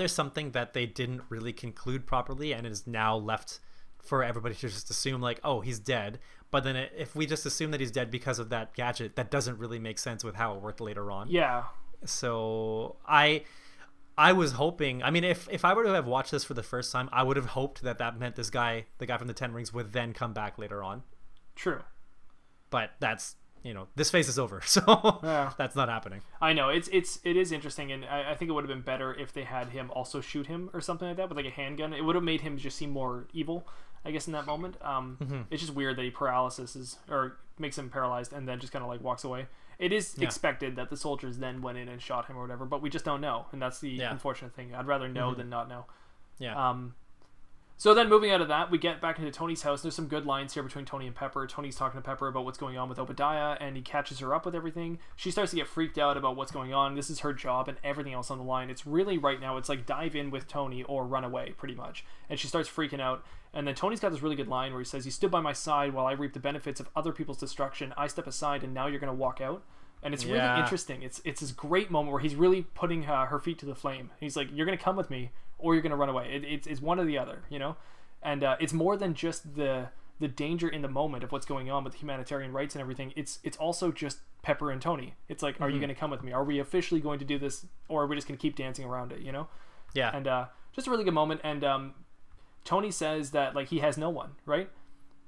something that they didn't really conclude properly and it is now left for everybody to just assume like, oh, he's dead. But then if we just assume that he's dead because of that gadget, that doesn't really make sense with how it worked later on. Yeah. So I was hoping, I mean, if I were to have watched this for the first time, I would have hoped that meant the guy from the Ten Rings would then come back later on. True. But that's, this phase is over, so that's not happening. I know it is interesting, and I think it would have been better if they had him also shoot him or something like that with like a handgun. It would have made him just seem more evil, I guess, in that moment. It's just weird that he makes him paralyzed and then just kind of like walks away. It is expected that the soldiers then went in and shot him or whatever, but we just don't know, and that's the unfortunate thing. I'd rather know than not know. Yeah. So then moving out of that, we get back into Tony's house. There's some good lines here between Tony and Pepper. Tony's talking to Pepper about what's going on with Obadiah, and he catches her up with everything. She starts to get freaked out about what's going on. This is her job and everything else on the line. It's really right now, it's like dive in with Tony or run away, pretty much. And she starts freaking out. And then Tony's got this really good line where he says, "You stood by my side while I reap the benefits of other people's destruction. I step aside and now you're going to walk out." And it's really interesting. It's this great moment where he's really putting her feet to the flame. He's like, "You're going to come with me or you're going to run away." It's one or the other, And it's more than just the danger in the moment of what's going on with humanitarian rights and everything. It's also just Pepper and Tony. It's like, are you going to come with me? Are we officially going to do this, or are we just going to keep dancing around it? Yeah. And just a really good moment. And Tony says that like he has no one, right?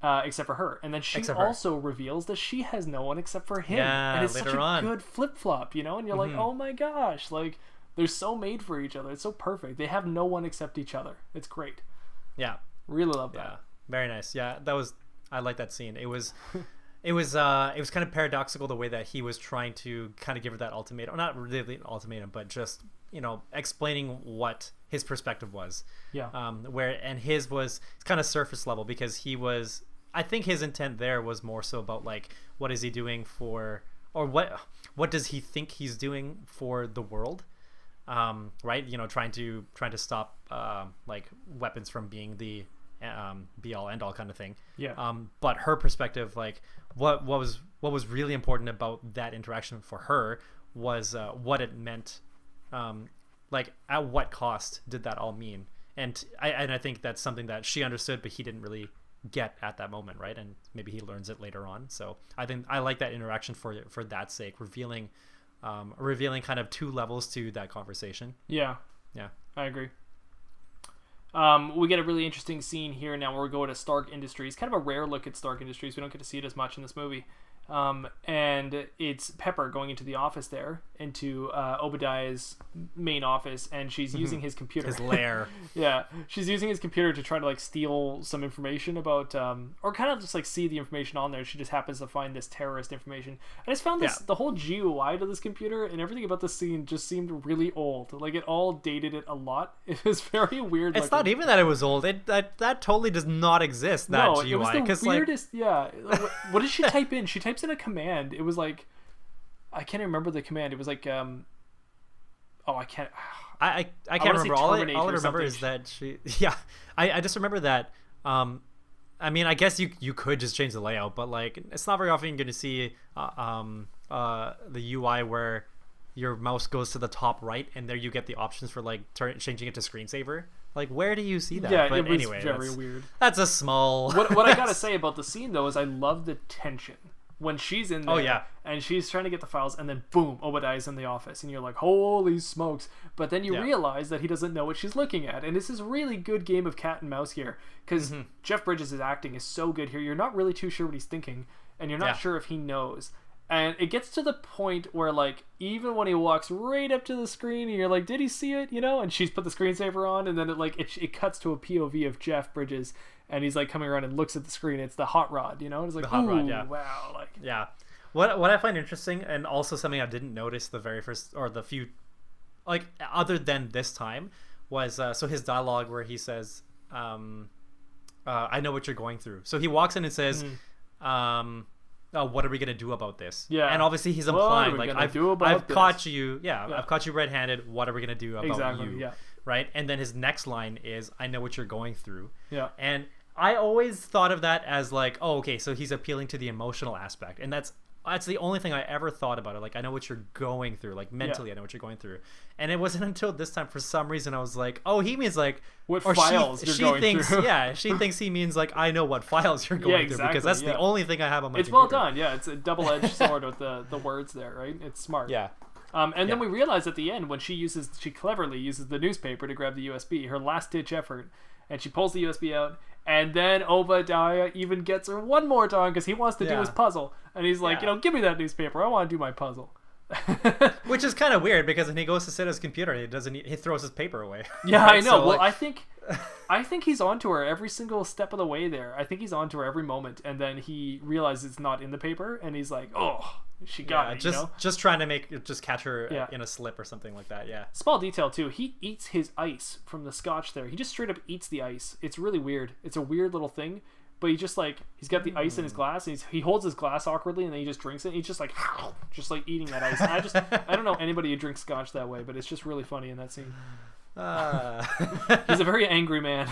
Except for her. And then she also reveals that she has no one except for him. Yeah, and it's later such a on. good flip flop, And you're like, oh my gosh, like they're so made for each other. It's so perfect. They have no one except each other. It's great. Yeah. Really love that. Very nice. Yeah, I like that scene. It was kind of paradoxical the way that he was trying to kind of give her that ultimatum. Or not really an ultimatum, but just, explaining what his perspective was. Yeah. And his was kind of surface level, because I think his intent there was more so about like, what is he doing for, or what does he think he's doing for the world? Right. Trying to stop like weapons from being the be all end all kind of thing. Yeah. But her perspective, like what was really important about that interaction for her was what it meant. Like at what cost did that all mean? And I think that's something that she understood, but he didn't really get at that moment, right? And maybe he learns it later on. So I think I like that interaction for that sake, revealing kind of two levels to that conversation. Yeah. I agree. We get a really interesting scene here now where we go to Stark Industries. Kind of a rare look at Stark Industries. We don't get to see it as much in this movie. And it's Pepper going into the office there, into Obadiah's main office, and she's using his computer. His lair. Yeah, she's using his computer to try to like steal some information about, or kind of just like see the information on there. She just happens to find this terrorist information. I just found the whole GUI to this computer and everything about this scene just seemed really old. Like it all dated it a lot. It was very weird. It's not even that it was old. That totally does not exist. That GUI. It was the weirdest. Yeah. What did she type in? She types in a command. It was like, I can't remember the command. It was like I can't remember. All I remember is that she I just remember that I mean, I guess you could just change the layout, but like it's not very often you're going to see the UI where your mouse goes to the top right, and there you get the options for like changing it to screensaver. Like, where do you see that? Yeah, but it was anyway, very weird. That's a small. What I gotta say about the scene though is I love the tension when she's in there. Oh, yeah. And she's trying to get the files, and then boom, Obadiah's in the office, and you're like, holy smokes! But then you realize that he doesn't know what she's looking at, and this is a really good game of cat and mouse here because Jeff Bridges' acting is so good here. You're not really too sure what he's thinking, and you're not sure if he knows. And it gets to the point where, like, even when he walks right up to the screen, and you're like, did he see it? You know? And she's put the screensaver on, and then it cuts to a POV of Jeff Bridges, and he's like coming around and looks at the screen. It's the hot rod, you know? It's like, the hot rod, wow, like, yeah. What I find interesting, and also something I didn't notice the very first or the few, like, other than this time, was so his dialogue where he says, "I know what you're going through." So he walks in and says, what are we gonna do about this? Yeah. And obviously he's implying like I've caught you. I've caught you red-handed. What are we gonna do about you? Yeah. Right. And then his next line is, "I know what you're going through." Yeah. And I always thought of that as like, oh, okay, so he's appealing to the emotional aspect, and that's the only thing I ever thought about it. Like, I know what you're going through. Like, mentally, I know what you're going through. And it wasn't until this time, for some reason, I was like, oh, he means like what files you're going thinks, through. Yeah, she thinks he means like, I know what files you're going through, because that's the only thing I have on my computer. Well done. Yeah, it's a double-edged sword with the words there, right? It's smart. Yeah. And then we realize at the end when she cleverly uses the newspaper to grab the USB, her last-ditch effort, and she pulls the USB out, and then Obadiah even gets her one more time because he wants to do his puzzle, and he's like, give me that newspaper, I want to do my puzzle. Which is kind of weird because when he goes to sit at his computer, he throws his paper away. Yeah, right? I know. So, well, like... I think he's onto her every single step of the way there. I think he's onto her every moment, and then he realizes it's not in the paper, and he's like, oh, she got it. Just trying to catch her in a slip or something like that. Yeah. Small detail too. He eats his ice from the scotch there. He just straight up eats the ice. It's really weird. It's a weird little thing. But he just like he's got the ice in his glass, and he holds his glass awkwardly, and then he just drinks it. He's just like eating that ice. And I don't know anybody who drinks scotch that way, but it's just really funny in that scene. He's a very angry man.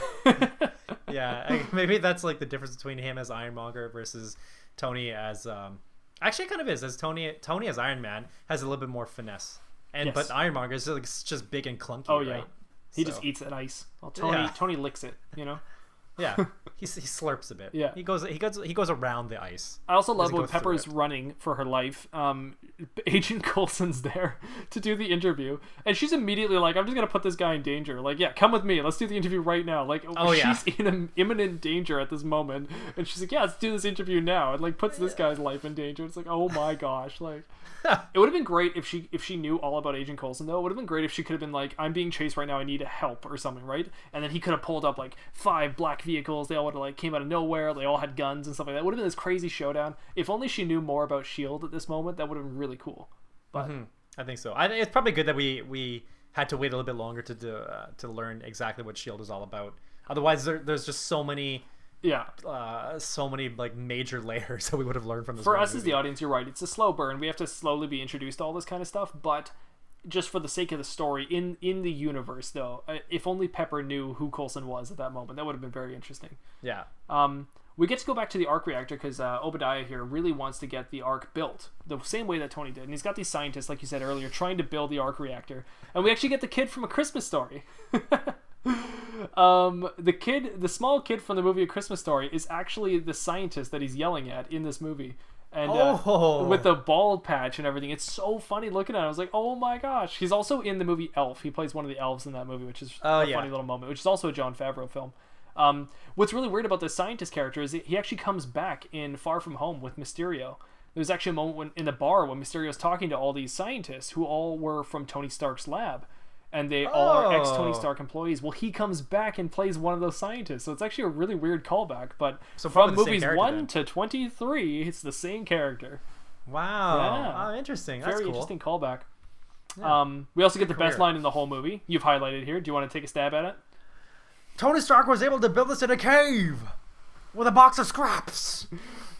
Yeah, maybe that's like the difference between him as Ironmonger versus Tony as actually it kind of is, as Tony as Iron Man has a little bit more finesse, but Ironmonger is like just big and clunky. Oh yeah, right? He just eats that ice. Well, Tony licks it, you know. Yeah, he slurps a bit. Yeah, he goes around the ice. I also love when Pepper's running for her life. Agent Coulson's there to do the interview, and she's immediately like, "I'm just gonna put this guy in danger. Like, yeah, come with me. Let's do the interview right now." Like, she's in imminent danger at this moment, and she's like, "Yeah, let's do this interview now." And like puts this guy's life in danger. It's like, oh my gosh, like. It would have been great if she knew all about Agent Coulson, though. It would have been great if she could have been like, I'm being chased right now, I need help or something, right? And then he could have pulled up like 5 black vehicles. They all would have like came out of nowhere. They all had guns and stuff like that. It would have been this crazy showdown. If only she knew more about S.H.I.E.L.D. at this moment, that would have been really cool. But I think so. It's probably good that we had to wait a little bit longer to learn exactly what S.H.I.E.L.D. is all about. Otherwise, there's just so many... so many like major layers that we would have learned from this. For us movie. As the audience, you're right. It's a slow burn. We have to slowly be introduced to all this kind of stuff. But just for the sake of the story, in the universe, though, if only Pepper knew who Coulson was at that moment, that would have been very interesting. Yeah. We get to go back to the arc reactor because Obadiah here really wants to get the arc built the same way that Tony did, and he's got these scientists, like you said earlier, trying to build the arc reactor, and we actually get the kid from A Christmas Story. The small kid from the movie A Christmas Story is actually the scientist that he's yelling at in this movie, and with the bald patch and everything. It's so funny looking at it. I was like, oh my gosh. He's also in the movie Elf. He plays one of the elves in that movie, which is a funny little moment, which is also a Jon Favreau film. What's really weird about this scientist character is he actually comes back in Far From Home with Mysterio. There's actually a moment in the bar when Mysterio's talking to all these scientists who all were from Tony Stark's lab. And they all are ex-Tony Stark employees. Well, he comes back and plays one of those scientists. So it's actually a really weird callback. But so from movies 1 to 23, it's the same character. Wow. Yeah. Oh, interesting. That's very interesting callback. Yeah. We also get the best line in the whole movie. You've highlighted here. Do you want to take a stab at it? Tony Stark was able to build this in a cave with a box of scraps.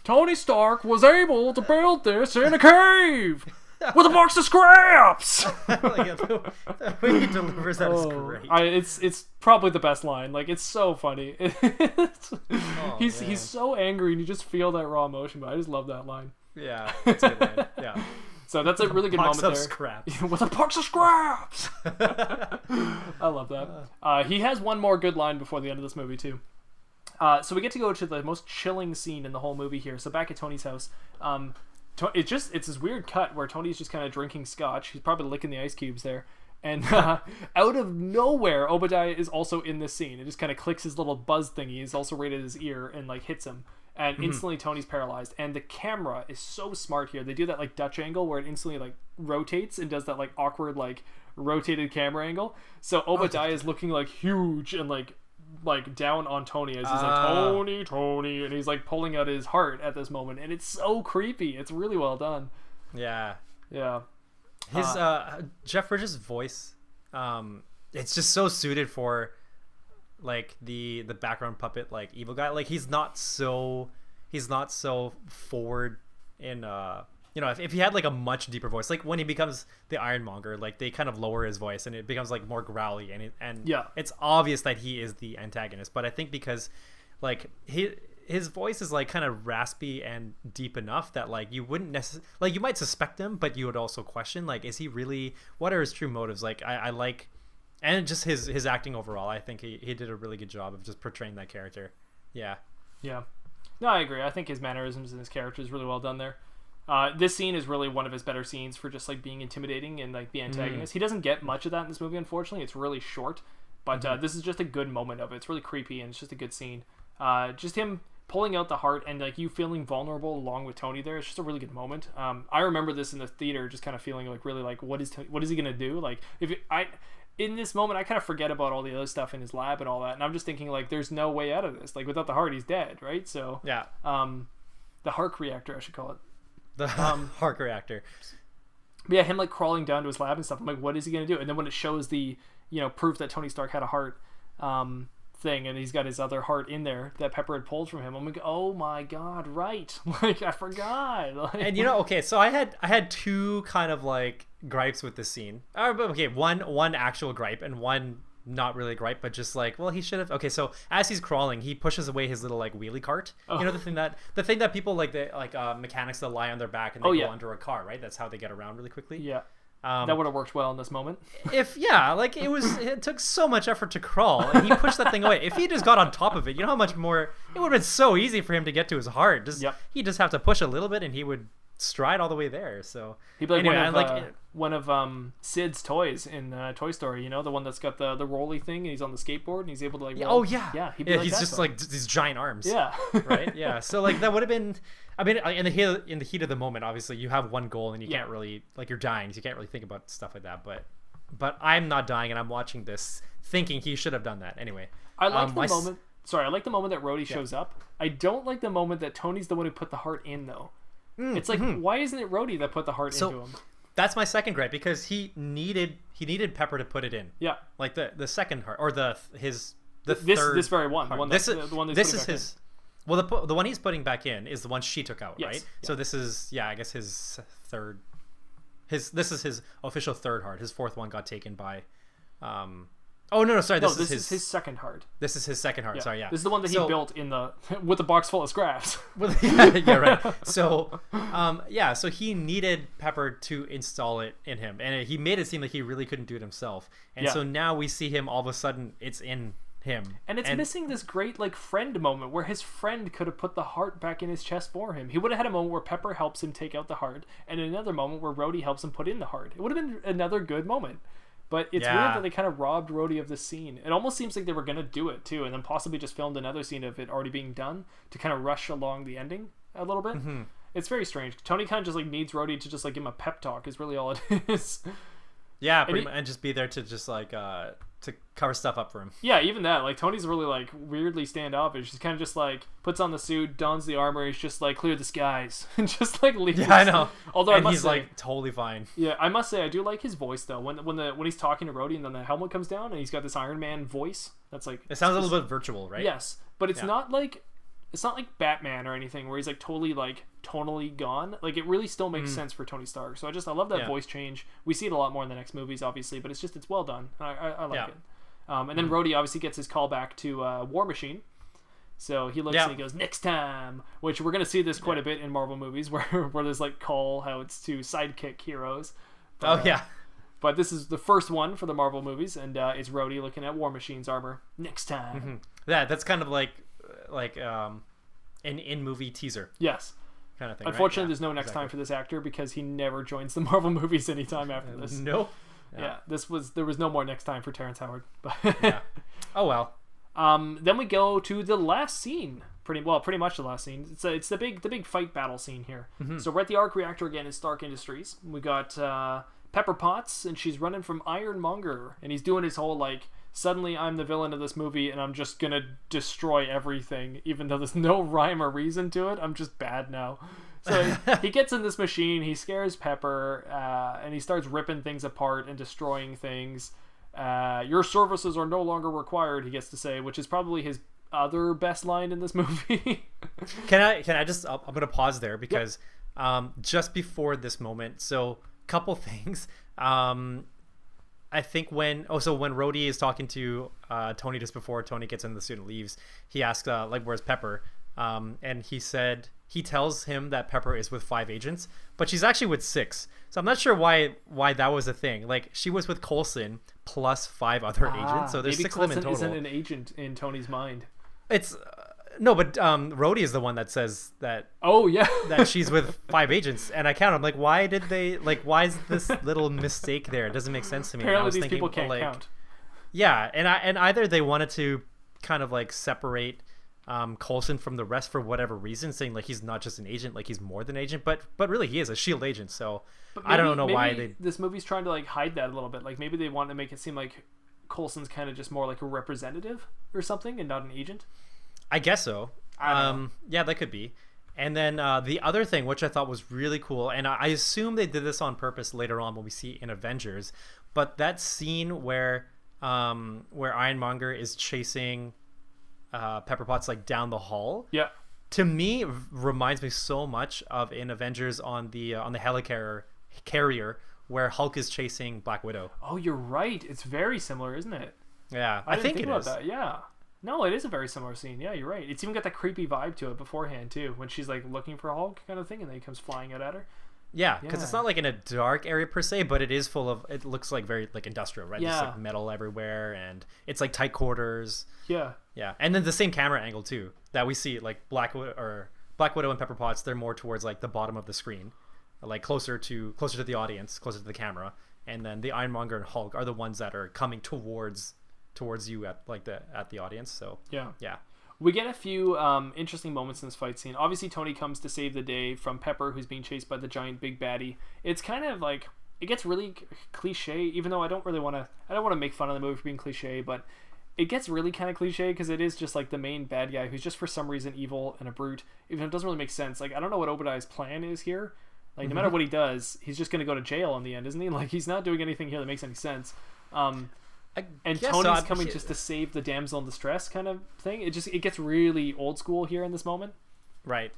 Tony Stark was able to build this in a cave. with a box of scraps. Like, the way he delivers that is great. It's probably the best line. Like, it's so funny. He's so angry, and you just feel that raw emotion. But I just love that line. Yeah, that's a good line. Yeah. So that's a really good moment there. Scraps. With a box of scraps. I love that. He has one more good line before the end of this movie too. So we get to go to the most chilling scene in the whole movie here. So back at Tony's house, it's this weird cut where Tony's just kind of drinking scotch. He's probably licking the ice cubes there. And out of nowhere, Jebediah is also in this scene. It just kind of clicks his little buzz thingy. He's also right at his ear and like hits him. And instantly Tony's paralyzed. And the camera is so smart here. They do that like Dutch angle where it instantly like rotates and does that like awkward like rotated camera angle. So Jebediah is looking like huge and like down on Tony as he's like Tony, and he's like pulling out his heart at this moment. And it's so creepy. It's really well done. Yeah. Yeah. His Jeff Bridges' voice, it's just so suited for like the background puppet like evil guy. Like he's not so forward in if he had like a much deeper voice, like when he becomes the Ironmonger, like they kind of lower his voice and it becomes like more growly, and it's obvious that he is the antagonist. But I think because like his voice is like kind of raspy and deep enough that like you wouldn't necessarily, like you might suspect him, but you would also question like, is he really, what are his true motives? Like I like, and just his acting overall, I think he did a really good job of just portraying that character. Yeah No, I agree. I think his mannerisms and his character is really well done there. This scene is really one of his better scenes for just like being intimidating and like the antagonist. He doesn't get much of that in this movie, unfortunately. It's really short, but this is just a good moment of it. It's really creepy and it's just a good scene. Just him pulling out the heart and like you feeling vulnerable along with Tony there. It's just a really good moment. I remember this in the theater, just kind of feeling like really like what is he gonna do? Like in this moment I kind of forget about all the other stuff in his lab and all that, and I'm just thinking like there's no way out of this. Like without the heart he's dead, right? So the heart reactor, I should call it. The heart reactor. But yeah, him like crawling down to his lab and stuff. I'm like, what is he gonna do? And then when it shows the proof that Tony Stark had a heart thing, and he's got his other heart in there that Pepper had pulled from him, I'm like, oh my god, right. Like I forgot. Like, and okay, so I had two kind of like gripes with this scene. Okay, one actual gripe and one not really a gripe, but just like, well, he should have. Okay, so as he's crawling, he pushes away his little like wheelie cart. The thing that people like, the mechanics that lie on their back and they go under a car, right? That's how they get around really quickly. Yeah. That would have worked well in this moment. It took so much effort to crawl, and he pushed that thing away. If he just got on top of it, you know how much more it would have been so easy for him to get to his heart. He just have to push a little bit, and he would stride all the way there. So he'd be like one of Sid's toys in Toy Story. The one that's got the rolly thing, and he's on the skateboard, and he's able to like. Roll. Oh yeah. He'd be he's just like these giant arms. Yeah. Right. Yeah. So like that would have been. I mean, in the heat of the moment, obviously you have one goal and you can't really, like, you're dying, so you can't really think about stuff like that. But I'm not dying, and I'm watching this thinking he should have done that anyway. I like the moment. Sorry, I like the moment that Rhodey shows up. I don't like the moment that Tony's the one who put the heart in, though. It's like, why isn't it Rhodey that put the heart into him? That's my second gripe, because he needed Pepper to put it in. Yeah. Like the second heart, or the third. This very one. Heart. The one this is his. In. Well, the one he's putting back in is the one she took out, right? Yeah. So this is, I guess his third. This is his official third heart. His fourth one got taken by. This is his second heart. This is his second heart. Yeah. Sorry, yeah. This is the one that he built with the box full of scraps. Yeah, right. So, so he needed Pepper to install it in him, and he made it seem like he really couldn't do it himself. And so now we see him all of a sudden. It's in him, and it's missing this great like friend moment where his friend could have put the heart back in his chest for him. He would have had a moment where Pepper helps him take out the heart, and another moment where Rhodey helps him put in the heart. It would have been another good moment. But it's weird that they kind of robbed Rhodey of this scene. It almost seems like they were going to do it too, and then possibly just filmed another scene of it already being done to kind of rush along the ending a little bit. It's very strange. Tony kind of just like needs Rhodey to just like give him a pep talk is really all it is. Yeah, and just be there to just like to cover stuff up for him. Yeah, even that. Like Tony's really like weirdly standoffish. He's kind of just like puts on the suit, dons the armor. He's just like clear the skies and just like leaves. Yeah, I know. Although he's like totally fine. Yeah, I must say I do like his voice though. When he's talking to Rhodey and then the helmet comes down and he's got this Iron Man voice. That's like it sounds a little bit virtual, right? Yes, but it's not like. it's not like Batman or anything where he's like totally like tonally gone. Like it really still makes sense for Tony Stark. So I love that voice change. We see it a lot more in the next movies, obviously, but it's well done. I like it. And then Rhodey obviously gets his call back to War Machine. So he looks and he goes, next time, which we're going to see this quite a bit in Marvel movies where there's like call outs to sidekick heroes. But, but this is the first one for the Marvel movies, and it's Rhodey looking at War Machine's armor. Next time. Yeah, that's kind of like an in-movie teaser. Yes. Kind of thing. Unfortunately, there's no next time for this actor because he never joins the Marvel movies anytime after this. Nope. Yeah, there was no more next time for Terrence Howard. But Oh well. Then we go to the last scene. Pretty much the last scene. It's the big fight battle scene here. So we're at the Arc Reactor again in Stark Industries. We got Pepper Potts, and she's running from Ironmonger, and he's doing his whole like, suddenly I'm the villain of this movie and I'm just gonna destroy everything, even though there's no rhyme or reason to it. I'm just bad now. So he gets in this machine, he scares Pepper, and he starts ripping things apart and destroying things. Your services are no longer required, he gets to say, which is probably his other best line in this movie. Can I just, I'm going to pause there because just before this moment, so couple things. I think when Rhodey is talking to Tony just before Tony gets in the suit and leaves, he asks like, where's Pepper? And he tells him that Pepper is with 5 agents, but she's actually with 6. So I'm not sure why that was a thing. Like, she was with Coulson plus 5 other agents, so there's 6 of them in total. Maybe Coulson isn't an agent in Tony's mind. It's no, but Rhodey is the one that says that. Oh yeah, that she's with 5 agents, and I count. I'm like, why is this little mistake there? It doesn't make sense to me. Apparently, these people can't count. Yeah, and either they wanted to kind of like separate Coulson from the rest for whatever reason, saying like he's not just an agent, like he's more than an agent, but really he is a SHIELD agent. So maybe, I don't know why this movie's trying to like hide that a little bit. Like maybe they want to make it seem like Coulson's kind of just more like a representative or something and not an agent. I guess so. Yeah, that could be. And then the other thing, which I thought was really cool, and I assume they did this on purpose later on when we see in Avengers, but that scene where Ironmonger is chasing Pepper Potts like down the hall. Yeah. To me, reminds me so much of in Avengers on the helicarrier where Hulk is chasing Black Widow. Oh, you're right. It's very similar, isn't it? Yeah, I think it is. That. Yeah. No, it is a very similar scene. Yeah, you're right. It's even got that creepy vibe to it beforehand too, when she's like looking for Hulk kind of thing, and then he comes flying out at her. Yeah, because it's not like in a dark area per se, but it is full of. It looks like very like industrial, right? Yeah. There's like metal everywhere, and it's like tight quarters. Yeah. Yeah, and then the same camera angle too that we see like Black Widow and Pepper Potts. They're more towards like the bottom of the screen, like closer to the audience, closer to the camera, and then the Ironmonger and Hulk are the ones that are coming towards you at the audience. So yeah, we get a few interesting moments in this fight scene. Obviously Tony comes to save the day from Pepper, who's being chased by the giant big baddie. It's kind of like, it gets really cliche, even though I don't want to make fun of the movie for being cliche, but it gets really kind of cliche because it is just like the main bad guy who's just for some reason evil and a brute, even though it doesn't really make sense. Like, I don't know what Obadiah's plan is here. Like, no matter what he does, he's just going to go to jail in the end, isn't he? Like, he's not doing anything here that makes any sense. And Tony's coming just to save the damsel in distress kind of thing. It gets really old school here in this moment. Right.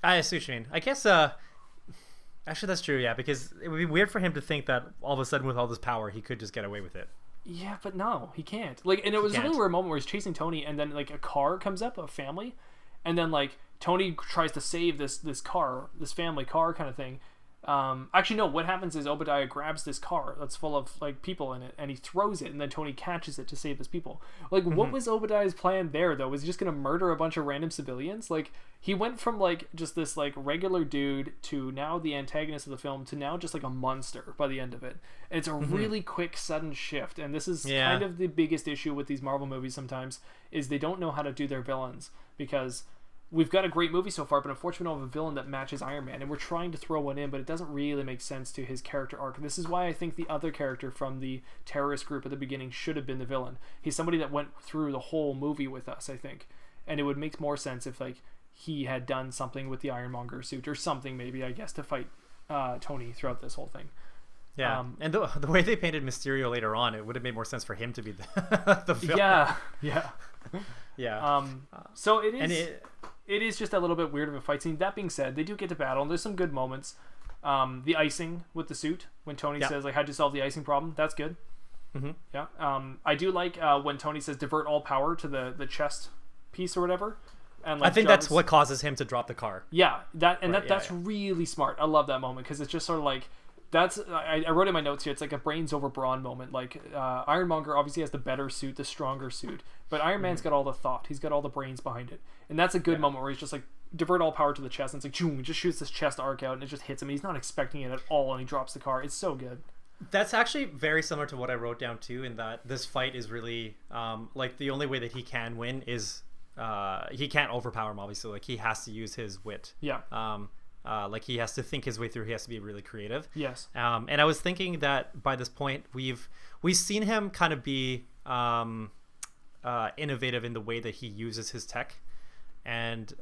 I see what you mean. I guess actually that's true, yeah, because it would be weird for him to think that all of a sudden with all this power he could just get away with it. Yeah, but no, he can't. Like, and it was a really weird moment where he's chasing Tony, and then like a car comes up, a family, and then like Tony tries to save this family car kind of thing. Actually no, what happens is Obadiah grabs this car that's full of like people in it, and he throws it, and then Tony catches it to save his people. Like, what was Obadiah's plan there though? Was he just gonna murder a bunch of random civilians? Like, he went from like just this like regular dude to now the antagonist of the film to now just like a monster by the end of it. And it's a really quick sudden shift, and this is kind of the biggest issue with these Marvel movies sometimes, is they don't know how to do their villains, because we've got a great movie so far, but unfortunately we don't have a villain that matches Iron Man, and we're trying to throw one in, but it doesn't really make sense to his character arc. This is why I think the other character from the terrorist group at the beginning should have been the villain. He's somebody that went through the whole movie with us, I think, and it would make more sense if like he had done something with the Ironmonger suit or something, maybe, I guess, to fight Tony throughout this whole thing. Yeah, and the way they painted Mysterio later on, it would have made more sense for him to be the villain. Yeah. Yeah. So it is. And it is just a little bit weird of a fight scene. That being said, they do get to battle, and there's some good moments. The icing with the suit, when Tony says, like, how'd you solve the icing problem? That's good. Mm-hmm. Yeah. I do like when Tony says divert all power to the chest piece or whatever. And like I think that's what causes him to drop the car. Yeah, that's really smart. I love that moment because it's just sort of like I wrote in my notes here. It's like a brains over brawn moment. Like Ironmonger obviously has the better suit, the stronger suit, but Iron Man's got all the thought. He's got all the brains behind it, and that's a good moment where he's just like divert all power to the chest, and it's like choom, he just shoots this chest arc out, and it just hits him. He's not expecting it at all, and he drops the car. It's so good. That's actually very similar to what I wrote down too, in that this fight is really like the only way that he can win is he can't overpower him, obviously. Like he has to use his wit. Yeah. Like he has to think his way through. He has to be really creative. Yes. And I was thinking that by this point we've seen him kind of be innovative in the way that he uses his tech, and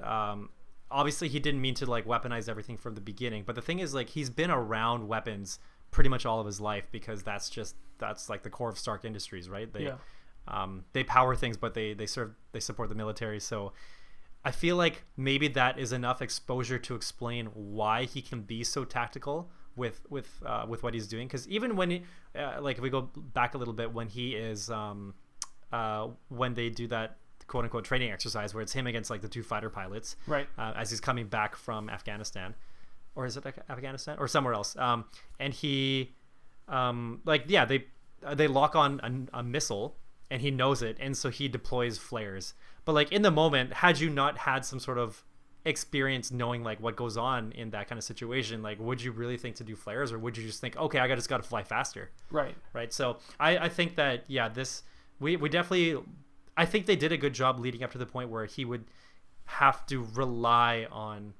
obviously he didn't mean to like weaponize everything from the beginning. But the thing is, like, he's been around weapons pretty much all of his life because that's like the core of Stark Industries, right? They power things, but they support the military. So I feel like maybe that is enough exposure to explain why he can be so tactical with what he's doing. Because even when he, like if we go back a little bit, when he is when they do that quote unquote training exercise where it's him against like the two fighter pilots, right? As he's coming back from Afghanistan, or is it Afghanistan or somewhere else? And he, they lock on a missile. And he knows it, and so he deploys flares. But like in the moment, had you not had some sort of experience knowing like what goes on in that kind of situation, like would you really think to do flares, or would you just think, okay, I just got to fly faster? Right. So I think that we definitely, I think they did a good job leading up to the point where he would have to rely on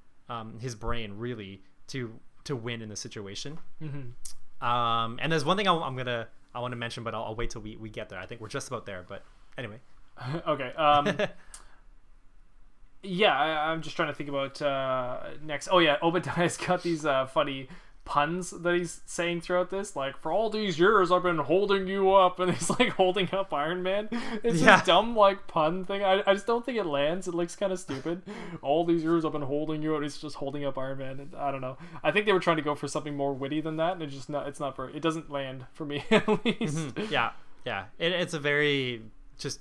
his brain really to win in the situation. Mm-hmm. And there's one thing I want to mention, but I'll wait till we get there. I think we're just about there, but anyway. Okay. Yeah, I'm just trying to think about next. Oh yeah, Obadiah's got these funny puns that he's saying throughout this, like, for all these years I've been holding you up, and he's like holding up Iron Man. It's this dumb like pun thing. I just don't think it lands. It looks kind of stupid. All these years I've been holding you, and he's just holding up Iron Man. And I don't know. I think they were trying to go for something more witty than that, and it doesn't land for me at least. Mm-hmm. Yeah. It's a very just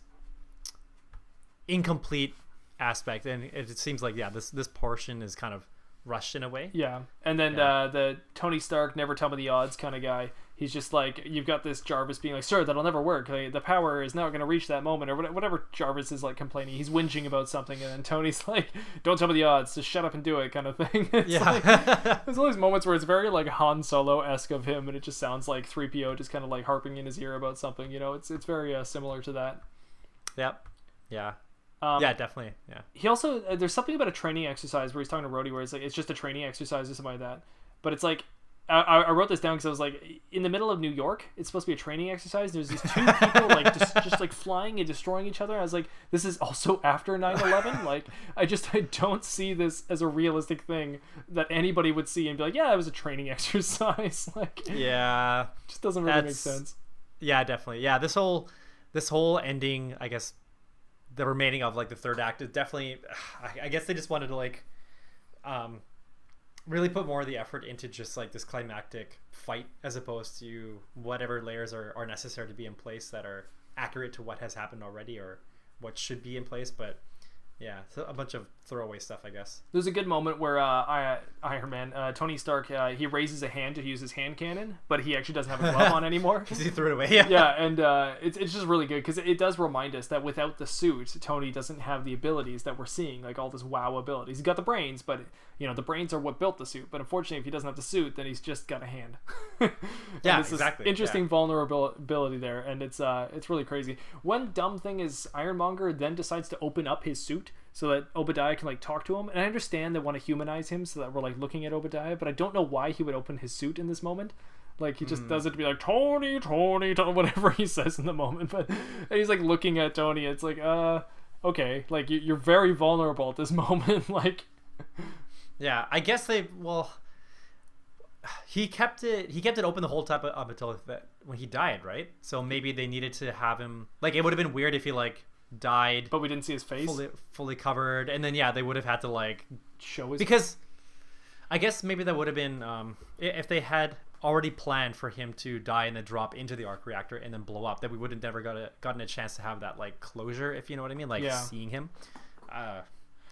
incomplete aspect, and it seems like this portion is kind of rushed in a way. Yeah. And then the Tony Stark never tell me the odds kind of guy, he's just like, you've got this Jarvis being like, sir, that'll never work, like, the power is not going to reach that moment, or whatever Jarvis is like complaining. He's whinging about something, and then Tony's like, don't tell me the odds, just shut up and do it kind of thing. There's all these moments where it's very like Han Solo-esque of him, and it just sounds like 3PO just kind of like harping in his ear about something, it's very similar to that. Yeah, definitely. Yeah. He also, there's something about a training exercise where he's talking to Rhodey where it's like, it's just a training exercise or something like that. But it's like, I wrote this down because I was like, in the middle of New York, it's supposed to be a training exercise. There's these two people like just like flying and destroying each other. I was like, this is also after 9/11. Like, I don't see this as a realistic thing that anybody would see and be like, yeah, it was a training exercise. Like, yeah, just doesn't really make sense. Yeah, definitely. Yeah, this whole ending, I guess, the remaining of like the third act is definitely, I guess they just wanted to like really put more of the effort into just like this climactic fight as opposed to whatever layers are necessary to be in place that are accurate to what has happened already or what should be in place. But yeah, so a bunch of throwaway stuff, I guess. There's a good moment where Iron Man, Tony Stark, he raises a hand to use his hand cannon, but he actually doesn't have a glove on anymore because he threw it away. Yeah, and it's just really good because it does remind us that without the suit, Tony doesn't have the abilities that we're seeing, like all this wow abilities. He's got the brains, but the brains are what built the suit. But unfortunately, if he doesn't have the suit, then he's just got a hand. Yeah, exactly. Interesting vulnerability there, and it's really crazy. One dumb thing is Ironmonger then decides to open up his suit so that Obadiah can like talk to him, and I understand they want to humanize him so that we're like looking at Obadiah, but I don't know why he would open his suit in this moment. Like, he just does it to be like, Tony, whatever he says in the moment, but he's like looking at Tony. It's like, okay, like you're very vulnerable at this moment. Like, yeah, I guess he kept it open the whole time up until when he died, right? So maybe they needed to have him, like, it would have been weird if he like died, but we didn't see his face, fully covered, and then they would have had to like show his because I guess maybe that would have been if they had already planned for him to die and then drop into the arc reactor and then blow up, that we would have never gotten a chance to have that like closure, if you know what I mean, like seeing him.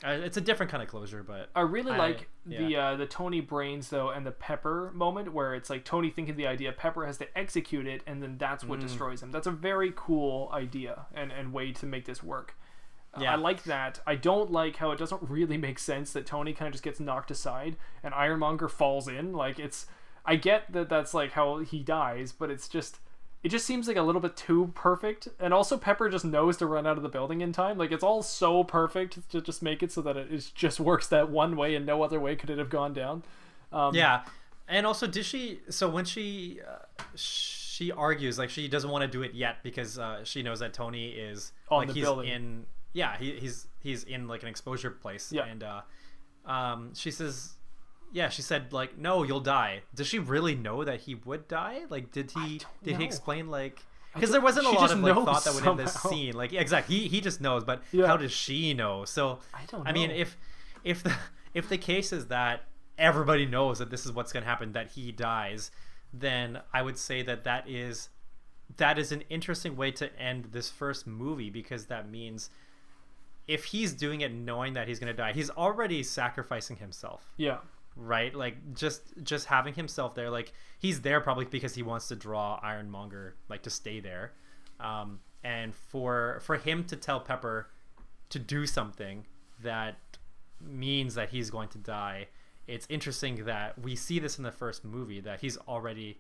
It's a different kind of closure, but I really like the Tony brains though, and the Pepper moment where it's like Tony thinking the idea, Pepper has to execute it, and then that's what destroys him. That's a very cool idea and way to make this work. I like that. I don't like how it doesn't really make sense that Tony kind of just gets knocked aside and Ironmonger falls in. Like I get that that's like how he dies, but it just seems like a little bit too perfect. And also Pepper just knows to run out of the building in time. Like it's all so perfect to just make it so that it just works that one way and no other way could it have gone down. And also when she argues like she doesn't want to do it yet because she knows that Tony is on like the he's building. he's in like an exposure place, and she said like, no, you'll die. Does she really know that he would die? Like did he explain, like, because there wasn't a lot of like thought that went in this scene, like exactly he just knows, but how does she know? So I don't know. I mean, if the case is that everybody knows that this is what's going to happen, that he dies, then I would say that is an interesting way to end this first movie, because that means if he's doing it knowing that he's going to die, he's already sacrificing himself. Yeah. Right? Like just having himself there, like he's there probably because he wants to draw Ironmonger like to stay there. And for him to tell Pepper to do something that means that he's going to die, it's interesting that we see this in the first movie, that he's already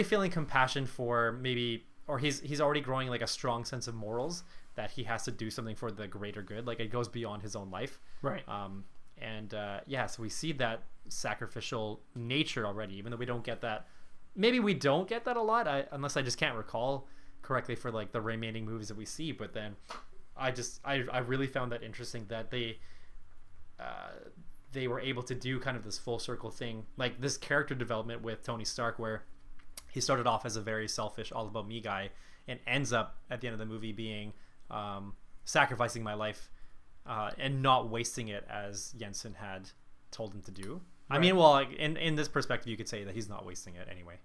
feeling compassion for maybe, or he's already growing like a strong sense of morals, that he has to do something for the greater good, like it goes beyond his own life, right? So we see that sacrificial nature already, even though we don't get that, maybe we don't get that a lot, unless I just can't recall correctly for like the remaining movies that we see. But then I really found that interesting that they were able to do kind of this full circle thing, like this character development with Tony Stark, where he started off as a very selfish, all about me guy, and ends up at the end of the movie being sacrificing my life and not wasting it as Jensen had told him to do. Right. I mean, well, like, in this perspective, you could say that he's not wasting it anyway.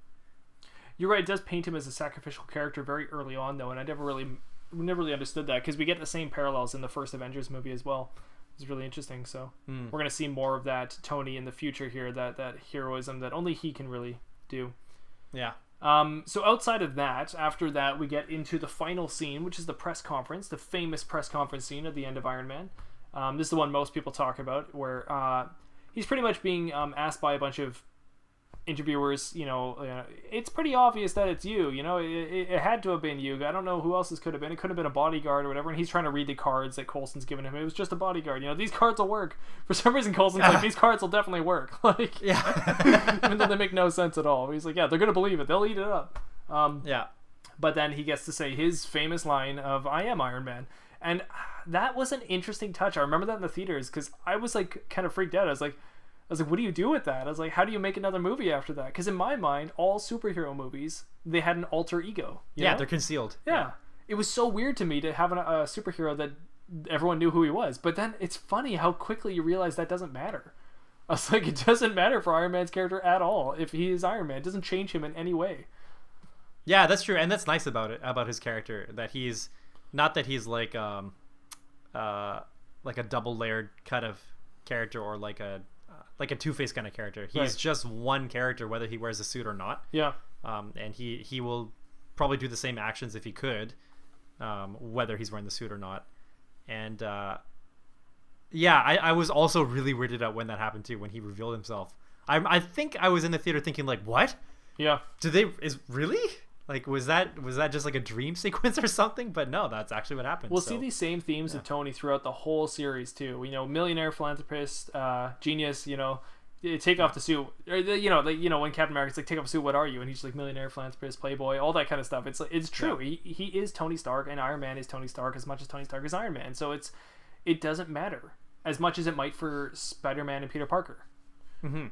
You're right. It does paint him as a sacrificial character very early on, though, and I never really understood that, because we get the same parallels in the first Avengers movie as well. It's really interesting. So we're going to see more of that Tony in the future here, that heroism that only he can really do. Yeah. So outside of that, after that, we get into the final scene, which is the press conference, the famous press conference scene at the end of Iron Man. This is the one most people talk about, where he's pretty much being asked by a bunch of interviewers, it's pretty obvious that it's you, it had to have been you. I don't know who else this could have been. It could have been a bodyguard or whatever, and he's trying to read the cards that Coulson's given him. It was just a bodyguard. These cards will work. For some reason, Coulson's like, these cards will definitely work. Like, even though they make no sense at all. He's like, yeah, they're going to believe it. They'll eat it up. But then he gets to say his famous line of, I am Iron Man. And that was an interesting touch. I remember that in the theaters, because I was like kind of freaked out. I was like, what do you do with that? I was like, how do you make another movie after that? Because in my mind, all superhero movies, they had an alter ego. You know? They're concealed. Yeah. It was so weird to me to have a superhero that everyone knew who he was. But then it's funny how quickly you realize that doesn't matter. I was like, it doesn't matter for Iron Man's character at all. If he is Iron Man, it doesn't change him in any way. Yeah, that's true. And that's nice about it, about his character, that he's not that he's like a double layered kind of character, or like a Two-Face kind of character. He's just one character, whether he wears a suit or not. Yeah. And he will probably do the same actions if he could, whether he's wearing the suit or not. And I was also really weirded out when that happened too, when he revealed himself. I think I was in the theater thinking like, what? Yeah. Really? Like, was that just like a dream sequence or something? But no, that's actually what happened. We'll see these same themes of Tony throughout the whole series too. Millionaire, philanthropist, genius. Take off the suit. Or, when Captain America's like, take off the suit. What are you? And he's like, millionaire, philanthropist, playboy, all that kind of stuff. It's true. Yeah. He is Tony Stark, and Iron Man is Tony Stark as much as Tony Stark is Iron Man. So it doesn't matter as much as it might for Spider-Man and Peter Parker. Mm-hmm.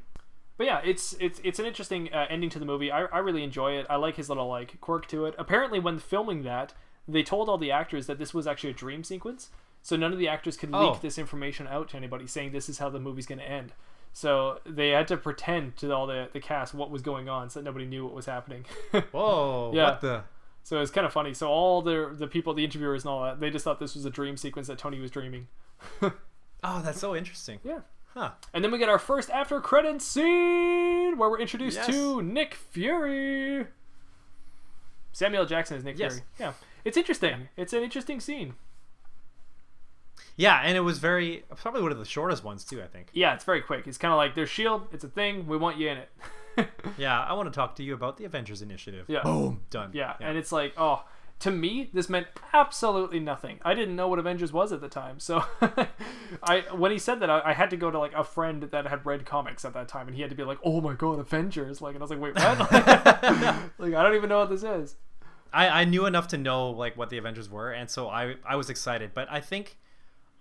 But yeah, it's an interesting ending to the movie. I really enjoy it. I like his little quirk to it. Apparently, when filming that, they told all the actors that this was actually a dream sequence, so none of the actors could leak this information out to anybody, saying this is how the movie's going to end. So they had to pretend to all the cast what was going on, so that nobody knew what was happening. Whoa! Yeah. What the? So it's kind of funny. So all the people, the interviewers and all that, they just thought this was a dream sequence that Tony was dreaming. Oh, that's so interesting. Yeah. Huh. And then we get our first after credits scene where we're introduced Yes. to Nick Fury. Samuel L. Jackson is Nick Yes. Fury. Yeah. It's interesting. It's an interesting scene. Yeah, and it was probably one of the shortest ones too, I think. Yeah, it's very quick. It's kind of like, there's S.H.I.E.L.D., it's a thing, we want you in it. Yeah, I want to talk to you about the Avengers Initiative. Yeah. Boom, done. Yeah, and it's like, oh, to me, this meant absolutely nothing. I didn't know what Avengers was at the time, so when he said that, I had to go to like a friend that had read comics at that time, and he had to be like, oh my god, Avengers, like, and I was like, wait, what? Like, I don't even know what this is. I knew enough to know like what the Avengers were, and so I was excited, but I think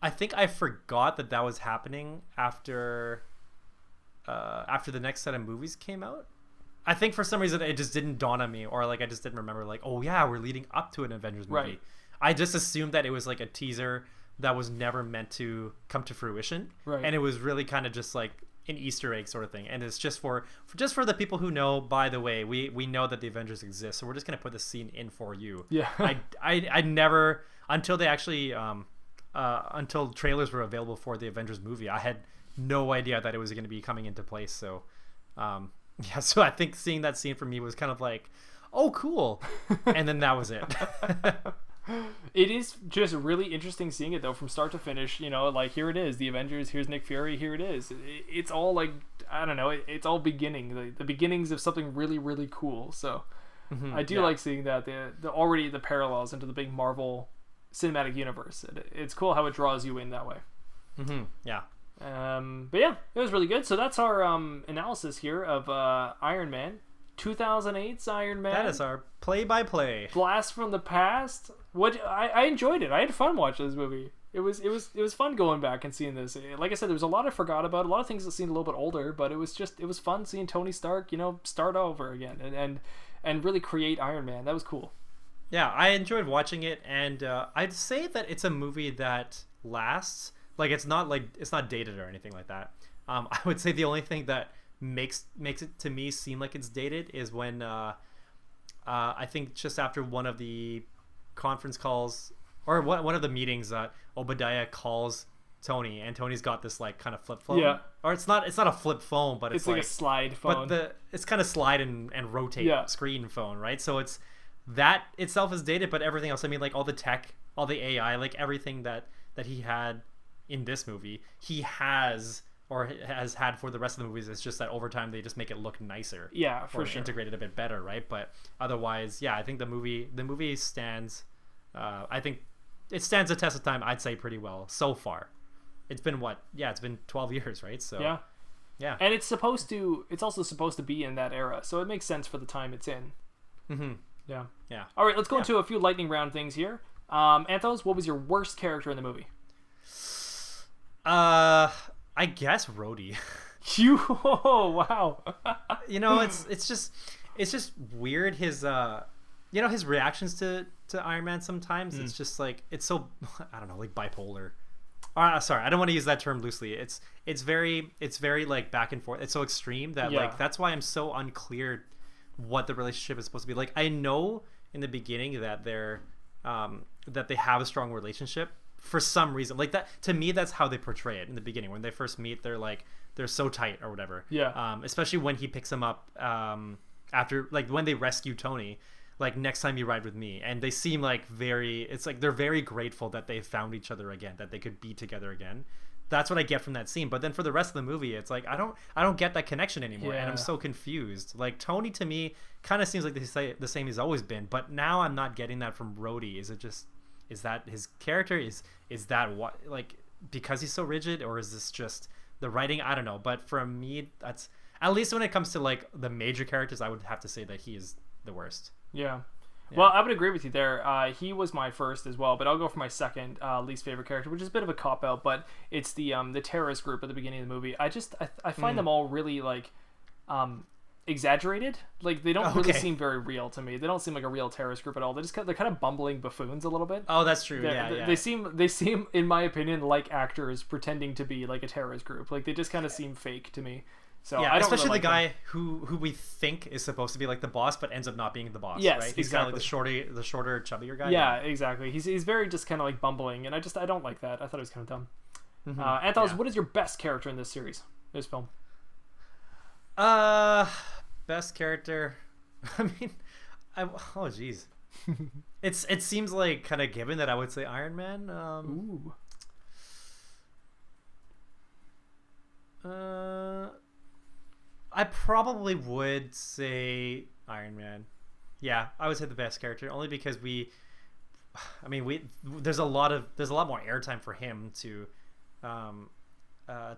I forgot that was happening after the next set of movies came out. I think for some reason it just didn't dawn on me, or like I just didn't remember, like, oh yeah, we're leading up to an Avengers movie. Right. I just assumed that it was like a teaser that was never meant to come to fruition. Right. And it was really kind of just like an Easter egg sort of thing. And it's just for the people who know, by the way, we know that the Avengers exist, so we're just gonna put this scene in for you. Yeah. I never, until they actually until trailers were available for the Avengers movie, I had no idea that it was going to be coming into place. So yeah, so I think seeing that scene for me was kind of like, oh cool, and then that was it. It is just really interesting seeing it though, from start to finish. You know, like, here it is, the Avengers, here's Nick Fury, here it is. It's all like, I don't know, it's all beginning, the beginnings of something really, really cool. So I do like seeing that the already the parallels into the big Marvel cinematic universe. It's cool how it draws you in that way. Yeah. But yeah, it was really good. So that's our analysis here of Iron Man, 2008's Iron Man. That is our play-by-play. Blast from the past. What I enjoyed it. I had fun watching this movie. It was fun going back and seeing this. Like I said, there was a lot I forgot about, a lot of things that seemed a little bit older, but it was fun seeing Tony Stark, you know, start over again and really create Iron Man. That was cool. Yeah, I enjoyed watching it, and I'd say that it's a movie that lasts. Like, it's not dated or anything like that. I would say the only thing that makes it to me seem like it's dated is when I think just after one of the conference calls, or one of the meetings, that Jebediah calls Tony, and Tony's got this like kind of flip phone. Yeah. Or it's not a flip phone, but it's like a slide phone. But it's kind of slide and rotate screen phone, right? So it's that itself is dated, but everything else, I mean, like all the tech, all the AI, like everything that he had in this movie, he has had for the rest of the movies. It's just that over time they just make it look nicer. Yeah, for or sure. integrated a bit better, right? But otherwise, yeah, I think the movie stands. I think it stands the test of time. I'd say pretty well so far. It's been what? Yeah, it's been 12 years, right? So yeah. And it's also supposed to be in that era, so it makes sense for the time it's in. Yeah. All right, let's go into a few lightning round things here. Anth0z, what was your worst character in the movie? I guess Rhodey. Oh, wow. You know, it's just weird, his his reactions to Iron Man sometimes. It's just like, it's so, I don't know, like bipolar. Sorry, I don't want to use that term loosely. It's very like back and forth. It's so extreme that like, that's why I'm so unclear what the relationship is supposed to be. Like, I know in the beginning that that they have a strong relationship for some reason. Like, that, to me, that's how they portray it in the beginning. When they first meet, they're so tight or whatever. Yeah. Especially when he picks him up after, like, when they rescue Tony, like, next time you ride with me, and they seem like it's like they're very grateful that they found each other again, that they could be together again. That's what I get from that scene. But then for the rest of the movie, it's like I don't get that connection anymore, and I'm so confused. Like, Tony to me kind of seems like the same he's always been, but now I'm not getting that from Rhodey. Is that his character? Is that what, like, because he's so rigid, or is this just the writing? I don't know. But for me, that's, at least when it comes to like the major characters, I would have to say that he is the worst. Yeah. Well, I would agree with you there. He was my first as well, but I'll go for my second least favorite character, which is a bit of a cop out, but it's the terrorist group at the beginning of the movie. I find them all really like exaggerated. Like, they don't really Okay. seem very real to me. They don't seem like a real terrorist group at all. They're kind of bumbling buffoons a little bit. Oh, that's true. Yeah. They seem, in my opinion, like actors pretending to be like a terrorist group. Like, they just kind of seem fake to me. So yeah, I don't especially really the like guy who we think is supposed to be like the boss, but ends up not being the boss. Yes, right? He's kind of exactly. like the shorter, chubbier guy. Yeah, exactly. He's very just kind of like bumbling, and I don't like that. I thought it was kind of dumb. Mm-hmm. Anth0z, what is your best character in this series, this film? Best character. I mean, oh geez, it seems like kind of given that I would say Iron Man. Ooh. I probably would say Iron Man. Yeah, I would say the best character only because there's a lot more airtime for him to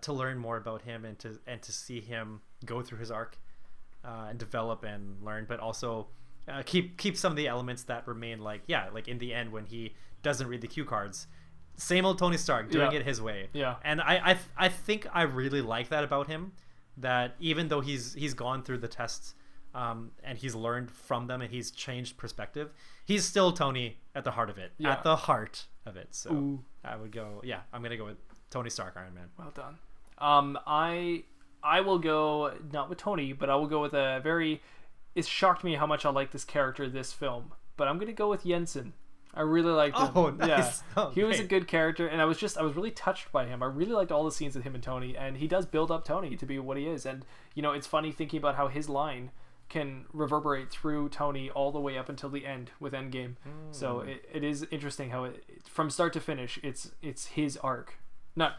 learn more about him and to see him go through his arc and develop and learn, but also keep some of the elements that remain, like in the end when he doesn't read the cue cards, same old Tony Stark doing it his way. Yeah. And I think I really like that about him, that even though he's gone through the tests and he's learned from them and he's changed perspective, he's still Tony at the heart of it. Yeah. At the heart of it. So Ooh. I would go, I'm gonna go with Tony Stark, Iron Man. Well done. I will go not with Tony, but I will go with a very. It shocked me how much I like this character this film, but I'm gonna go with Jensen. I really liked him. Oh, nice. Yeah. Oh, he was a great. good character, and I was really touched by him. I really liked all the scenes with him and Tony, and he does build up Tony to be what he is. And it's funny thinking about how his line can reverberate through Tony all the way up until the end with Endgame. So it is interesting how from start to finish, it's his arc, not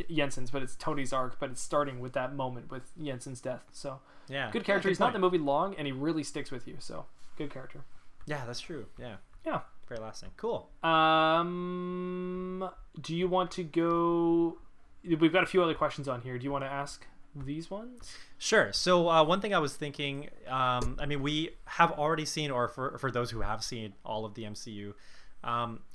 Jensen's, but it's Tony's arc. But it's starting with that moment with Jensen's death. So Yeah. good character. Good He's not in point. the movie long, and he really sticks with you. So good character. Yeah, that's true. Yeah. Yeah. Very lasting. Cool. Do you want to go? We've got a few other questions on here. Do you want to ask these ones? Sure. So one thing I was thinking, we have already seen, or for those who have seen all of the MCU,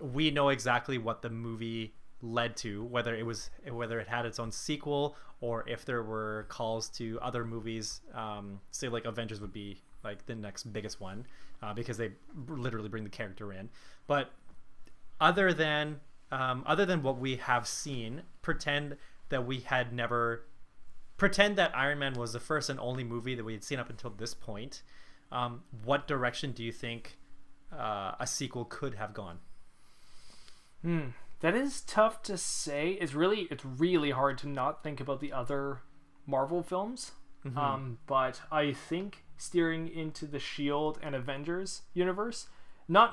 we know exactly what the movie led to, whether it had its own sequel or if there were calls to other movies. Say like Avengers would be like the next biggest one, because they literally bring the character in. But other than what we have seen, pretend that Iron Man was the first and only movie that we had seen up until this point. What direction do you think a sequel could have gone? That is tough to say. It's really hard to not think about the other Marvel films. But I think steering into the Shield and Avengers universe,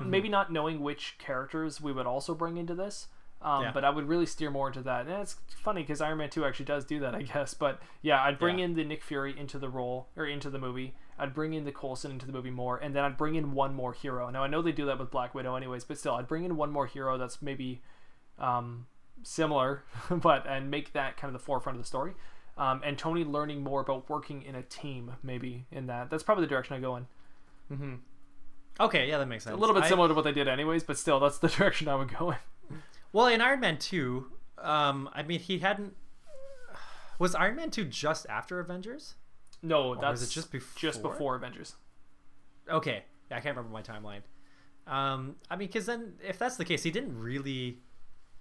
maybe not knowing which characters we would also bring into this. But I would really steer more into that. And it's funny because Iron Man 2 actually does do that, I guess. But yeah, I'd bring in the Nick Fury into the role, or into the movie. I'd bring in the Coulson into the movie more, and then I'd bring in one more hero. Now I know they do that with Black Widow anyways, but still, I'd bring in one more hero that's maybe similar, and make that kind of the forefront of the story. And Tony learning more about working in a team, maybe in that. That's probably the direction I go in. Okay, yeah, that makes sense. A little bit similar to what they did anyways, but still, that's the direction I would go in. Well, in Iron Man 2, he hadn't... Was Iron Man 2 just after Avengers? No, Or that's was it just before? Just before Avengers. Okay. Yeah, I can't remember my timeline. Because then, if that's the case, he didn't really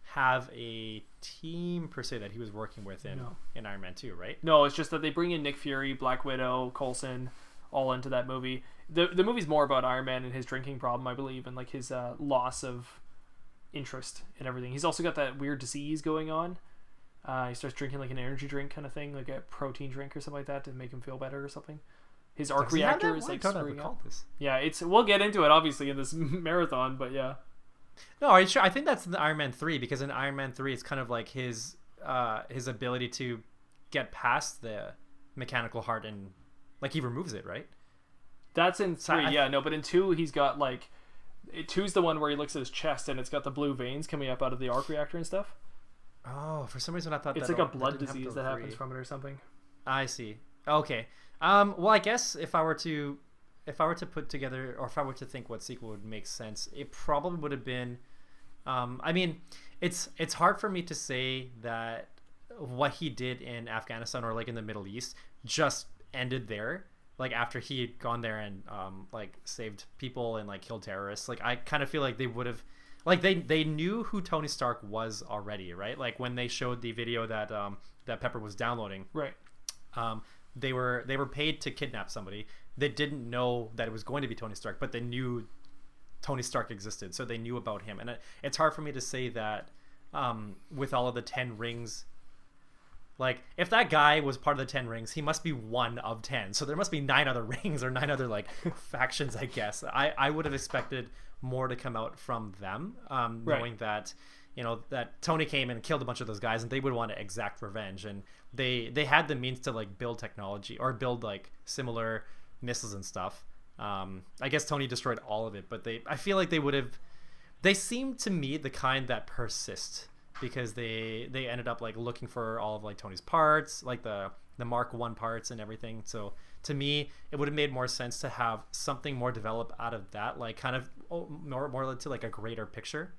have a team, per se, that he was working with in Iron Man 2, right? No, it's just that they bring in Nick Fury, Black Widow, Coulson, all into that movie. The movie's more about Iron Man and his drinking problem, I believe, and like his loss of interest in everything. He's also got that weird disease going on. He starts drinking like an energy drink kind of thing, like a protein drink or something like that to make him feel better or something. His arc reactor is like screwing up. Yeah, we'll get into it obviously in this marathon, but yeah. No, are you sure? I think that's in Iron Man 3, because in Iron Man 3 it's kind of like his ability to get past the mechanical heart, and like he removes it, right? That's in 3, but in 2 he's got like 2's the one where he looks at his chest and it's got the blue veins coming up out of the arc reactor and stuff. Oh, for some reason I thought it's like a blood disease that happens from it or something. I see. Okay. Well, I guess if I were to put together, or if I were to think what sequel would make sense, it probably would have been. It's hard for me to say that what he did in Afghanistan or like in the Middle East just ended there, like after he had gone there and like saved people and like killed terrorists. Like I kind of feel like they would have, like they knew who Tony Stark was already, right? Like when they showed the video that that Pepper was downloading, Right. they were paid to kidnap somebody. They didn't know that it was going to be Tony Stark, but they knew Tony Stark existed, so they knew about him. And it's hard for me to say that with all of the 10 rings. Like, if that guy was part of the 10 rings, he must be one of 10. So there must be 9 other rings or 9 other, like, factions, I guess. I would have expected more to come out from them, knowing that, you know, that Tony came and killed a bunch of those guys, and they would want to exact revenge. And they had the means to, like, build technology or build, like, similar missiles and stuff. I guess Tony destroyed all of it, but I feel like they would have... They seem to me the kind that persist, because they ended up like looking for all of like Tony's parts, like the Mark 1 parts and everything. So to me, it would have made more sense to have something more developed out of that, like kind of more to like a greater picture.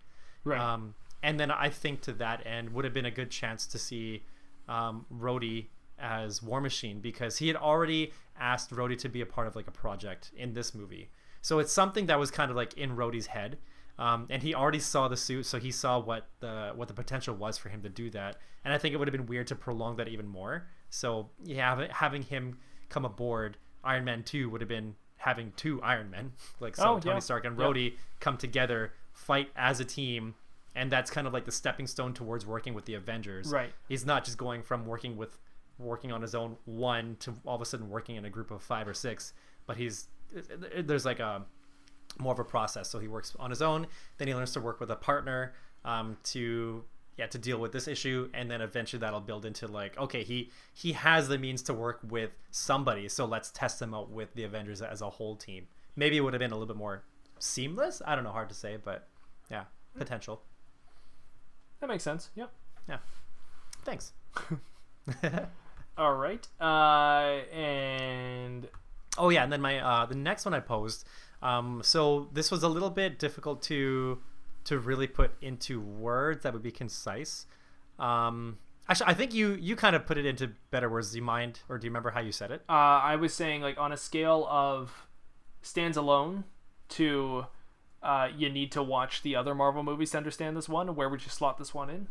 Right. And then I think to that end would have been a good chance to see Rhodey as War Machine, because he had already asked Rhodey to be a part of like a project in this movie. So it's something that was kind of like in Rhodey's head. And he already saw the suit, so he saw what the potential was for him to do that. And I think it would have been weird to prolong that even more. So yeah, having him come aboard Iron Man 2 would have been having 2 Iron Men, like Tony Stark and Rhodey come together, fight as a team, and that's kind of like the stepping stone towards working with the Avengers. Right. He's not just going from working on his own one to all of a sudden working in a group of 5 or 6, but there's like a more of a process. So he works on his own, then he learns to work with a partner to deal with this issue, and then eventually that'll build into like, okay, he has the means to work with somebody, so let's test him out with the Avengers as a whole team. Maybe it would have been a little bit more seamless. I don't know, hard to say, but yeah, potential. That makes sense. Yep. Yeah. Thanks. All right. And oh yeah, and then my the next one I posed. So this was a little bit difficult to really put into words that would be concise. Actually, I think you kind of put it into better words. Do you mind, or do you remember how you said it? I was saying, like, on a scale of stands alone to you need to watch the other Marvel movies to understand this one, where would you slot this one in?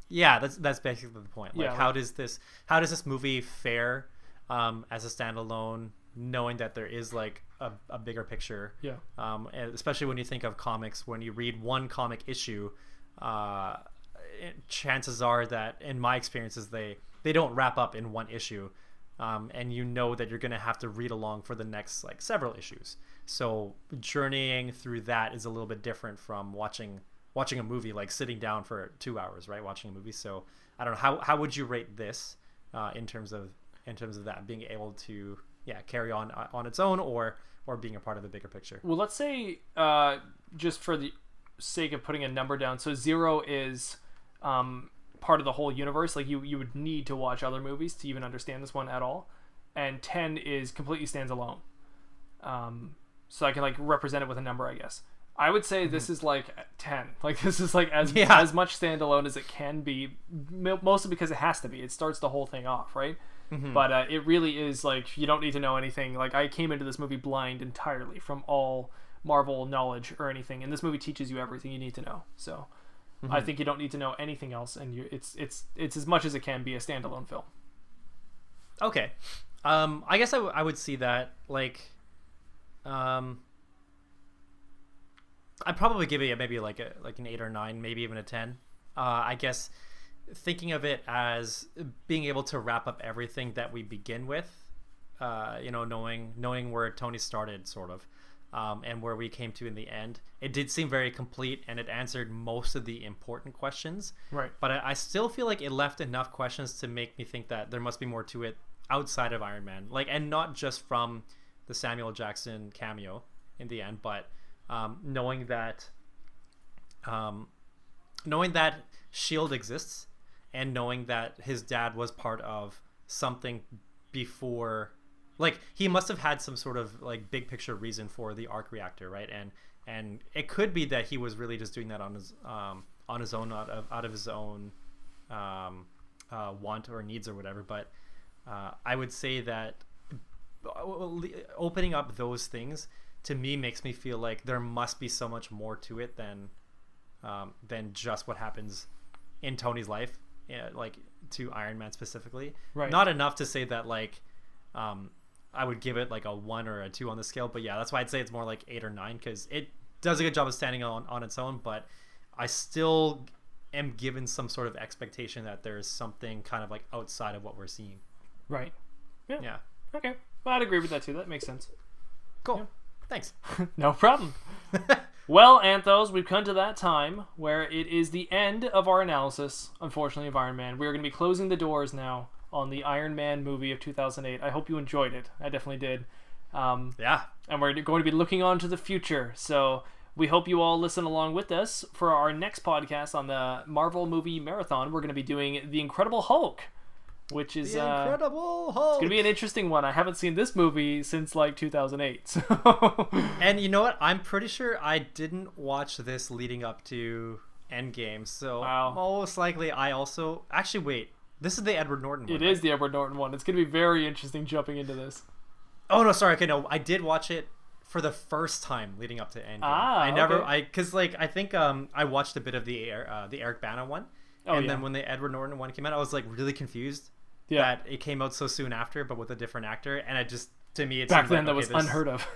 Yeah, that's basically the point. Like, Yeah, how does this movie fare as a standalone, knowing that there is like a bigger picture? Yeah. And especially when you think of comics, when you read one comic issue, chances are that, in my experiences, they don't wrap up in one issue, and you know that you're going to have to read along for the next like several issues. So journeying through that is a little bit different from watching a movie, like sitting down for 2 hours, right? Watching a movie. So I don't know, how would you rate this in terms of that being able to carry on its own, or being a part of the bigger picture? Well, let's say, just for the sake of putting a number down, so 0 is part of the whole universe. Like, you would need to watch other movies to even understand this one at all, and 10 is completely stands alone. So I can like represent it with a number, I guess. I would say this is like 10. Like, this is like as much standalone as it can be, mostly because it has to be. It starts the whole thing off, right? Mm-hmm. But it really is like, you don't need to know anything. Like, I came into this movie blind entirely from all Marvel knowledge or anything, and this movie teaches you everything you need to know. So I think you don't need to know anything else, and it's as much as it can be a standalone film. Okay. I guess I would see that, like, I'd probably give it maybe like an 8 or 9, maybe even a 10. I guess thinking of it as being able to wrap up everything that we begin with, knowing where Tony started, sort of, and where we came to in the end. It did seem very complete, and it answered most of the important questions. Right. But I still feel like it left enough questions to make me think that there must be more to it outside of Iron Man, like, and not just from the Samuel Jackson cameo in the end, but knowing that SHIELD exists, and knowing that his dad was part of something before, like, he must have had some sort of like big picture reason for the arc reactor, right? And it could be that he was really just doing that on his own, out of his own want or needs or whatever. But I would say that opening up those things to me makes me feel like there must be so much more to it than just what happens in Tony's life, like to Iron Man specifically. Right. Not enough to say that like I would give it like a 1 or a 2 on the scale, but yeah, that's why I'd say it's more like 8 or 9 because it does a good job of standing on its own, but I still am given some sort of expectation that there's something kind of like outside of what we're seeing. Right. Yeah. Okay. Well, I'd agree with that too. That makes sense. Cool. Yeah. Thanks. No problem. Well, Anth0z, we've come to that time where it is the end of our analysis, unfortunately, of Iron Man. We are going to be closing the doors now on the Iron Man movie of 2008. I hope you enjoyed it. I definitely did. Yeah. And we're going to be looking on to the future. So we hope you all listen along with us for our next podcast on the Marvel movie marathon. We're going to be doing The Incredible Hulk, which is The Incredible Hulk. It's going to be an interesting one. I haven't seen this movie since like 2008. So. And you know what? I'm pretty sure I didn't watch this leading up to Endgame. So wow. Most likely I also... Actually, wait. This is the Edward Norton one. It is the Edward Norton one. It's going to be very interesting jumping into this. Oh, no, sorry. Okay, no. I did watch it for the first time leading up to Endgame. Because like I think I watched a bit of the Eric Bana one. Then when the Edward Norton one came out, I was like really confused that it came out so soon after, but with a different actor. And I just, to me, it back seemed then like, that was unheard of.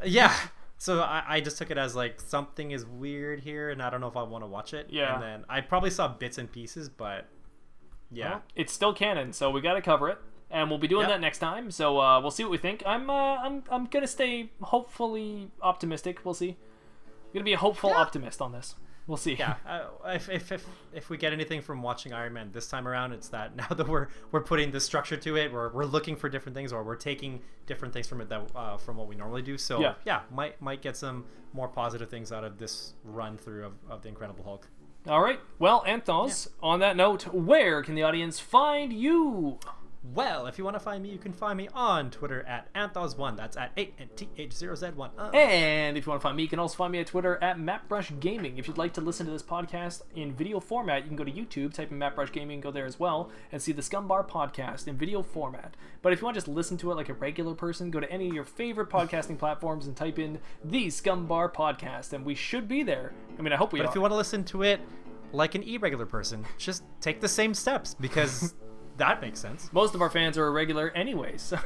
Yeah. So I just took it as like something is weird here, and I don't know if I want to watch it. Yeah. And then I probably saw bits and pieces, but yeah, well, it's still canon, so we got to cover it, and we'll be doing that next time. So we'll see what we think. I'm gonna stay hopefully optimistic. We'll see. I'm gonna be a hopeful optimist on this. We'll see. Yeah. If we get anything from watching Iron Man this time around, it's that now that we're putting the structure to it, we're looking for different things, or we're taking different things from it that from what we normally do. So might get some more positive things out of this run through of the Incredible Hulk. All right. Well, Anth0z, on that note, where can the audience find you? Well, if you want to find me, you can find me on Twitter at Anth0z1. That's at ANTH0Z1. And if you want to find me, you can also find me at Twitter at Mattbrush Gaming. If you'd like to listen to this podcast in video format, you can go to YouTube, type in Mattbrush Gaming, go there as well, and see the Scumm podcast in video format. But if you want to just listen to it like a regular person, go to any of your favorite podcasting platforms and type in the Scumm podcast, and we should be there. I mean, I hope we are. But if you want to listen to it like an irregular person, just take the same steps, because... that makes sense. Most of our fans are irregular anyway, so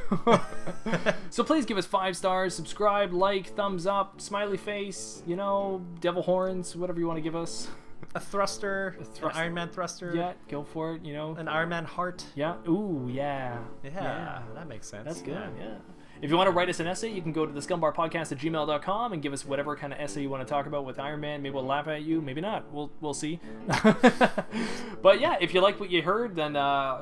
so please give us 5 stars, subscribe, like, thumbs up, smiley face, devil horns, whatever you want to give us. A thruster, an Iron Man thruster. Yeah, go for it. An Iron Man heart. Yeah. Ooh, yeah. Yeah, that makes sense. That's good. Yeah. If you want to write us an essay, you can go to the scummbarpodcast@gmail.com and give us whatever kind of essay you want to talk about with Iron Man. Maybe we'll laugh at you, maybe not. We'll see. But yeah, if you like what you heard, then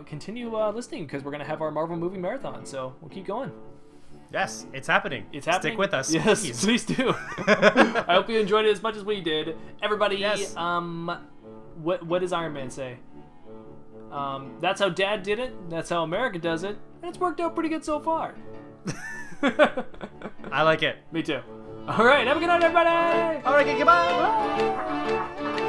continue listening, because we're going to have our Marvel movie marathon, so we'll keep going. Yes, it's happening. It's happening. Stick with us. Yes, please do. I hope you enjoyed it as much as we did. Everybody, yes. What does Iron Man say? That's how Dad did it. That's how America does it. And it's worked out pretty good so far. I like it. Me too. All right, have a good night, everybody. All right, goodbye. Bye.